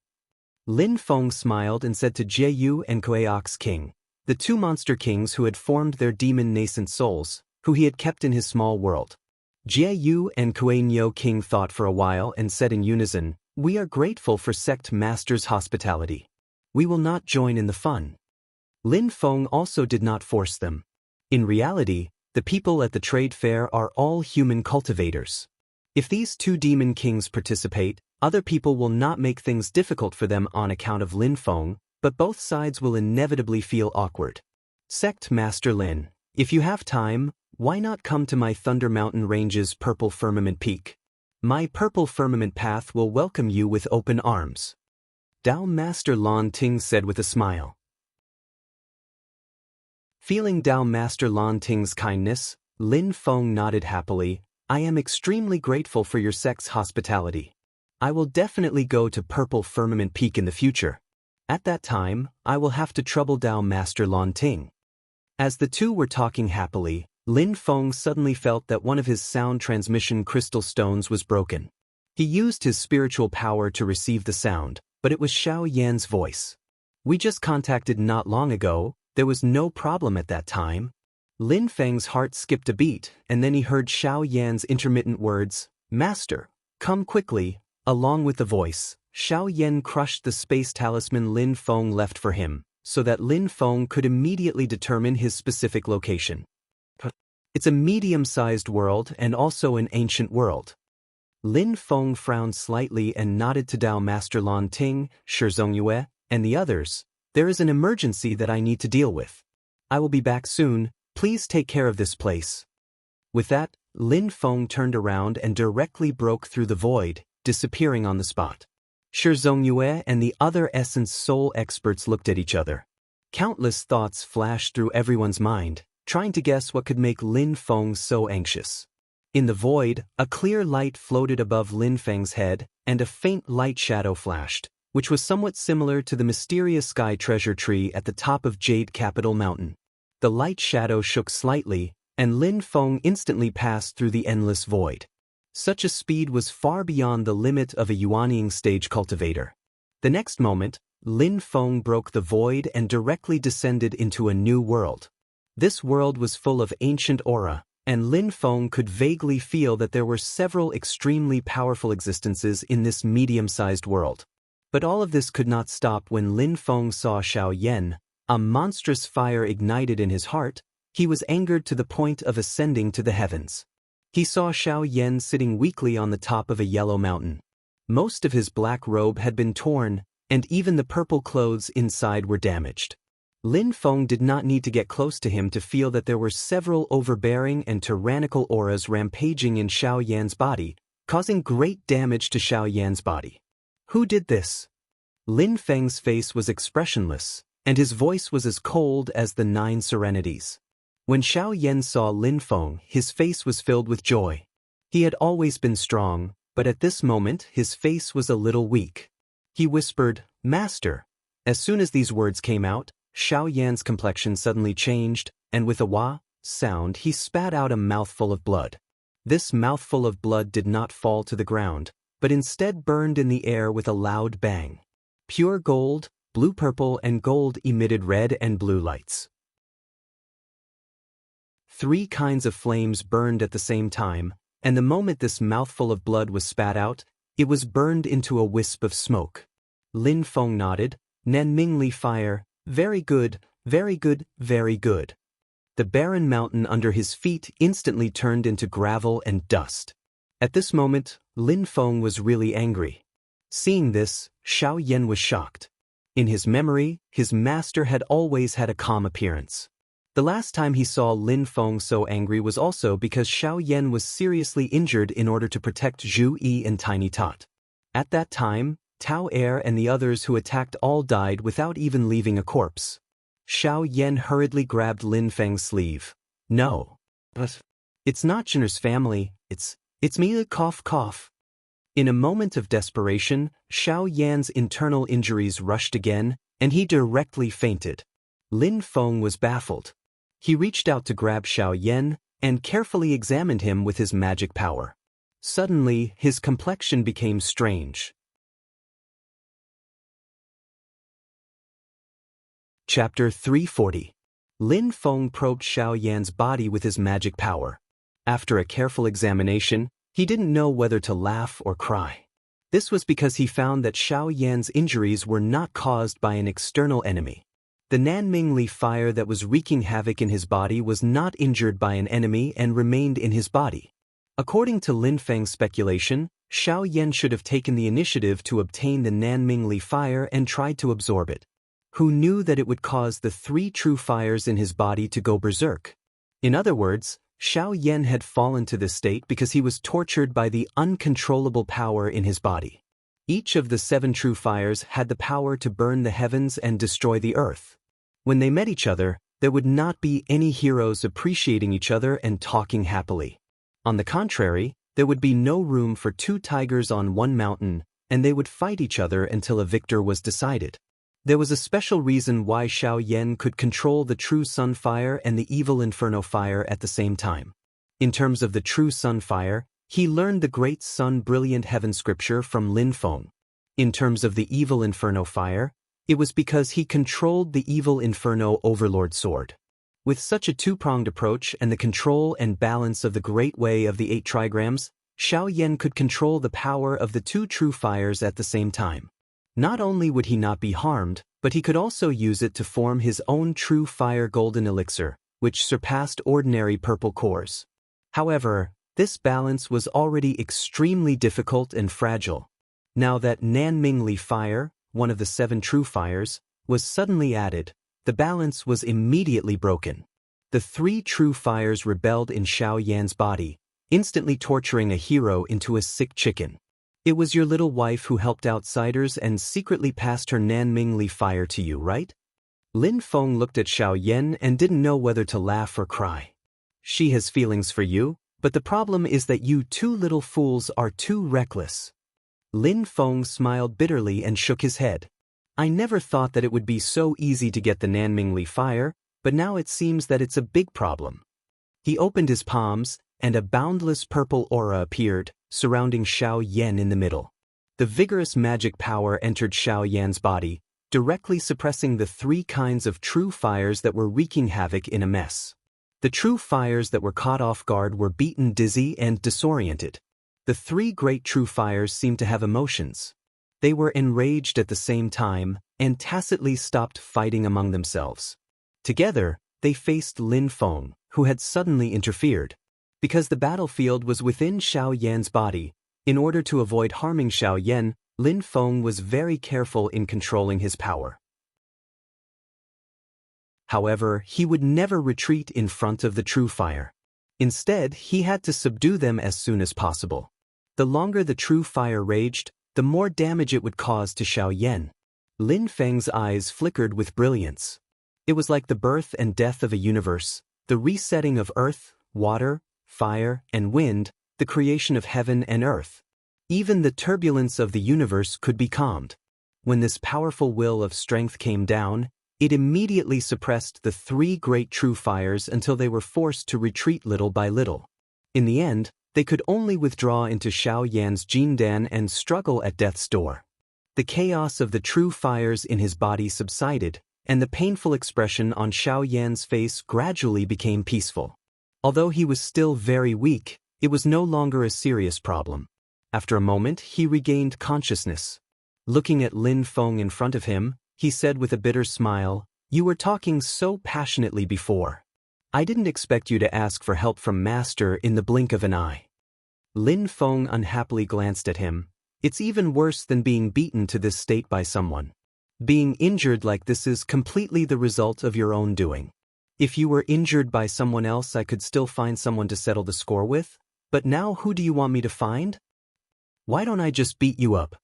Lin Feng smiled and said to Jieyu and Kueox King, the 2 monster kings who had formed their demon nascent souls, who he had kept in his small world. Jieyu and Kuei-Nyo King thought for a while and said in unison, we are grateful for sect master's hospitality. We will not join in the fun. Lin Feng also did not force them. In reality, the people at the trade fair are all human cultivators. If these 2 demon kings participate, other people will not make things difficult for them on account of Lin Feng, but both sides will inevitably feel awkward. Sect Master Lin, if you have time, why not come to my Thunder Mountain Range's Purple Firmament Peak? My Purple Firmament Path will welcome you with open arms. Dao Master Lan Ting said with a smile. Feeling Dao Master Lan Ting's kindness, Lin Feng nodded happily. I am extremely grateful for your sect's hospitality. I will definitely go to Purple Firmament Peak in the future. At that time, I will have to trouble Dao Master Lan Ting. As the 2 were talking happily, Lin Feng suddenly felt that one of his sound transmission crystal stones was broken. He used his spiritual power to receive the sound, but it was Xiao Yan's voice. We just contacted not long ago, there was no problem at that time. Lin Feng's heart skipped a beat, and then he heard Xiao Yan's intermittent words, Master, come quickly. Along with the voice, Xiao Yan crushed the space talisman Lin Feng left for him, so that Lin Feng could immediately determine his specific location. It's a medium-sized world and also an ancient world. Lin Feng frowned slightly and nodded to Dao Master Lan Ting, Shi Zhongyue, and the others. There is an emergency that I need to deal with. I will be back soon, please take care of this place. With that, Lin Feng turned around and directly broke through the void, disappearing on the spot. Shi Zhongyue and the other Essence Soul experts looked at each other. Countless thoughts flashed through everyone's mind, trying to guess what could make Lin Feng so anxious. In the void, a clear light floated above Lin Feng's head, and a faint light shadow flashed, which was somewhat similar to the mysterious sky treasure tree at the top of Jade Capital Mountain. The light shadow shook slightly, and Lin Feng instantly passed through the endless void. Such a speed was far beyond the limit of a Yuanying stage cultivator. The next moment, Lin Feng broke the void and directly descended into a new world. This world was full of ancient aura, and Lin Feng could vaguely feel that there were several extremely powerful existences in this medium-sized world. But all of this could not stop when Lin Feng saw Xiao Yan. A monstrous fire ignited in his heart. He was angered to the point of ascending to the heavens. He saw Xiao Yan sitting weakly on the top of a yellow mountain. Most of his black robe had been torn, and even the purple clothes inside were damaged. Lin Feng did not need to get close to him to feel that there were several overbearing and tyrannical auras rampaging in Xiao Yan's body, causing great damage to Xiao Yan's body. Who did this? Lin Feng's face was expressionless, and his voice was as cold as the 9 serenities. When Xiao Yan saw Lin Feng, his face was filled with joy. He had always been strong, But at this moment his face was a little weak. He whispered, "Master." As soon as these words came out, Xiao Yan's complexion suddenly changed, and with a wah sound he spat out a mouthful of blood. This mouthful of blood did not fall to the ground, but instead burned in the air with a loud bang. Pure gold, blue-purple and gold emitted red and blue lights. 3 kinds of flames burned at the same time, and the moment this mouthful of blood was spat out, it was burned into a wisp of smoke. Lin Feng nodded. "Nanmingli fire, very good, very good, very good." The barren mountain under his feet instantly turned into gravel and dust. At this moment, Lin Feng was really angry. Seeing this, Xiao Yan was shocked. In his memory, his master had always had a calm appearance. The last time he saw Lin Feng so angry was also because Xiao Yan was seriously injured in order to protect Zhu Yi and Tiny Tot. At that time, Tao Er and the others who attacked all died without even leaving a corpse. Xiao Yan hurriedly grabbed Lin Feng's sleeve. "No. But it's not Jenner's family, it's me, cough cough." In a moment of desperation, Xiao Yan's internal injuries rushed again, and he directly fainted. Lin Feng was baffled. He reached out to grab Xiao Yan and carefully examined him with his magic power. Suddenly, his complexion became strange. Chapter 340. Lin Feng probed Xiao Yan's body with his magic power. After a careful examination, he didn't know whether to laugh or cry. This was because he found that Xiao Yan's injuries were not caused by an external enemy. The Nanmingli fire that was wreaking havoc in his body was not injured by an enemy and remained in his body. According to Lin Feng's speculation, Xiao Yan should have taken the initiative to obtain the Nanmingli fire and tried to absorb it. Who knew that it would cause the 3 true fires in his body to go berserk? In other words, Xiao Yan had fallen to this state because he was tortured by the uncontrollable power in his body. Each of the 7 true fires had the power to burn the heavens and destroy the earth. When they met each other, there would not be any heroes appreciating each other and talking happily. On the contrary, there would be no room for 2 tigers on one mountain, and they would fight each other until a victor was decided. There was a special reason why Xiao Yan could control the true sun fire and the evil inferno fire at the same time. In terms of the true sun fire, he learned the great sun brilliant heaven scripture from Lin Feng. In terms of the evil inferno fire, it was because he controlled the evil inferno overlord sword. With such a 2-pronged approach and the control and balance of the great way of the 8 trigrams, Xiao Yan could control the power of the 2 true fires at the same time. Not only would he not be harmed, but he could also use it to form his own true fire golden elixir, which surpassed ordinary purple cores. However, this balance was already extremely difficult and fragile. Now that Nanmingli fire, one of the 7 true fires, was suddenly added, the balance was immediately broken. The 3 true fires rebelled in Xiao Yan's body, instantly torturing a hero into a sick chicken. "It was your little wife who helped outsiders and secretly passed her Nanmingli fire to you, right?" Lin Feng looked at Xiao Yan and didn't know whether to laugh or cry. "She has feelings for you, but the problem is that you 2 little fools are too reckless." Lin Feng smiled bitterly and shook his head. "I never thought that it would be so easy to get the Nanmingli fire, but now it seems that it's a big problem." He opened his palms, and a boundless purple aura appeared, surrounding Xiao Yan in the middle. The vigorous magic power entered Xiao Yan's body, directly suppressing the 3 kinds of true fires that were wreaking havoc in a mess. The true fires that were caught off guard were beaten dizzy and disoriented. The 3 great true fires seemed to have emotions. They were enraged at the same time, and tacitly stopped fighting among themselves. Together, they faced Lin Feng, who had suddenly interfered. Because the battlefield was within Xiao Yan's body, in order to avoid harming Xiao Yan, Lin Feng was very careful in controlling his power. However, he would never retreat in front of the true fire. Instead, he had to subdue them as soon as possible. The longer the true fire raged, the more damage it would cause to Xiao Yan. Lin Feng's eyes flickered with brilliance. It was like the birth and death of a universe, the resetting of earth, water, fire, and wind, the creation of heaven and earth. Even the turbulence of the universe could be calmed. When this powerful will of strength came down, it immediately suppressed the three great true fires until they were forced to retreat little by little. In the end, they could only withdraw into Xiao Yan's Jindan and struggle at death's door. The chaos of the true fires in his body subsided, and the painful expression on Xiao Yan's face gradually became peaceful. Although he was still very weak, it was no longer a serious problem. After a moment, he regained consciousness. Looking at Lin Feng in front of him, he said with a bitter smile, "You were talking so passionately before. I didn't expect you to ask for help from Master in the blink of an eye." Lin Feng unhappily glanced at him. It's even worse than being beaten to this state by someone. Being injured like this is completely the result of your own doing. If you were injured by someone else, I could still find someone to settle the score with, but now who do you want me to find? Why don't I just beat you up?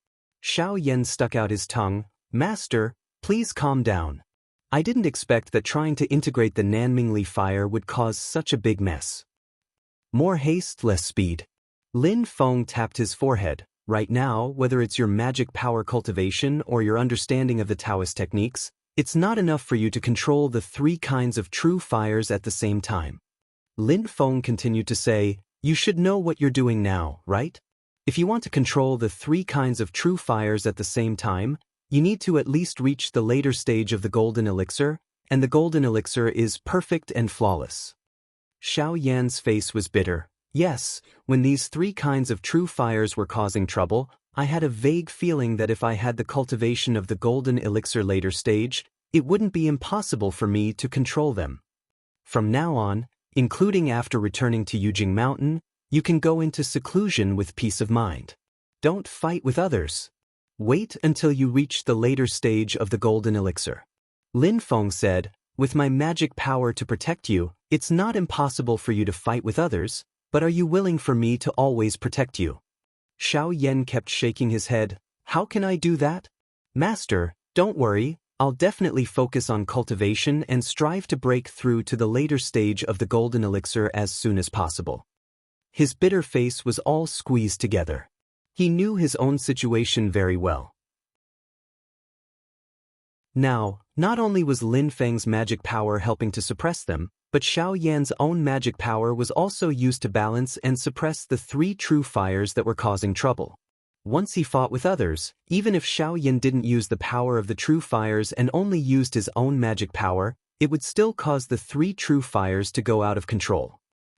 Xiao Yan stuck out his tongue. "Master, please calm down. I didn't expect that trying to integrate the Nanmingli fire would cause such a big mess." More haste, less speed. Lin Feng tapped his forehead. Right now, whether it's your magic power cultivation or your understanding of the Taoist techniques, it's not enough for you to control the three kinds of true fires at the same time. Lin Feng continued to say, "You should know what you're doing now, right? If you want to control the three kinds of true fires at the same time, you need to at least reach the later stage of the golden elixir, and the golden elixir is perfect and flawless." Xiao Yan's face was bitter. "Yes, when these three kinds of true fires were causing trouble, I had a vague feeling that if I had the cultivation of the golden elixir later stage, it wouldn't be impossible for me to control them. From now on, including after returning to Yujing Mountain, you can go into seclusion with peace of mind. Don't fight with others. Wait until you reach the later stage of the golden elixir." Lin Feng said, "With my magic power to protect you, it's not impossible for you to fight with others, but are you willing for me to always protect you?" Xiao Yan kept shaking his head. "How can I do that? Master, don't worry, I'll definitely focus on cultivation and strive to break through to the later stage of the golden elixir as soon as possible." His bitter face was all squeezed together. He knew his own situation very well. Now, not only was Lin Feng's magic power helping to suppress them, but Xiao Yan's own magic power was also used to balance and suppress the three true fires that were causing trouble. Once he fought with others, even if Xiao Yan didn't use the power of the true fires and only used his own magic power, it would still cause the three true fires to go out of control.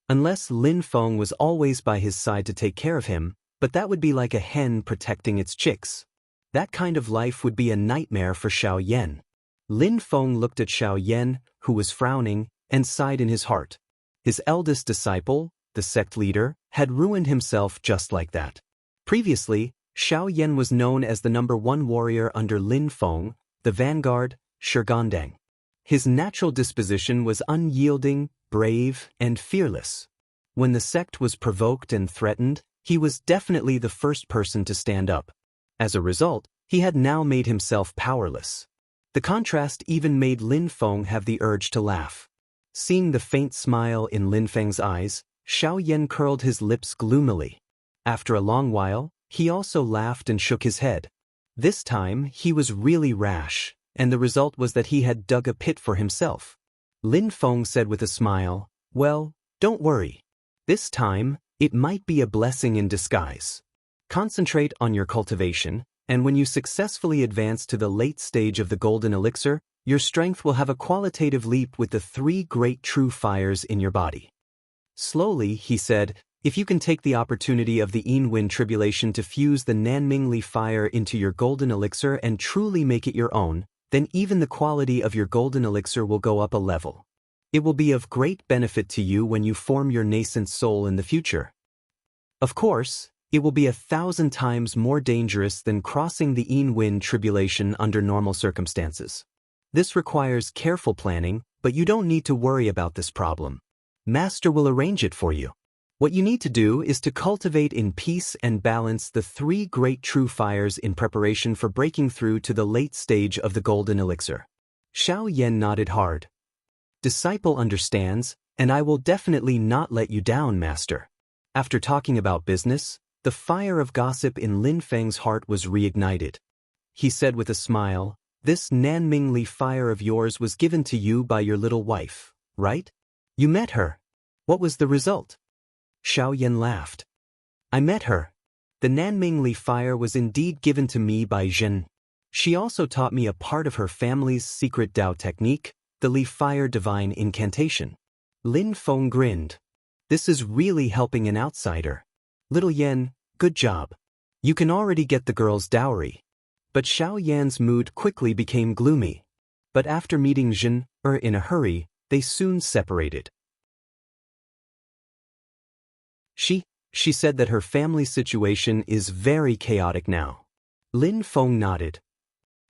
Unless Lin Feng was always by his side to take care of him, but that would be like a hen protecting its chicks. That kind of life would be a nightmare for Xiao Yan. Lin Feng looked at Xiao Yan, who was frowning, and sighed in his heart. His eldest disciple, the sect leader, had ruined himself just like that. Previously, Xiao Yan was known as the #1 warrior under Lin Feng, the vanguard, Shigandang. His natural disposition was unyielding, brave, and fearless. When the sect was provoked and threatened, he was definitely the first person to stand up. As a result, he had now made himself powerless. The contrast even made Lin Feng have the urge to laugh. Seeing the faint smile in Lin Feng's eyes, Xiao Yan curled his lips gloomily. After a long while, he also laughed and shook his head. This time, he was really rash, and the result was that he had dug a pit for himself. Lin Feng said with a smile, "Well, don't worry. This time, it might be a blessing in disguise. Concentrate on your cultivation, and when you successfully advance to the late stage of the golden elixir, your strength will have a qualitative leap with the three great true fires in your body." Slowly, he said, "If you can take the opportunity of the Yin tribulation to fuse the Nanmingli fire into your golden elixir and truly make it your own, then even the quality of your golden elixir will go up a level. It will be of great benefit to you when you form your nascent soul in the future. Of course, it will be 1,000 times more dangerous than crossing the Yin tribulation under normal circumstances. This requires careful planning, but you don't need to worry about this problem. Master will arrange it for you. What you need to do is to cultivate in peace and balance the three great true fires in preparation for breaking through to the late stage of the golden elixir." Xiao Yan nodded hard. "Disciple understands, and I will definitely not let you down, Master." After talking about business, The fire of gossip in Lin Feng's heart was reignited. He said with a smile, "This Nanming Li fire of yours was given to you by your little wife, right? You met her. What was the result?" Xiao Yan laughed. "I met her. The Nanming Li fire was indeed given to me by Zhen. She also taught me a part of her family's secret Dao technique, the Li fire divine incantation." Lin Feng grinned. "This is really helping an outsider. Little Yan, good job. You can already get the girl's dowry." But Xiao Yan's mood quickly became gloomy. But after meeting Zhen, in a hurry, they soon separated. She said that her family situation is very chaotic now. Lin Feng nodded.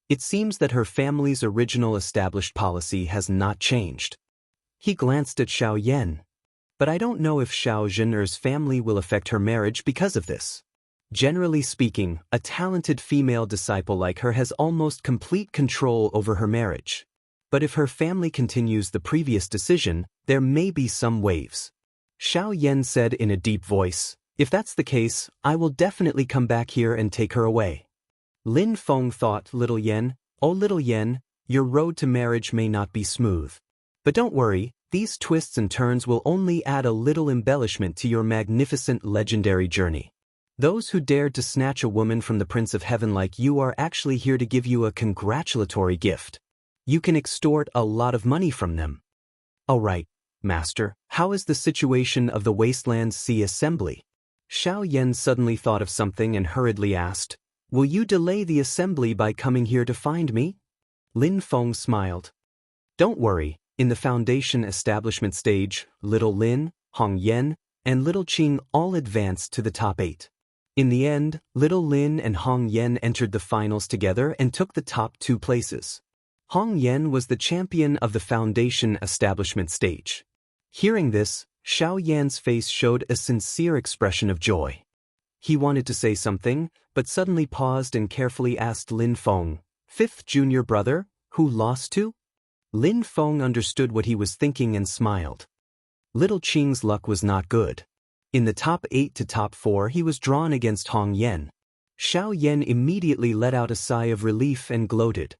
It seems that her family's original established policy has not changed. He glanced at Xiao Yan. But I don't know if Xiao Zhen'er's family will affect her marriage because of this. Generally speaking, a talented female disciple like her has almost complete control over her marriage. But if her family continues the previous decision, there may be some waves. Xiao Yan said in a deep voice, "If that's the case, I will definitely come back here and take her away." Lin Feng thought, "Little Yan, oh little Yan, your road to marriage may not be smooth. But don't worry, these twists and turns will only add a little embellishment to your magnificent legendary journey. Those who dared to snatch a woman from the Prince of Heaven like you are actually here to give you a congratulatory gift. You can extort a lot of money from them." "All right, Master, how is the situation of the Wasteland Sea Assembly?" Xiao Yan suddenly thought of something and hurriedly asked, "Will you delay the assembly by coming here to find me?" Lin Feng smiled. "Don't worry, in the foundation establishment stage, Little Lin, Hong Yan, and Little Qing all advanced to the top 8. In the end, Little Lin and Hong Yan entered the finals together and took the top 2 places. Hong Yan was the champion of the foundation establishment stage." Hearing this, Xiao Yan's face showed a sincere expression of joy. He wanted to say something, but suddenly paused and carefully asked Lin Feng, "Fifth junior brother, who lost to?" Lin Feng understood what he was thinking and smiled. Little Qing's luck was not good. In the top 8 to top 4 he was drawn against Hong Yan. Xiao Yan immediately let out a sigh of relief and gloated.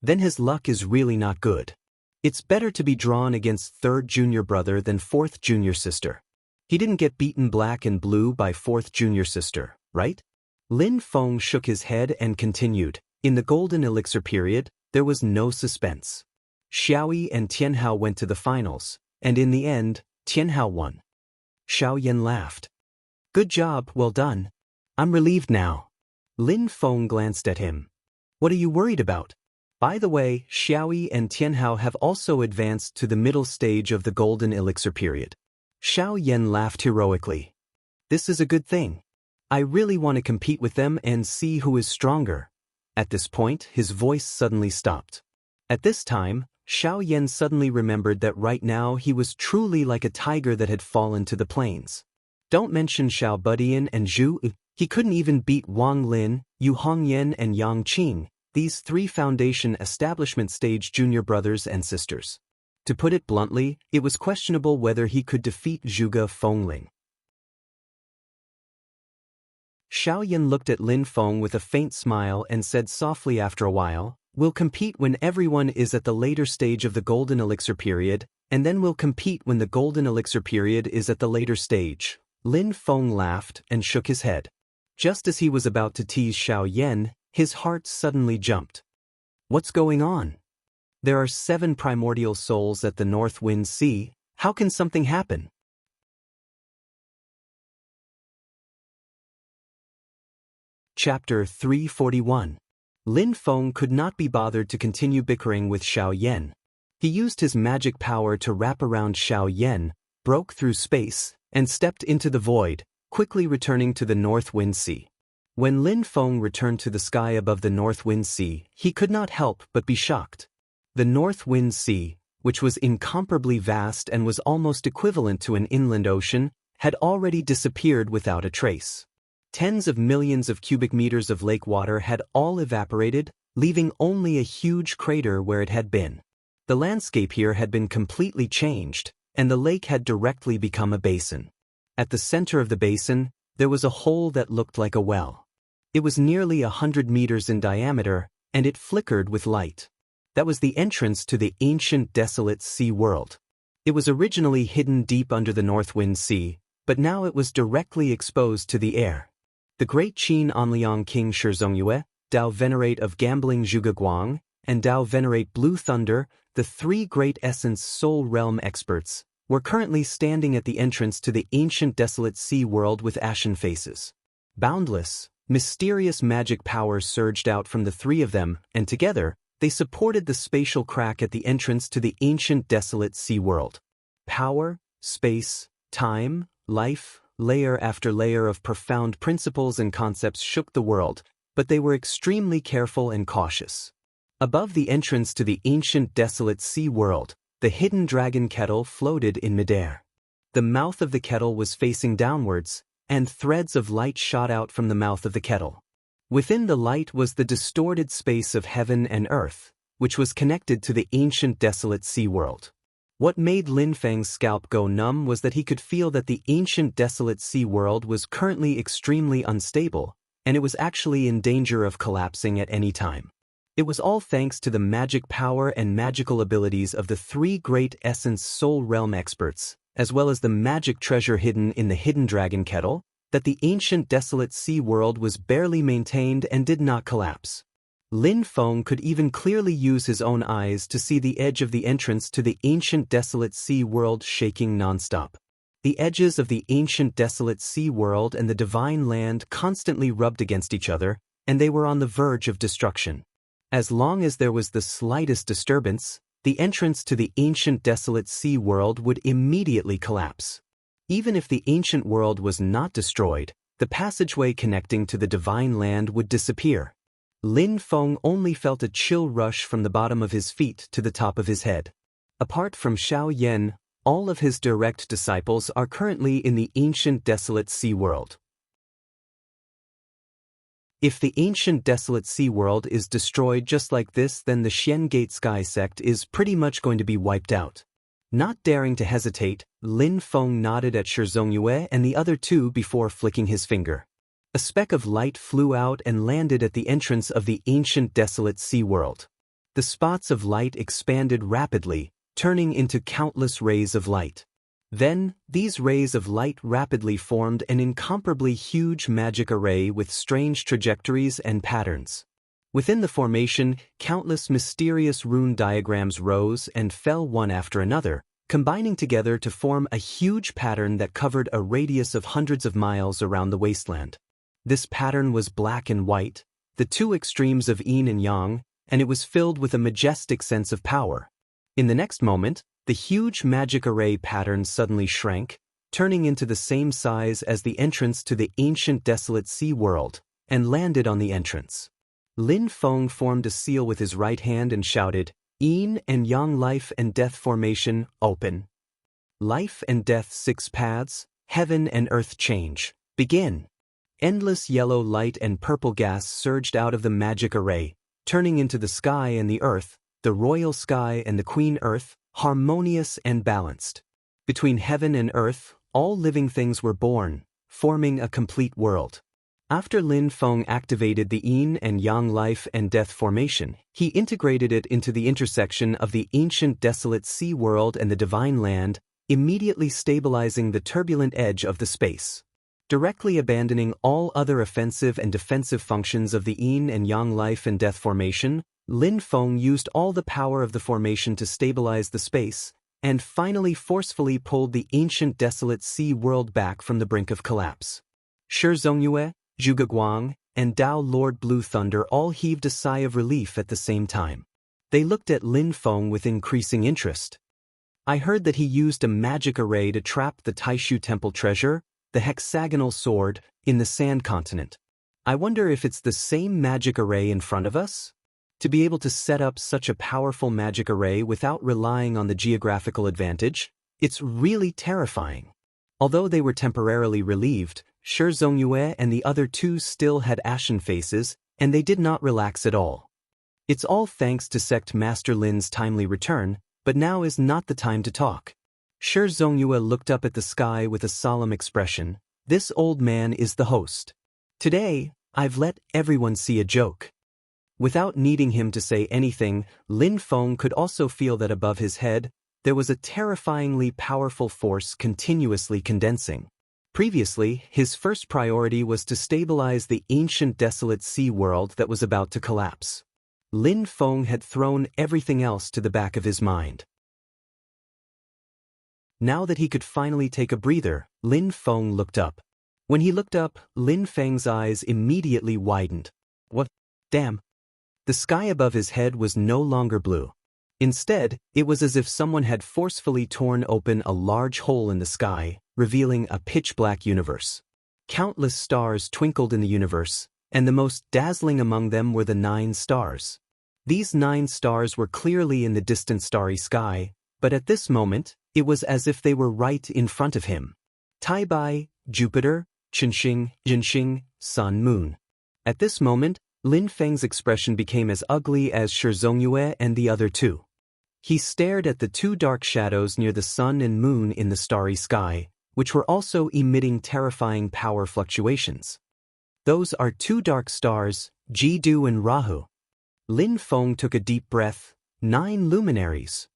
Then his luck is really not good. It's better to be drawn against third junior brother than fourth junior sister. He didn't get beaten black and blue by fourth junior sister, right? Lin Feng shook his head and continued, "In the golden elixir period, there was no suspense. Xiaoyi and Tianhao went to the finals, and in the end, Tianhao won." Xiao Yan laughed. "Good job, well done. I'm relieved now." Lin Feng glanced at him. "What are you worried about? By the way, Xiaoyi and Tianhao have also advanced to the middle stage of the golden elixir period." Xiao Yan laughed heroically. "This is a good thing. I really want to compete with them and see who is stronger." At this point, his voice suddenly stopped. At this time, Xiao Yan suddenly remembered that right now he was truly like a tiger that had fallen to the plains. Don't mention Xiao Budian and Zhu, he couldn't even beat Wang Lin, Yu Hongyan and Yang Qing, these 3 foundation establishment stage junior brothers and sisters. To put it bluntly, it was questionable whether he could defeat Zhuge Fengling. Xiao Yan looked at Lin Feng with a faint smile and said softly after a while, "We'll compete when everyone is at the later stage of the golden elixir period, and then we'll compete when the golden elixir period is at the later stage." Lin Feng laughed and shook his head. Just as he was about to tease Xiao Yan, his heart suddenly jumped. What's going on? There are 7 primordial souls at the North Wind Sea. How can something happen? Chapter 341. Lin Feng could not be bothered to continue bickering with Xiao Yan. He used his magic power to wrap around Xiao Yan, broke through space, and stepped into the void, quickly returning to the North Wind Sea. When Lin Feng returned to the sky above the North Wind Sea, he could not help but be shocked. The North Wind Sea, which was incomparably vast and was almost equivalent to an inland ocean, had already disappeared without a trace. Tens of millions of cubic meters of lake water had all evaporated, leaving only a huge crater where it had been. The landscape here had been completely changed, and the lake had directly become a basin. At the center of the basin, there was a hole that looked like a well. It was nearly 100 meters in diameter, and it flickered with light. That was the entrance to the ancient desolate sea world. It was originally hidden deep under the North Wind Sea, but now it was directly exposed to the air. The great Qin Anliang King Shizongyue, Dao Venerate of Gambling Zhuge and Dao Venerate Blue Thunder, the three great essence soul realm experts, were currently standing at the entrance to the ancient desolate sea world with ashen faces. Boundless, mysterious magic power surged out from the three of them, and together, they supported the spatial crack at the entrance to the ancient desolate sea world. Power, space, time, life, layer after layer of profound principles and concepts shook the world, but they were extremely careful and cautious. Above the entrance to the ancient desolate sea world, the hidden dragon kettle floated in midair. The mouth of the kettle was facing downwards, and threads of light shot out from the mouth of the kettle. Within the light was the distorted space of heaven and earth, which was connected to the ancient desolate sea world. What made Lin Feng's scalp go numb was that he could feel that the ancient desolate sea world was currently extremely unstable, and it was actually in danger of collapsing at any time. It was all thanks to the magic power and magical abilities of the three great essence soul realm experts, as well as the magic treasure hidden in the hidden dragon kettle, that the ancient desolate sea world was barely maintained and did not collapse. Lin Feng could even clearly use his own eyes to see the edge of the entrance to the ancient desolate sea world shaking nonstop. The edges of the ancient desolate sea world and the divine land constantly rubbed against each other, and they were on the verge of destruction. As long as there was the slightest disturbance, the entrance to the ancient desolate sea world would immediately collapse. Even if the ancient world was not destroyed, the passageway connecting to the divine land would disappear. Lin Feng only felt a chill rush from the bottom of his feet to the top of his head. Apart from Xiao Yan, all of his direct disciples are currently in the ancient desolate sea world. If the ancient desolate sea world is destroyed just like this, then the Xian Gate Sky sect is pretty much going to be wiped out. Not daring to hesitate, Lin Feng nodded at Shizongyue and the other two before flicking his finger. A speck of light flew out and landed at the entrance of the ancient desolate sea world. The spots of light expanded rapidly, turning into countless rays of light. Then, these rays of light rapidly formed an incomparably huge magic array with strange trajectories and patterns. Within the formation, countless mysterious rune diagrams rose and fell one after another, combining together to form a huge pattern that covered a radius of hundreds of miles around the wasteland. This pattern was black and white, the two extremes of yin and yang, and it was filled with a majestic sense of power. In the next moment, the huge magic array pattern suddenly shrank, turning into the same size as the entrance to the ancient desolate sea world, and landed on the entrance. Lin Feng formed a seal with his right hand and shouted, "Yin and Yang life and death formation, open. Life and death 6 paths, heaven and earth change, begin." Endless yellow light and purple gas surged out of the magic array, turning into the sky and the earth, the royal sky and the queen earth, harmonious and balanced. Between heaven and earth, all living things were born, forming a complete world. After Lin Feng activated the yin and yang life and death formation, he integrated it into the intersection of the ancient desolate sea world and the divine land, immediately stabilizing the turbulent edge of the space. Directly abandoning all other offensive and defensive functions of the yin and yang life and death formation, Lin Feng used all the power of the formation to stabilize the space, and finally forcefully pulled the ancient desolate sea world back from the brink of collapse. Shizongyue, Zhuge and Dao Lord Blue Thunder all heaved a sigh of relief at the same time. They looked at Lin Feng with increasing interest. "I heard that he used a magic array to trap the Taishu Temple treasure, the hexagonal sword, in the sand continent. I wonder if it's the same magic array in front of us? To be able to set up such a powerful magic array without relying on the geographical advantage, it's really terrifying." Although they were temporarily relieved, Shizongyue and the other two still had ashen faces, and they did not relax at all. It's all thanks to Sect Master Lin's timely return, but now is not the time to talk. Shizongyue looked up at the sky with a solemn expression, This old man is the host. Today, I've let everyone see a joke. Without needing him to say anything, Lin Feng could also feel that above his head, there was a terrifyingly powerful force continuously condensing. Previously, his first priority was to stabilize the ancient desolate sea world that was about to collapse. Lin Feng had thrown everything else to the back of his mind. Now that he could finally take a breather, Lin Feng looked up. When he looked up, Lin Feng's eyes immediately widened. What? Damn! The sky above his head was no longer blue. Instead, it was as if someone had forcefully torn open a large hole in the sky, revealing a pitch-black universe. Countless stars twinkled in the universe, and the most dazzling among them were the 9 stars. These 9 stars were clearly in the distant starry sky, but at this moment, it was as if they were right in front of him. Taibai, Jupiter, Qinxing, Jinxing, Sun, Moon. At this moment, Lin Feng's expression became as ugly as Shi Zongyue and the other two. He stared at the 2 dark shadows near the sun and moon in the starry sky, which were also emitting terrifying power fluctuations. Those are 2 dark stars, Jidu and Rahu. Lin Feng took a deep breath. 9 luminaries.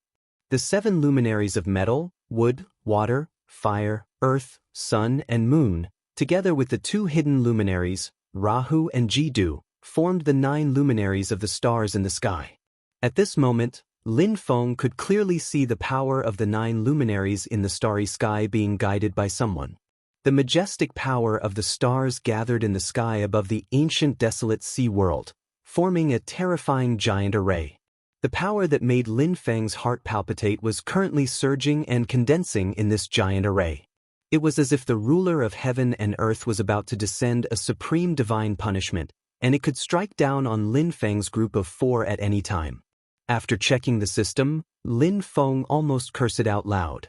The 7 luminaries of metal, wood, water, fire, earth, sun, and moon, together with the 2 hidden luminaries, Rahu and Jidu, formed the 9 luminaries of the stars in the sky. At this moment, Lin Feng could clearly see the power of the 9 luminaries in the starry sky being guided by someone. The majestic power of the stars gathered in the sky above the ancient desolate sea world, forming a terrifying giant array. The power that made Lin Feng's heart palpitate was currently surging and condensing in this giant array. It was as if the ruler of heaven and earth was about to descend a supreme divine punishment, and it could strike down on Lin Feng's group of 4 at any time. After checking the system, Lin Feng almost cursed out loud.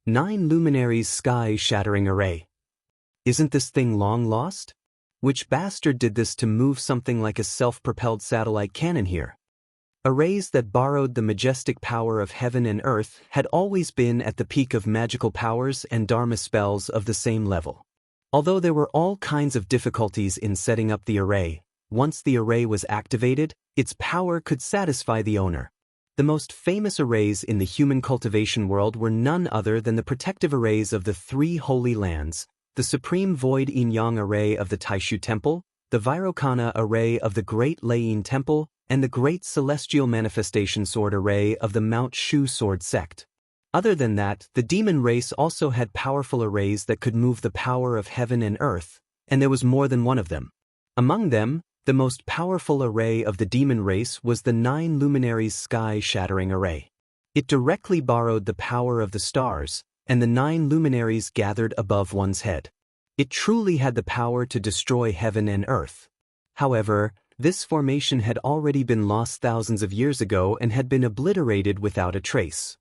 9 luminaries sky-shattering array. Isn't this thing long lost? Which bastard did this to move something like a self-propelled satellite cannon here? Arrays that borrowed the majestic power of heaven and earth had always been at the peak of magical powers and dharma spells of the same level. Although there were all kinds of difficulties in setting up the array, once the array was activated, its power could satisfy the owner. The most famous arrays in the human cultivation world were none other than the protective arrays of the 3 holy lands, the supreme void yin-yang array of the Taishu Temple, the Vairocana array of the Great Leiyin Temple, and the Great Celestial Manifestation Sword array of the Mount Shu Sword Sect. Other than that, the demon race also had powerful arrays that could move the power of heaven and earth, and there was more than one of them. Among them, the most powerful array of the demon race was the 9 luminaries sky-shattering array. It directly borrowed the power of the stars, and the 9 luminaries gathered above one's head. It truly had the power to destroy heaven and earth. However, this formation had already been lost thousands of years ago and had been obliterated without a trace.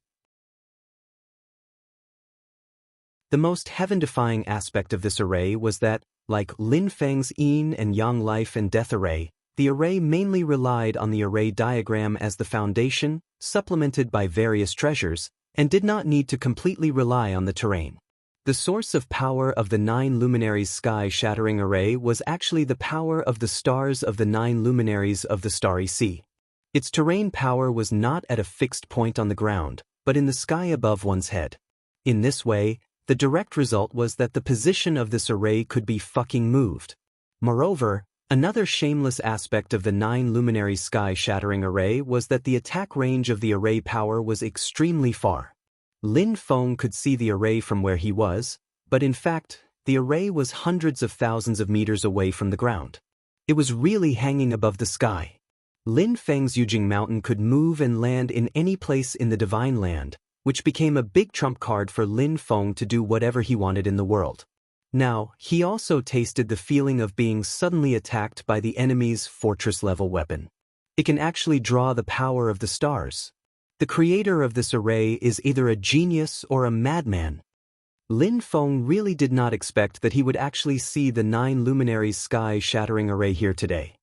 The most heaven-defying aspect of this array was that, like Lin Feng's yin and yang life and death array, the array mainly relied on the array diagram as the foundation, supplemented by various treasures, and did not need to completely rely on the terrain. The source of power of the 9 luminaries sky-shattering array was actually the power of the stars of the 9 luminaries of the starry sea. Its terrain power was not at a fixed point on the ground, but in the sky above one's head. In this way, the direct result was that the position of this array could be fucking moved. Moreover, another shameless aspect of the 9 luminaries sky-shattering array was that the attack range of the array power was extremely far. Lin Feng could see the array from where he was, but in fact, the array was hundreds of thousands of meters away from the ground. It was really hanging above the sky. Lin Feng's Yujing Mountain could move and land in any place in the Divine Land, which became a big trump card for Lin Feng to do whatever he wanted in the world. Now, he also tasted the feeling of being suddenly attacked by the enemy's fortress-level weapon. It can actually draw the power of the stars. The creator of this array is either a genius or a madman. Lin Feng really did not expect that he would actually see the 9 luminaries sky-shattering array here today.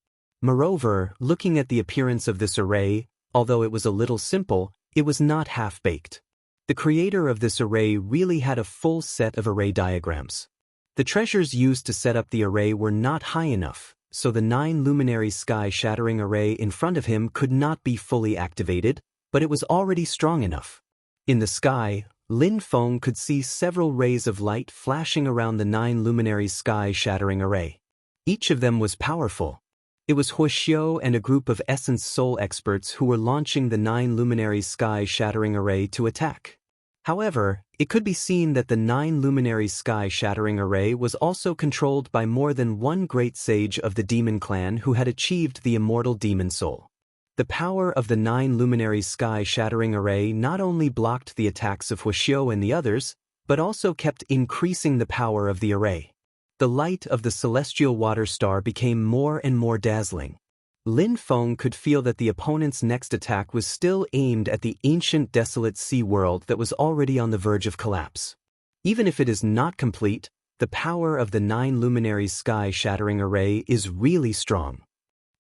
Moreover, looking at the appearance of this array, although it was a little simple, it was not half-baked. The creator of this array really had a full set of array diagrams. The treasures used to set up the array were not high enough, so the 9 luminary sky-shattering array in front of him could not be fully activated, but it was already strong enough. In the sky, Lin Feng could see several rays of light flashing around the 9 luminary sky-shattering array. Each of them was powerful. It was Huoxiu and a group of Essence Soul experts who were launching the 9 luminary sky-shattering array to attack. However, it could be seen that the 9 luminary sky-shattering array was also controlled by more than one great sage of the demon clan who had achieved the immortal demon soul. The power of the 9 luminary sky-shattering array not only blocked the attacks of Huoxiu and the others, but also kept increasing the power of the array. The light of the celestial water star became more and more dazzling. Lin Feng could feel that the opponent's next attack was still aimed at the ancient desolate sea world that was already on the verge of collapse. Even if it is not complete, the power of the 9 luminary sky-shattering array is really strong.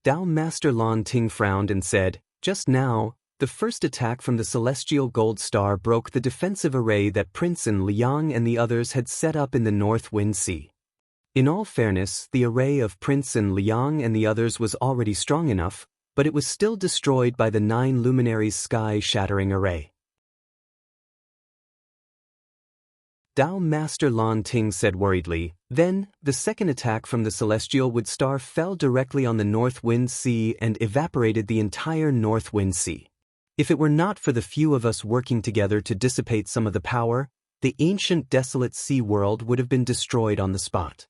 Dao Master Lan Ting frowned and said, "Just now, the first attack from the celestial gold star broke the defensive array that Prince and Liang and the others had set up in the North Wind Sea. In all fairness, the array of Prince and Liang and the others was already strong enough, but it was still destroyed by the 9 luminaries sky-shattering array." Dao Master Lan Ting said worriedly, "Then, the second attack from the celestial wood star fell directly on the North Wind Sea and evaporated the entire North Wind Sea. If it were not for the few of us working together to dissipate some of the power, the ancient desolate sea world would have been destroyed on the spot."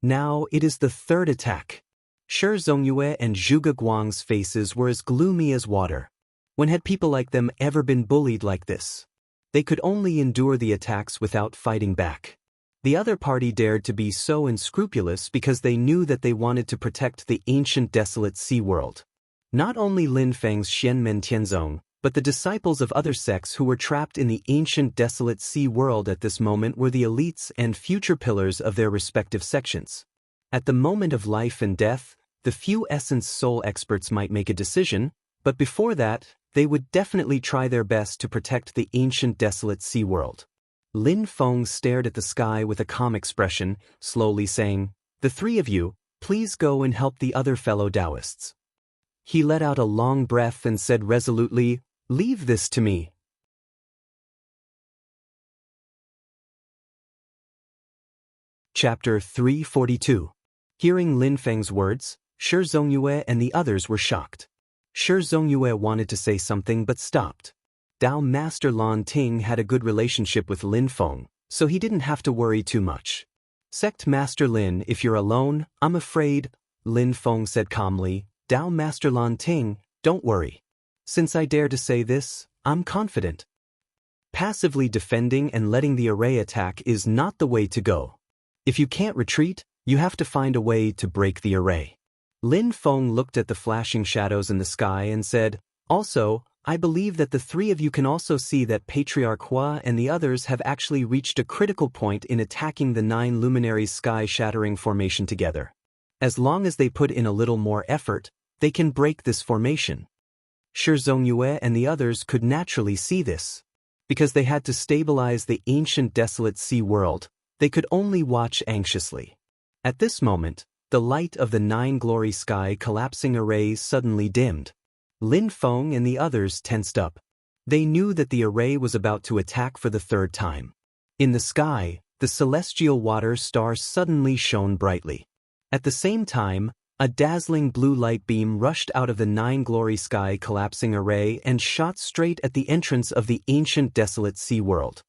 Now it is the third attack. Shi Zongyue and Zhuge Guang's faces were as gloomy as water. When had people like them ever been bullied like this? They could only endure the attacks without fighting back. The other party dared to be so unscrupulous because they knew that they wanted to protect the ancient desolate sea world. Not only Lin Feng's Xianmen Tianzong, but the disciples of other sects who were trapped in the ancient desolate sea world at this moment were the elites and future pillars of their respective sections. At the moment of life and death, the few essence soul experts might make a decision, but before that, they would definitely try their best to protect the ancient desolate sea world. Lin Feng stared at the sky with a calm expression, slowly saying, "The three of you, please go and help the other fellow Taoists." He let out a long breath and said resolutely, "Leave this to me." Chapter 342. Hearing Lin Feng's words, Shi Zongyue and the others were shocked. Shi Zongyue wanted to say something but stopped. Dao Master Lan Ting had a good relationship with Lin Feng, so he didn't have to worry too much. "Sect Master Lin, if you're alone, I'm afraid," Lin Feng said calmly. "Dao Master Lan Ting, don't worry. Since I dare to say this, I'm confident. Passively defending and letting the array attack is not the way to go. If you can't retreat, you have to find a way to break the array." Lin Feng looked at the flashing shadows in the sky and said, "Also, I believe that the three of you can also see that Patriarch Hua and the others have actually reached a critical point in attacking the 9 luminaries sky-shattering formation together. As long as they put in a little more effort, they can break this formation." Shi Zongyue and the others could naturally see this. Because they had to stabilize the ancient desolate sea world, they could only watch anxiously. At this moment, the light of the 9 glory sky collapsing arrays suddenly dimmed. Lin Feng and the others tensed up. They knew that the array was about to attack for the third time. In the sky, the celestial water star suddenly shone brightly. At the same time, a dazzling blue light beam rushed out of the 9 glory sky collapsing array and shot straight at the entrance of the ancient desolate sea world.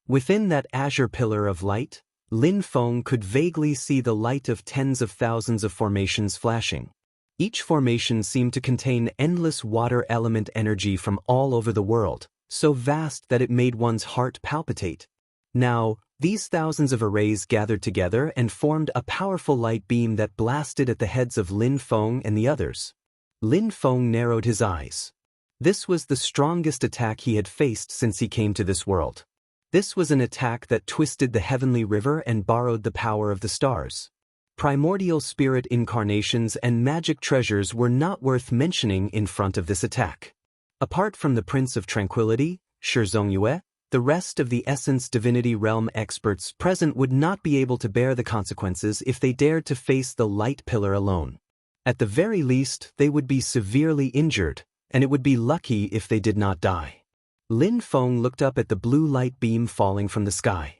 Within that azure pillar of light, Lin Feng could vaguely see the light of tens of thousands of formations flashing. Each formation seemed to contain endless water element energy from all over the world, so vast that it made one's heart palpitate. Now, these thousands of arrays gathered together and formed a powerful light beam that blasted at the heads of Lin Feng and the others. Lin Feng narrowed his eyes. This was the strongest attack he had faced since he came to this world. This was an attack that twisted the heavenly river and borrowed the power of the stars. Primordial spirit incarnations and magic treasures were not worth mentioning in front of this attack. Apart from the Prince of Tranquility, Shi Zongyue, The rest of the Essence Divinity Realm experts present would not be able to bear the consequences if they dared to face the light pillar alone. At the very least, they would be severely injured, and it would be lucky if they did not die. Lin Feng looked up at the blue light beam falling from the sky.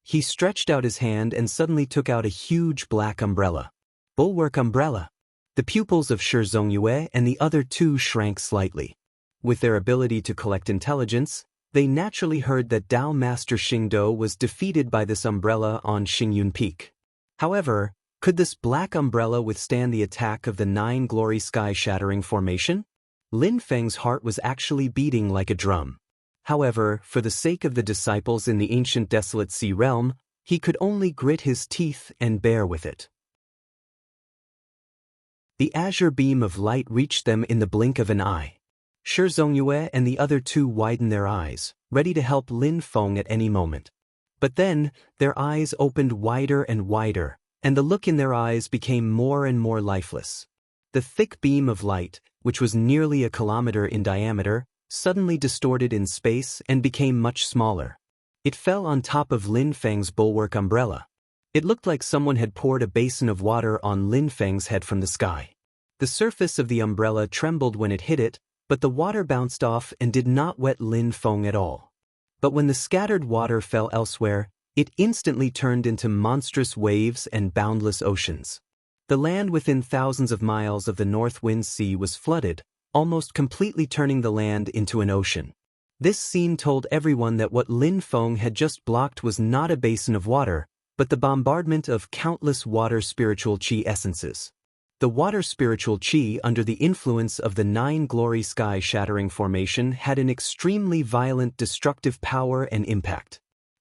He stretched out his hand and suddenly took out a huge black umbrella. Bulwark umbrella. The pupils of Shi Zongyue and the other two shrank slightly. With their ability to collect intelligence, they naturally heard that Dao Master Xingdou was defeated by this umbrella on Xingyun Peak. However, could this black umbrella withstand the attack of the 9 glory sky-shattering formation? Lin Feng's heart was actually beating like a drum. However, for the sake of the disciples in the ancient desolate sea realm, he could only grit his teeth and bear with it. The azure beam of light reached them in the blink of an eye. Shi Zongyue and the other two widened their eyes, ready to help Lin Feng at any moment. But then, their eyes opened wider and wider, and the look in their eyes became more and more lifeless. The thick beam of light, which was nearly a kilometer in diameter, suddenly distorted in space and became much smaller. It fell on top of Lin Feng's bulwark umbrella. It looked like someone had poured a basin of water on Lin Feng's head from the sky. The surface of the umbrella trembled when it hit it, but the water bounced off and did not wet Lin Feng at all. But when the scattered water fell elsewhere, it instantly turned into monstrous waves and boundless oceans. The land within thousands of miles of the North Wind Sea was flooded, almost completely turning the land into an ocean. This scene told everyone that what Lin Feng had just blocked was not a basin of water, but the bombardment of countless water spiritual chi essences. The water spiritual chi under the influence of the 9 glory sky-shattering formation had an extremely violent destructive power and impact.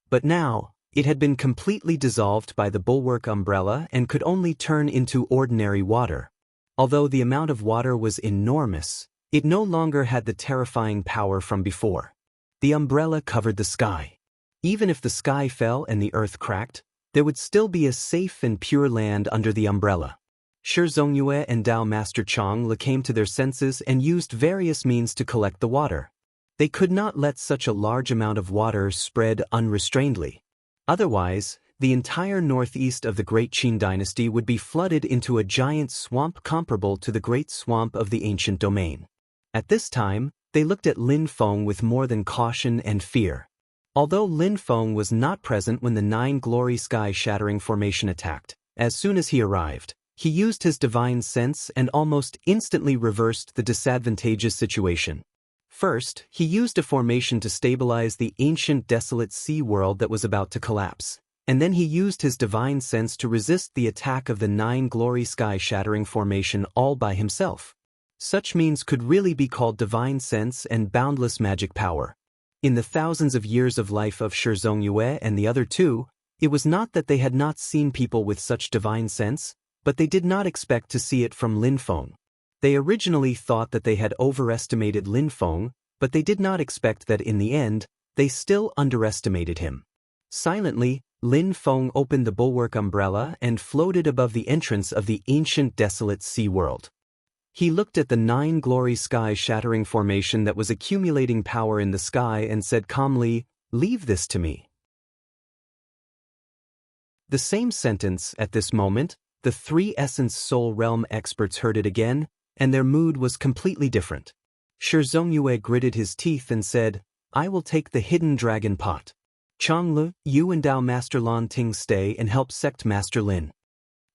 But now, it had been completely dissolved by the bulwark umbrella and could only turn into ordinary water. Although the amount of water was enormous, it no longer had the terrifying power from before. The umbrella covered the sky. Even if the sky fell and the earth cracked, there would still be a safe and pure land under the umbrella. Shi Zongyue and Dao Master Chong came to their senses and used various means to collect the water. They could not let such a large amount of water spread unrestrainedly. Otherwise, the entire northeast of the Great Qin dynasty would be flooded into a giant swamp comparable to the Great Swamp of the ancient domain. At this time, they looked at Lin Feng with more than caution and fear. Although Lin Feng was not present when the 9 glory sky-shattering formation attacked, as soon as he arrived, he used his divine sense and almost instantly reversed the disadvantageous situation. First, he used a formation to stabilize the ancient desolate sea world that was about to collapse, and then he used his divine sense to resist the attack of the 9 glory sky-shattering formation all by himself. Such means could really be called divine sense and boundless magic power. In the thousands of years of life of Shi Zongyue and the other two, it was not that they had not seen people with such divine sense, but they did not expect to see it from Lin Feng. They originally thought that they had overestimated Lin Feng, but they did not expect that in the end, they still underestimated him. Silently, Lin Feng opened the bulwark umbrella and floated above the entrance of the ancient desolate sea world. He looked at the 9 glory sky-shattering formation that was accumulating power in the sky and said calmly, "Leave this to me." The same sentence, at this moment, the 3 Essence Soul Realm experts heard it again, and their mood was completely different. Shi Zongyue gritted his teeth and said, "I will take the hidden dragon pot. Changlu, you and Dao Master Lan Ting stay and help Sect Master Lin."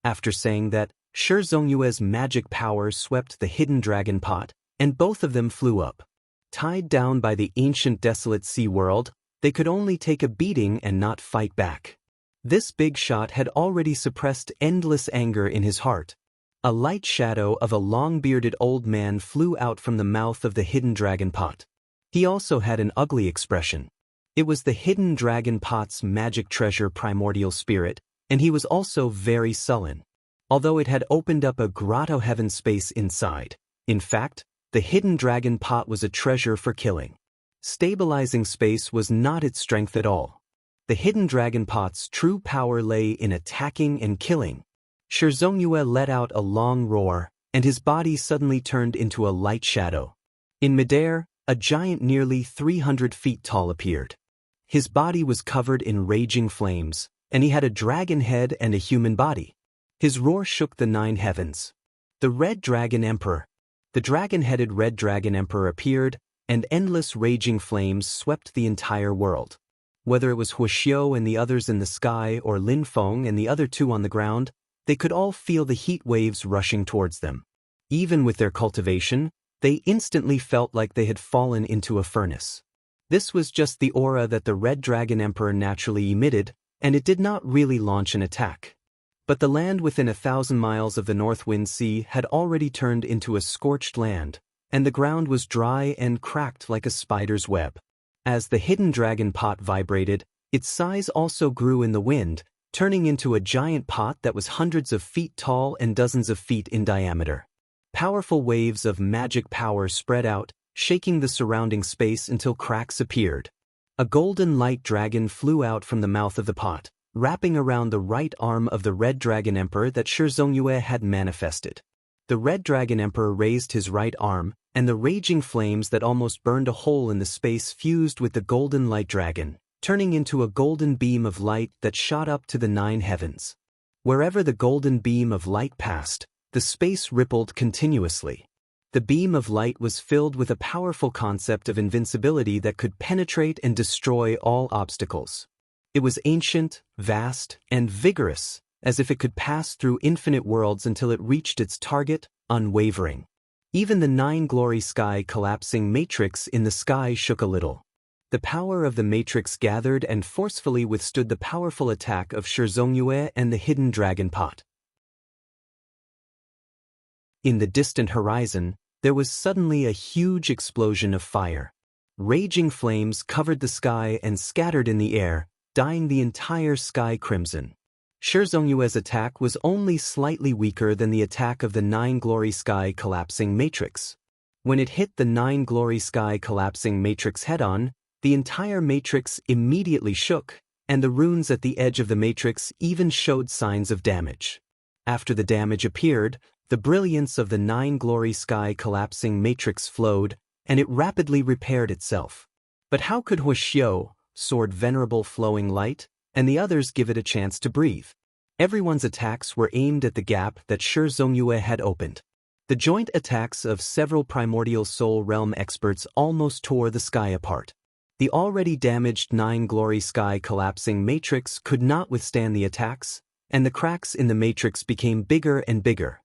After saying that, Shi Zongyue's magic power swept the hidden dragon pot, and both of them flew up. Tied down by the ancient desolate sea world, they could only take a beating and not fight back. This big shot had already suppressed endless anger in his heart. A light shadow of a long-bearded old man flew out from the mouth of the hidden dragon pot. He also had an ugly expression. It was the hidden dragon pot's magic treasure primordial spirit, and he was also very sullen. Although it had opened up a grotto heaven space inside, in fact, the hidden dragon pot was a treasure for killing. Stabilizing space was not its strength at all. The hidden dragon pot's true power lay in attacking and killing. Shi Zongyue let out a long roar, and his body suddenly turned into a light shadow. In midair, a giant nearly 300 feet tall appeared. His body was covered in raging flames, and he had a dragon head and a human body. His roar shook the 9 heavens. The Red Dragon Emperor. The dragon-headed Red Dragon Emperor appeared, and endless raging flames swept the entire world. Whether it was Huaxiao and the others in the sky or Lin Feng and the other 2 on the ground, they could all feel the heat waves rushing towards them. Even with their cultivation, they instantly felt like they had fallen into a furnace. This was just the aura that the Red Dragon Emperor naturally emitted, and it did not really launch an attack. But the land within 1,000 miles of the North Wind Sea had already turned into a scorched land, and the ground was dry and cracked like a spider's web. As the hidden dragon pot vibrated, its size also grew in the wind, turning into a giant pot that was hundreds of feet tall and dozens of feet in diameter. Powerful waves of magic power spread out, shaking the surrounding space until cracks appeared. A golden light dragon flew out from the mouth of the pot, wrapping around the right arm of the Red Dragon Emperor that Shi Zhongyue had manifested. The Red Dragon Emperor raised his right arm, and the raging flames that almost burned a hole in the space fused with the golden light dragon, turning into a golden beam of light that shot up to the 9 heavens. Wherever the golden beam of light passed, the space rippled continuously. The beam of light was filled with a powerful concept of invincibility that could penetrate and destroy all obstacles. It was ancient, vast, and vigorous, as if it could pass through infinite worlds until it reached its target, unwavering. Even the 9 glory sky collapsing matrix in the sky shook a little. The power of the matrix gathered and forcefully withstood the powerful attack of Shi Zhongyue and the hidden dragon pot. In the distant horizon, there was suddenly a huge explosion of fire. Raging flames covered the sky and scattered in the air, dyeing the entire sky crimson. Shi Zhongyue's attack was only slightly weaker than the attack of the 9 glory sky collapsing matrix. When it hit the 9 glory sky collapsing matrix head-on, the entire matrix immediately shook, and the runes at the edge of the matrix even showed signs of damage. After the damage appeared, the brilliance of the 9 glory sky collapsing matrix flowed, and it rapidly repaired itself. But how could Huaxiao, Sword Venerable Flowing Light, and the others give it a chance to breathe? Everyone's attacks were aimed at the gap that Shi Zhongyue had opened. The joint attacks of several primordial soul realm experts almost tore the sky apart. The already damaged 9 glory sky collapsing matrix could not withstand the attacks, and the cracks in the matrix became bigger and bigger.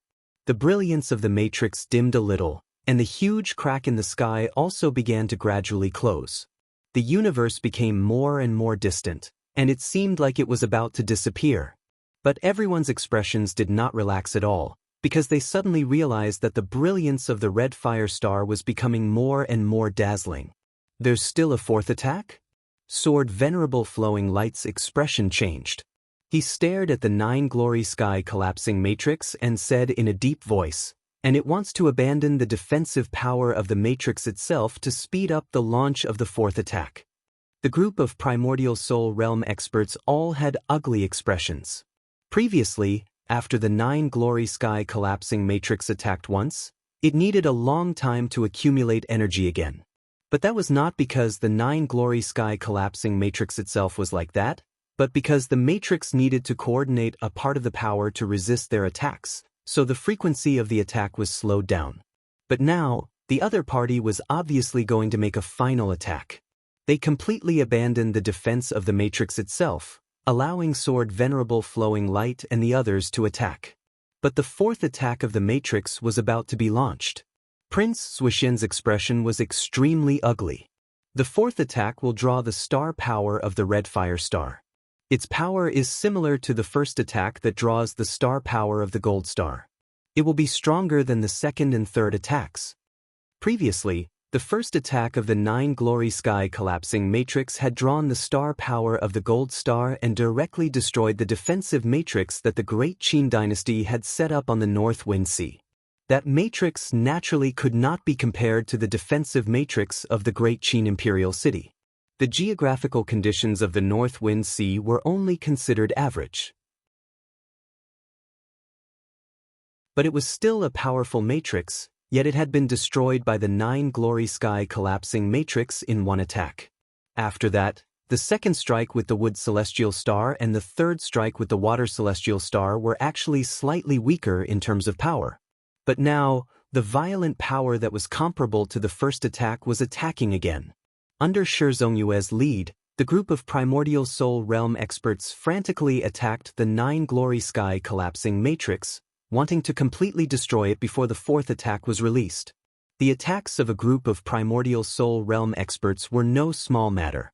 The brilliance of the matrix dimmed a little, and the huge crack in the sky also began to gradually close. The universe became more and more distant, and it seemed like it was about to disappear. But everyone's expressions did not relax at all, because they suddenly realized that the brilliance of the red fire star was becoming more and more dazzling. There's still a 4th attack? Sword Venerable Flowing Light's expression changed. He stared at the 9 glory sky collapsing matrix and said in a deep voice, "And it wants to abandon the defensive power of the matrix itself to speed up the launch of the 4th attack." The group of primordial soul realm experts all had ugly expressions. Previously, after the 9 glory sky collapsing matrix attacked once, it needed a long time to accumulate energy again. But that was not because the 9 glory sky collapsing matrix itself was like that, but because the matrix needed to coordinate a part of the power to resist their attacks, so the frequency of the attack was slowed down. But now, the other party was obviously going to make a final attack. They completely abandoned the defense of the matrix itself, allowing Sword Venerable Flowing Light and the others to attack. But the 4th attack of the matrix was about to be launched. Prince Suishin's expression was extremely ugly. The 4th attack will draw the star power of the red fire star. Its power is similar to the 1st attack that draws the star power of the gold star. It will be stronger than the 2nd and 3rd attacks. Previously, the 1st attack of the 9 glory sky collapsing matrix had drawn the star power of the gold star and directly destroyed the defensive matrix that the Great Qin dynasty had set up on the North Wind Sea. That matrix naturally could not be compared to the defensive matrix of the Great Qin imperial city. The geographical conditions of the North Wind Sea were only considered average. But it was still a powerful matrix, yet it had been destroyed by the 9 glory sky collapsing matrix in one attack. After that, The second strike with the wood celestial star and the third strike with the water celestial star were actually slightly weaker in terms of power. But now, the violent power that was comparable to the first attack was attacking again. Under Shi Zhongyue's lead, the group of primordial soul realm experts frantically attacked the 9-glory sky collapsing matrix, wanting to completely destroy it before the fourth attack was released. The attacks of a group of primordial soul realm experts were no small matter.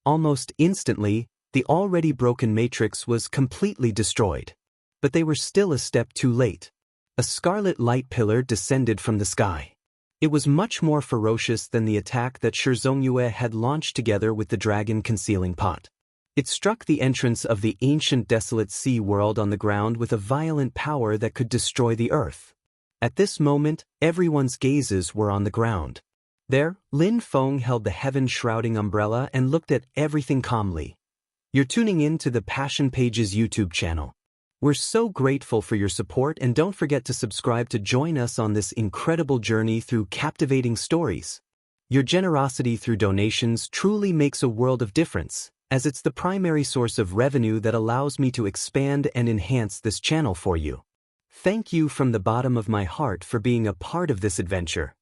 Almost instantly, the already broken matrix was completely destroyed. But they were still a step too late. A scarlet light pillar descended from the sky. It was much more ferocious than the attack that Shi Zhongyue had launched together with the dragon concealing pot. It struck the entrance of the ancient desolate sea world on the ground with a violent power that could destroy the earth. At this moment, everyone's gazes were on the ground. There, Lin Feng held the heaven-shrouding umbrella and looked at everything calmly. You're tuning in to the Passion Pages YouTube channel. We're so grateful for your support, and don't forget to subscribe to join us on this incredible journey through captivating stories. Your generosity through donations truly makes a world of difference, as it's the primary source of revenue that allows me to expand and enhance this channel for you. Thank you from the bottom of my heart for being a part of this adventure.